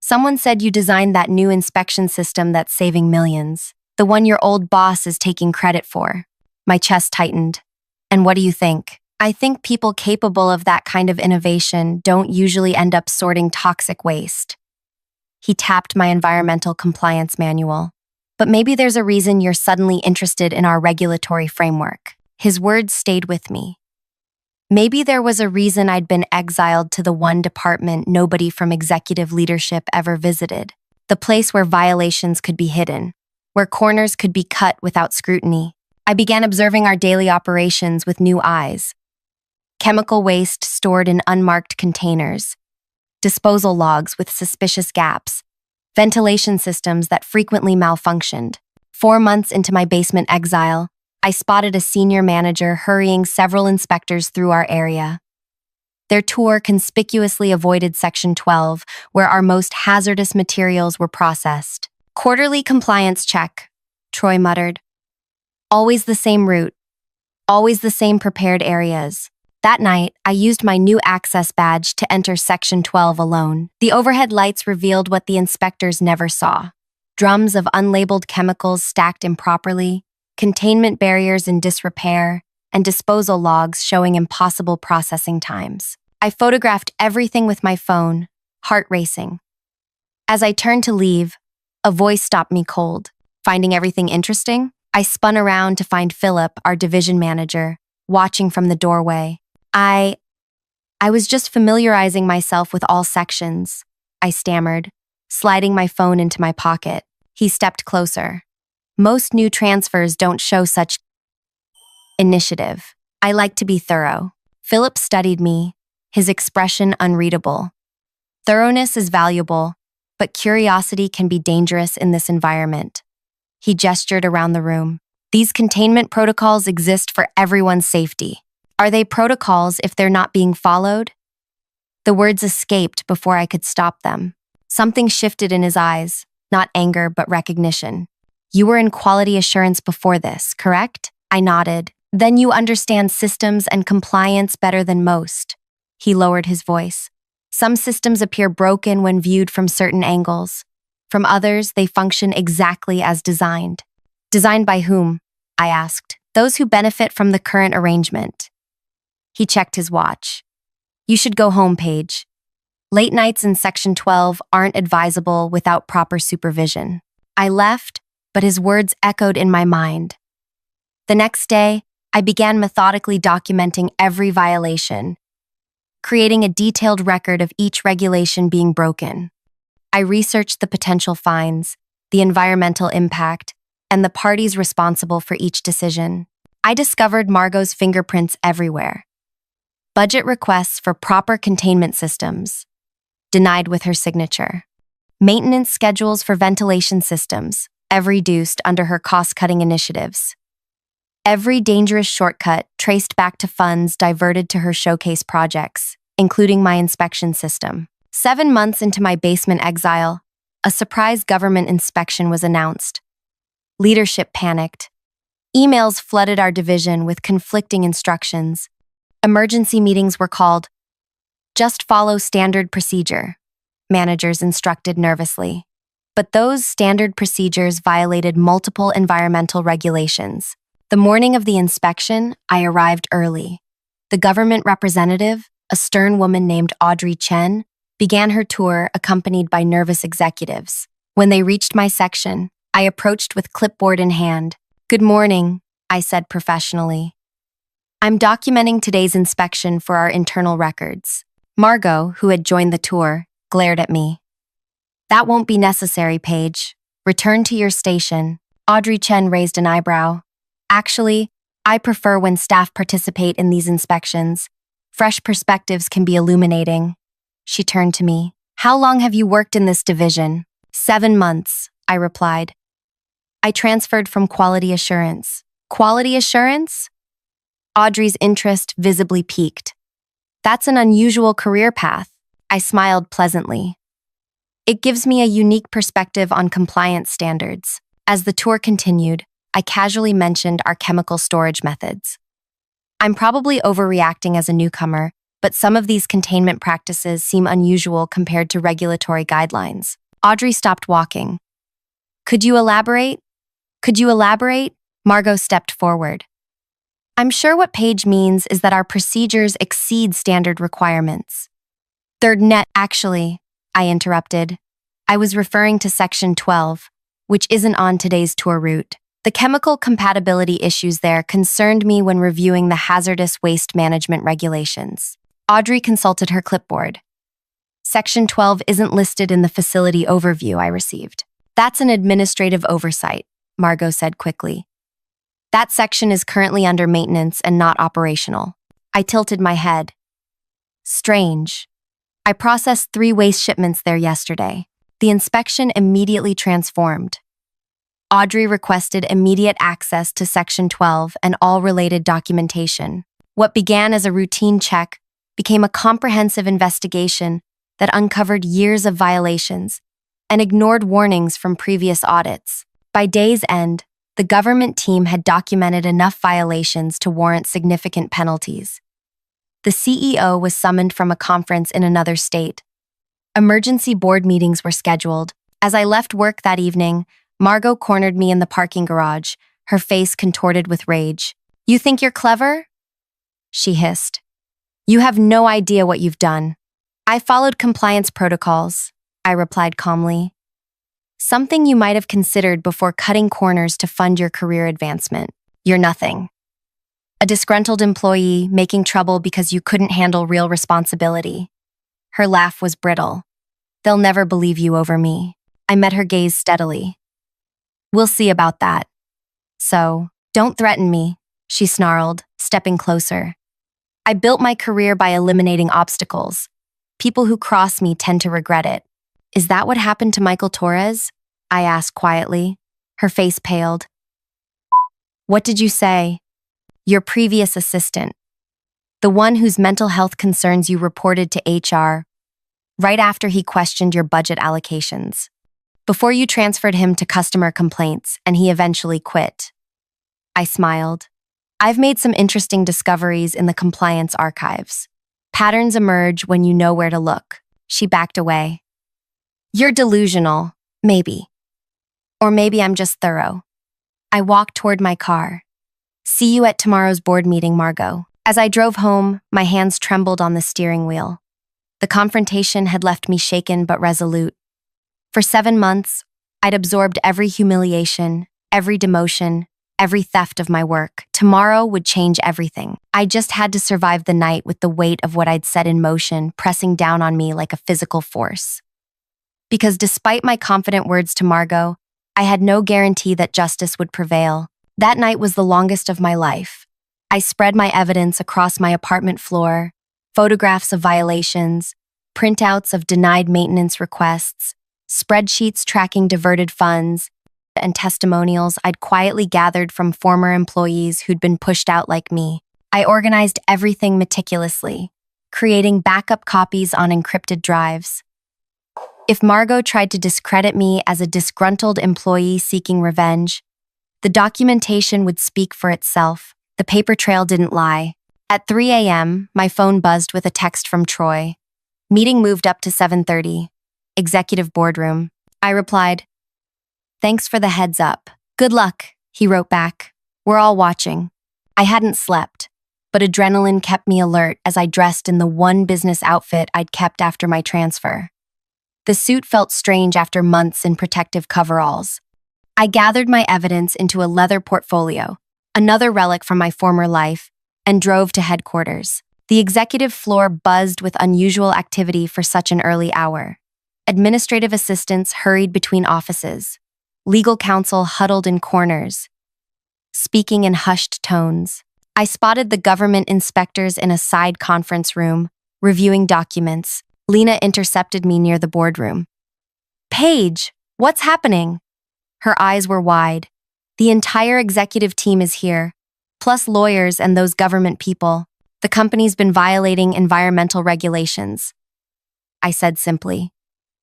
"Someone said you designed that new inspection system that's saving millions, the one your old boss is taking credit for." My chest tightened. "And what do you think?" "I think people capable of that kind of innovation don't usually end up sorting toxic waste." He tapped my environmental compliance manual. "But maybe there's a reason you're suddenly interested in our regulatory framework." His words stayed with me. Maybe there was a reason I'd been exiled to the one department nobody from executive leadership ever visited, the place where violations could be hidden, where corners could be cut without scrutiny. I began observing our daily operations with new eyes. Chemical waste stored in unmarked containers, disposal logs with suspicious gaps, ventilation systems that frequently malfunctioned. 4 months into my basement exile, I spotted a senior manager hurrying several inspectors through our area. Their tour conspicuously avoided Section 12, where our most hazardous materials were processed. "Quarterly compliance check," Troy muttered. "Always the same route. Always the same prepared areas." That night, I used my new access badge to enter Section 12 alone. The overhead lights revealed what the inspectors never saw: drums of unlabeled chemicals stacked improperly, containment barriers in disrepair, and disposal logs showing impossible processing times. I photographed everything with my phone, heart racing. As I turned to leave, a voice stopped me cold. "Finding everything interesting?" I spun around to find Philip, our division manager, watching from the doorway. I was just familiarizing myself with all sections," I stammered, sliding my phone into my pocket. He stepped closer. "Most new transfers don't show such initiative. I like to be thorough." Philip studied me, his expression unreadable. "Thoroughness is valuable, but curiosity can be dangerous in this environment." He gestured around the room. "These containment protocols exist for everyone's safety. Are they protocols if they're not being followed?" The words escaped before I could stop them. Something shifted in his eyes, not anger but recognition. "You were in quality assurance before this, correct?" I nodded. "Then you understand systems and compliance better than most." He lowered his voice. "Some systems appear broken when viewed from certain angles. From others, they function exactly as designed." "Designed by whom?" I asked. "Those who benefit from the current arrangement." He checked his watch. "You should go home, Paige. Late nights in Section 12 aren't advisable without proper supervision." I left, but his words echoed in my mind. The next day, I began methodically documenting every violation, creating a detailed record of each regulation being broken. I researched the potential fines, the environmental impact, and the parties responsible for each decision. I discovered Margot's fingerprints everywhere. Budget requests for proper containment systems, denied with her signature. Maintenance schedules for ventilation systems, reduced under her cost-cutting initiatives. Every dangerous shortcut traced back to funds diverted to her showcase projects, including my inspection system. 7 months into my basement exile, a surprise government inspection was announced. Leadership panicked. Emails flooded our division with conflicting instructions. Emergency meetings were called. "Just follow standard procedure," managers instructed nervously. But those standard procedures violated multiple environmental regulations. The morning of the inspection, I arrived early. The government representative, a stern woman named Audrey Chen, began her tour accompanied by nervous executives. When they reached my section, I approached with clipboard in hand. "Good morning," I said professionally. "I'm documenting today's inspection for our internal records." Margot, who had joined the tour, glared at me. That won't be necessary, Paige. Return to your station. Audrey Chen raised an eyebrow. Actually, I prefer when staff participate in these inspections. Fresh perspectives can be illuminating. She turned to me. How long have you worked in this division? 7 months, I replied. I transferred from quality assurance. Quality assurance? Audrey's interest visibly piqued. That's an unusual career path. I smiled pleasantly. It gives me a unique perspective on compliance standards. As the tour continued, I casually mentioned our chemical storage methods. I'm probably overreacting as a newcomer, but some of these containment practices seem unusual compared to regulatory guidelines. Audrey stopped walking. Could you elaborate? Could you elaborate? Margot stepped forward. I'm sure what Paige means is that our procedures exceed standard requirements. Third net, actually, I interrupted. I was referring to Section 12, which isn't on today's tour route. The chemical compatibility issues there concerned me when reviewing the hazardous waste management regulations. Audrey consulted her clipboard. Section 12 isn't listed in the facility overview I received. That's an administrative oversight, Margot said quickly. That section is currently under maintenance and not operational. I tilted my head. Strange. I processed 3 waste shipments there yesterday. The inspection immediately transformed. Audrey requested immediate access to Section 12 and all related documentation. What began as a routine check became a comprehensive investigation that uncovered years of violations and ignored warnings from previous audits. By day's end, the government team had documented enough violations to warrant significant penalties. The CEO was summoned from a conference in another state. Emergency board meetings were scheduled. As I left work that evening, Margot cornered me in the parking garage, her face contorted with rage. You think you're clever? She hissed. You have no idea what you've done. I followed compliance protocols, I replied calmly. Something you might have considered before cutting corners to fund your career advancement. You're nothing. A disgruntled employee making trouble because you couldn't handle real responsibility. Her laugh was brittle. They'll never believe you over me. I met her gaze steadily. We'll see about that. So, don't threaten me, she snarled, stepping closer. I built my career by eliminating obstacles. People who cross me tend to regret it. Is that what happened to Michael Torres? I asked quietly. Her face paled. What did you say? Your previous assistant. The one whose mental health concerns you reported to HR, right after he questioned your budget allocations. Before you transferred him to customer complaints and he eventually quit. I smiled. I've made some interesting discoveries in the compliance archives. Patterns emerge when you know where to look. She backed away. You're delusional, maybe. Or maybe I'm just thorough. I walked toward my car. See you at tomorrow's board meeting, Margot. As I drove home, my hands trembled on the steering wheel. The confrontation had left me shaken but resolute. For 7 months, I'd absorbed every humiliation, every demotion, every theft of my work. Tomorrow would change everything. I just had to survive the night with the weight of what I'd set in motion pressing down on me like a physical force. Because despite my confident words to Margot, I had no guarantee that justice would prevail. That night was the longest of my life. I spread my evidence across my apartment floor, photographs of violations, printouts of denied maintenance requests, spreadsheets tracking diverted funds, and testimonials I'd quietly gathered from former employees who'd been pushed out like me. I organized everything meticulously, creating backup copies on encrypted drives. If Margot tried to discredit me as a disgruntled employee seeking revenge, the documentation would speak for itself. The paper trail didn't lie. At 3 a.m., my phone buzzed with a text from Troy. Meeting moved up to 7:30. Executive boardroom. I replied, Thanks for the heads up. Good luck, he wrote back. We're all watching. I hadn't slept, but adrenaline kept me alert as I dressed in the one business outfit I'd kept after my transfer. The suit felt strange after months in protective coveralls. I gathered my evidence into a leather portfolio, another relic from my former life, and drove to headquarters. The executive floor buzzed with unusual activity for such an early hour. Administrative assistants hurried between offices. Legal counsel huddled in corners, speaking in hushed tones. I spotted the government inspectors in a side conference room, reviewing documents. Lena intercepted me near the boardroom. "Paige, what's happening?" Her eyes were wide. "The entire executive team is here, plus lawyers and those government people. The company's been violating environmental regulations." I said simply,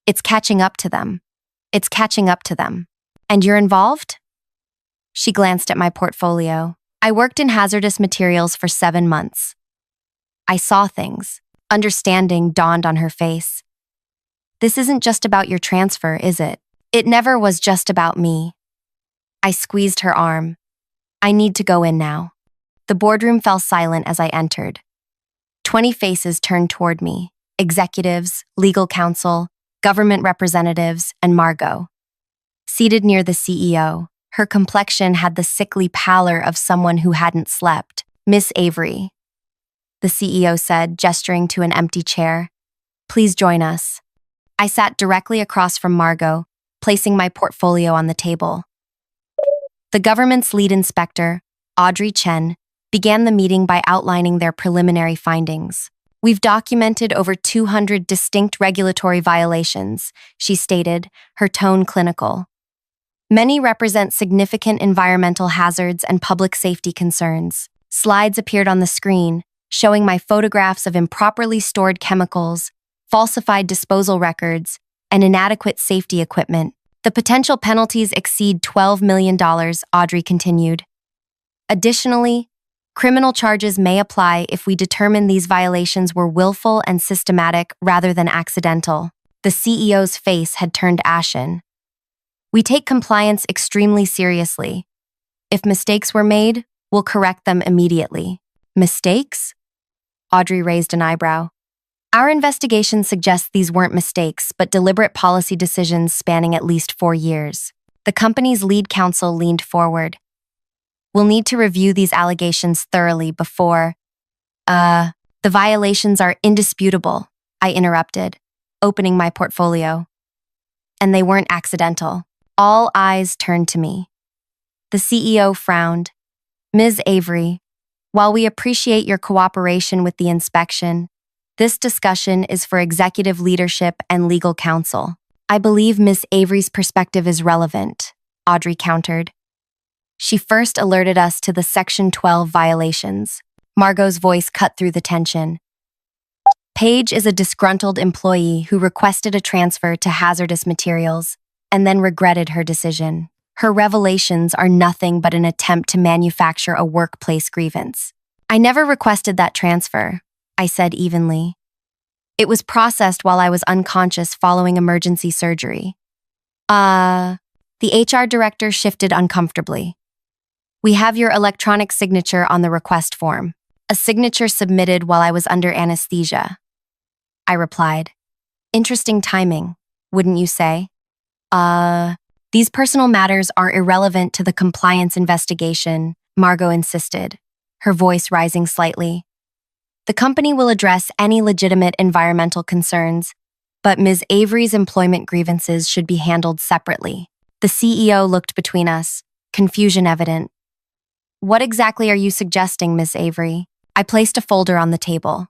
"It's catching up to them. It's catching up to them. And you're involved?" She glanced at my portfolio. I worked in hazardous materials for 7 months. I saw things. Understanding dawned on her face. "This isn't just about your transfer, is it?" "It never was just about me." I squeezed her arm. "I need to go in now." The boardroom fell silent as I entered. 20 faces turned toward me: executives, legal counsel, government representatives, and Margot. Seated near the CEO, her complexion had the sickly pallor of someone who hadn't slept. "Miss Avery," the CEO said, gesturing to an empty chair. "Please join us." I sat directly across from Margot, placing my portfolio on the table. The government's lead inspector, Audrey Chen, began the meeting by outlining their preliminary findings. "We've documented over 200 distinct regulatory violations," she stated, her tone clinical. "Many represent significant environmental hazards and public safety concerns." Slides appeared on the screen, showing my photographs of improperly stored chemicals, falsified disposal records, and inadequate safety equipment. "The potential penalties exceed $12 million, Audrey continued. "Additionally, criminal charges may apply if we determine these violations were willful and systematic rather than accidental." The CEO's face had turned ashen. "We take compliance extremely seriously. If mistakes were made, we'll correct them immediately." "Mistakes?" Audrey raised an eyebrow. "Our investigation suggests these weren't mistakes, but deliberate policy decisions spanning at least 4 years." The company's lead counsel leaned forward. "We'll need to review these allegations thoroughly before—" The violations are indisputable," I interrupted, opening my portfolio. "And they weren't accidental." All eyes turned to me. The CEO frowned. "Ms. Avery, while we appreciate your cooperation with the inspection, this discussion is for executive leadership and legal counsel." "I believe Ms. Avery's perspective is relevant," Audrey countered. "She first alerted us to the Section 12 violations." Margot's voice cut through the tension. "Paige is a disgruntled employee who requested a transfer to hazardous materials and then regretted her decision. Her revelations are nothing but an attempt to manufacture a workplace grievance." "I never requested that transfer," I said evenly. "It was processed while I was unconscious following emergency surgery." The HR director shifted uncomfortably. "We have your electronic signature on the request form. A signature submitted while I was under anesthesia." I replied. "Interesting timing, wouldn't you say?" These personal matters are irrelevant to the compliance investigation," Margot insisted, her voice rising slightly. "The company will address any legitimate environmental concerns, but Ms. Avery's employment grievances should be handled separately." The CEO looked between us, confusion evident. "What exactly are you suggesting, Ms. Avery?" I placed a folder on the table.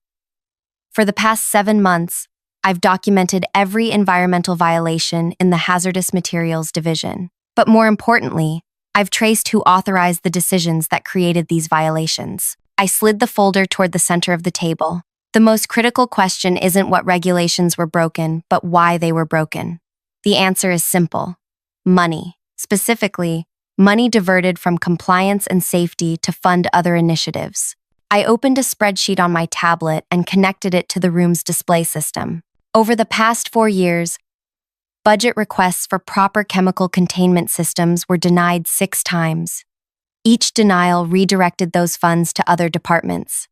"For the past 7 months, I've documented every environmental violation in the Hazardous Materials Division. But more importantly, I've traced who authorized the decisions that created these violations." I slid the folder toward the center of the table. "The most critical question isn't what regulations were broken, but why they were broken. The answer is simple: money. Specifically, money diverted from compliance and safety to fund other initiatives." I opened a spreadsheet on my tablet and connected it to the room's display system. Over the past 4 years, budget requests for proper chemical containment systems were denied 6 times. Each denial redirected those funds to other departments.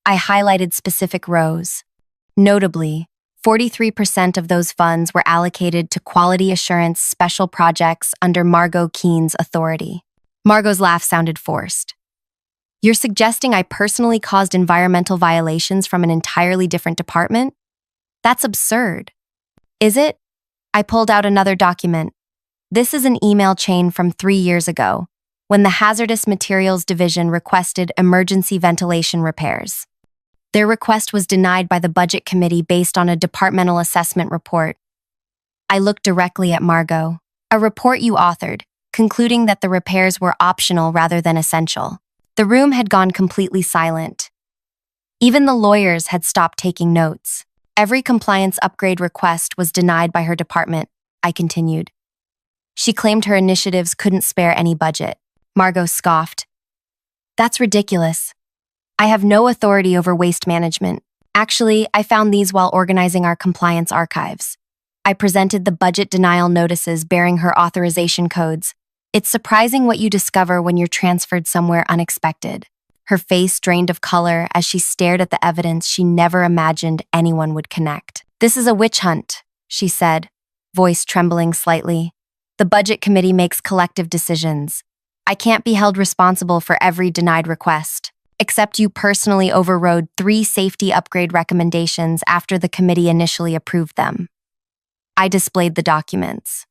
I highlighted specific rows. Notably, 43% of those funds were allocated to quality assurance special projects under Margot Keene's authority. Margot's laugh sounded forced. "You're suggesting I personally caused environmental violations from an entirely different department? That's absurd." "Is it?" I pulled out another document. This is an email chain from 3 years ago, when the Hazardous Materials Division requested emergency ventilation repairs. Their request was denied by the Budget Committee based on a departmental assessment report. I looked directly at Margot. A report you authored, concluding that the repairs were optional rather than essential. The room had gone completely silent. Even the lawyers had stopped taking notes. Every compliance upgrade request was denied by her department, I continued. She claimed her initiatives couldn't spare any budget. Margot scoffed. That's ridiculous. I have no authority over waste management. Actually, I found these while organizing our compliance archives. I presented the budget denial notices bearing her authorization codes. It's surprising what you discover when you're transferred somewhere unexpected. Her face drained of color as she stared at the evidence she never imagined anyone would connect. This is a witch hunt, she said, voice trembling slightly. The Budget Committee makes collective decisions. I can't be held responsible for every denied request, except you personally overrode 3 safety upgrade recommendations after the committee initially approved them. I displayed the documents.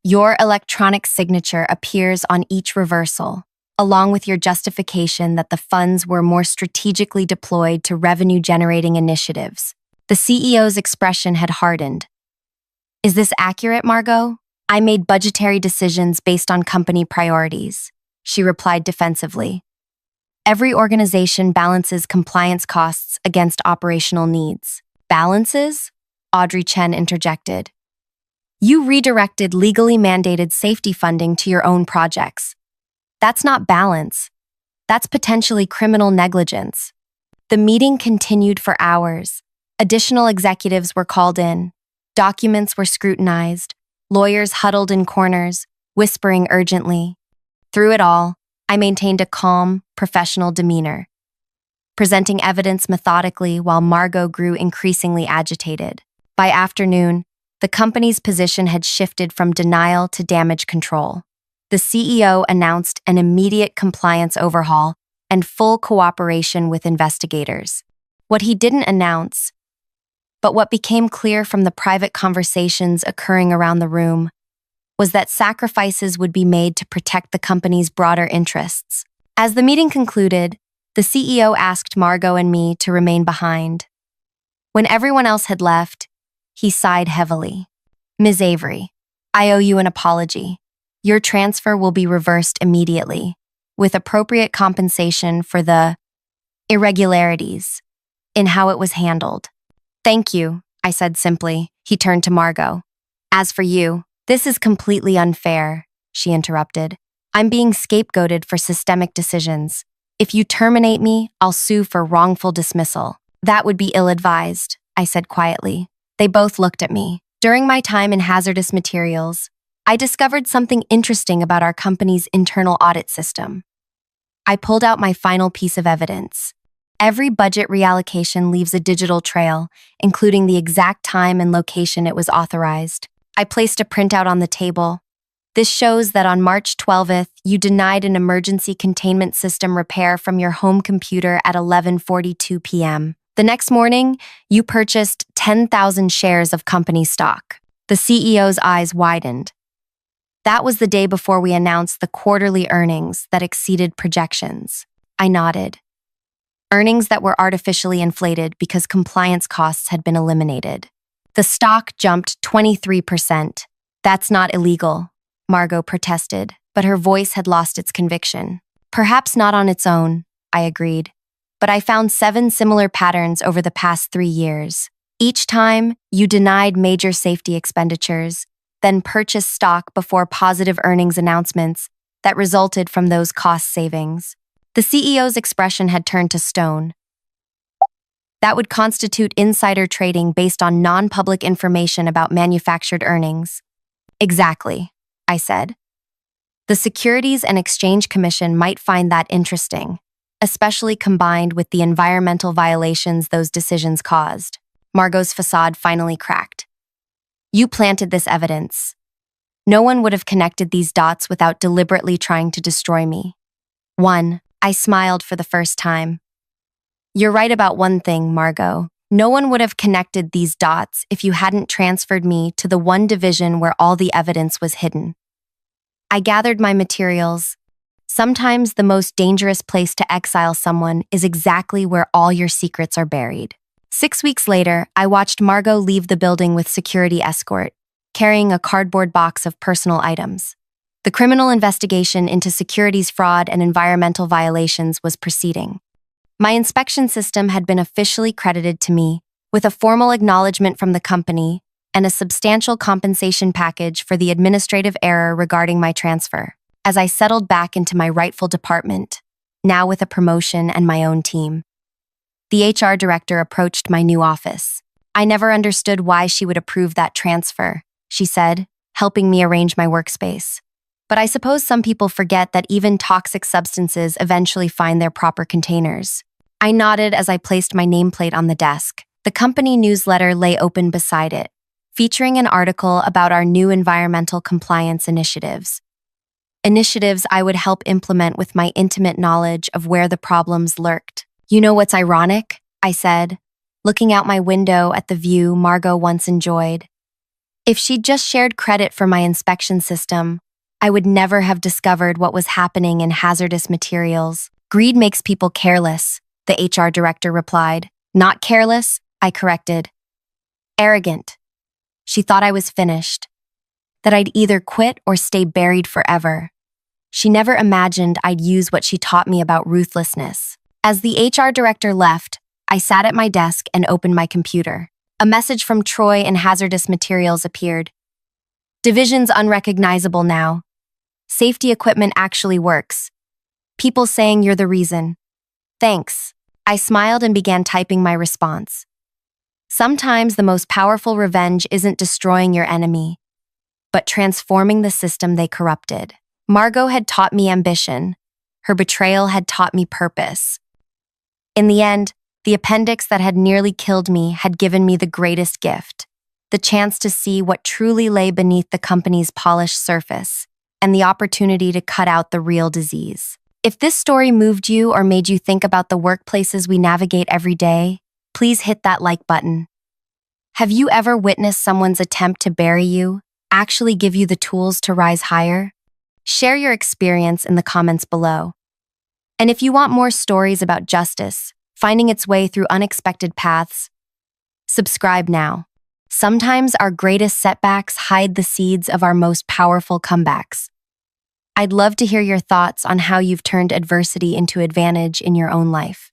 Your electronic signature appears on each reversal, along with your justification that the funds were more strategically deployed to revenue-generating initiatives. The CEO's expression had hardened. Is this accurate, Margot? I made budgetary decisions based on company priorities, she replied defensively. Every organization balances compliance costs against operational needs. Balances? Audrey Chen interjected. You redirected legally mandated safety funding to your own projects. That's not balance. That's potentially criminal negligence. The meeting continued for hours. Additional executives were called in. Documents were scrutinized. Lawyers huddled in corners, whispering urgently. Through it all, I maintained a calm, professional demeanor, presenting evidence methodically while Margot grew increasingly agitated. By afternoon, the company's position had shifted from denial to damage control. The CEO announced an immediate compliance overhaul and full cooperation with investigators. What he didn't announce, but what became clear from the private conversations occurring around the room, was that sacrifices would be made to protect the company's broader interests. As the meeting concluded, the CEO asked Margot and me to remain behind. When everyone else had left, he sighed heavily. Ms. Avery, I owe you an apology. Your transfer will be reversed immediately, with appropriate compensation for the irregularities in how it was handled. Thank you, I said simply. He turned to Margot. As for you, this is completely unfair, she interrupted. I'm being scapegoated for systemic decisions. If you terminate me, I'll sue for wrongful dismissal. That would be ill-advised, I said quietly. They both looked at me. During my time in hazardous materials, I discovered something interesting about our company's internal audit system. I pulled out my final piece of evidence. Every budget reallocation leaves a digital trail, including the exact time and location it was authorized. I placed a printout on the table. This shows that on March 12th, you denied an emergency containment system repair from your home computer at 11:42 p.m. The next morning, you purchased 10,000 shares of company stock. The CEO's eyes widened. That was the day before we announced the quarterly earnings that exceeded projections. I nodded. Earnings that were artificially inflated because compliance costs had been eliminated. The stock jumped 23%. That's not illegal, Margot protested, but her voice had lost its conviction. Perhaps not on its own, I agreed. But I found 7 similar patterns over the past 3 years. Each time, you denied major safety expenditures, then purchased stock before positive earnings announcements that resulted from those cost savings. The CEO's expression had turned to stone. That would constitute insider trading based on non-public information about manufactured earnings. Exactly, I said. The Securities and Exchange Commission might find that interesting, especially combined with the environmental violations those decisions caused. Margot's facade finally cracked. You planted this evidence. No one would have connected these dots without deliberately trying to destroy me. 1. I smiled for the first time. You're right about one thing, Margot. No one would have connected these dots if you hadn't transferred me to the one division where all the evidence was hidden. I gathered my materials. Sometimes the most dangerous place to exile someone is exactly where all your secrets are buried. 6 weeks later, I watched Margot leave the building with security escort, carrying a cardboard box of personal items. The criminal investigation into securities fraud and environmental violations was proceeding. My inspection system had been officially credited to me, with a formal acknowledgement from the company and a substantial compensation package for the administrative error regarding my transfer, as I settled back into my rightful department, now with a promotion and my own team. The HR director approached my new office. "I never understood why she would approve that transfer," she said, helping me arrange my workspace. "But I suppose some people forget that even toxic substances eventually find their proper containers." I nodded as I placed my nameplate on the desk. The company newsletter lay open beside it, featuring an article about our new environmental compliance initiatives. Initiatives I would help implement with my intimate knowledge of where the problems lurked. "You know what's ironic?" I said, looking out my window at the view Margot once enjoyed. If she'd just shared credit for my inspection system, I would never have discovered what was happening in hazardous materials. "Greed makes people careless," the HR director replied. "Not careless," I corrected. "Arrogant." She thought I was finished, that I'd either quit or stay buried forever. She never imagined I'd use what she taught me about ruthlessness. As the HR director left, I sat at my desk and opened my computer. A message from Troy in Hazardous Materials appeared. "Division's unrecognizable now. Safety equipment actually works. People saying you're the reason. Thanks." I smiled and began typing my response. Sometimes the most powerful revenge isn't destroying your enemy, but transforming the system they corrupted. Margot had taught me ambition. Her betrayal had taught me purpose. In the end, the appendix that had nearly killed me had given me the greatest gift, the chance to see what truly lay beneath the company's polished surface, and the opportunity to cut out the real disease. If this story moved you or made you think about the workplaces we navigate every day, please hit that like button. Have you ever witnessed someone's attempt to bury you actually give you the tools to rise higher? Share your experience in the comments below. And if you want more stories about justice, finding its way through unexpected paths, subscribe now. Sometimes our greatest setbacks hide the seeds of our most powerful comebacks. I'd love to hear your thoughts on how you've turned adversity into advantage in your own life.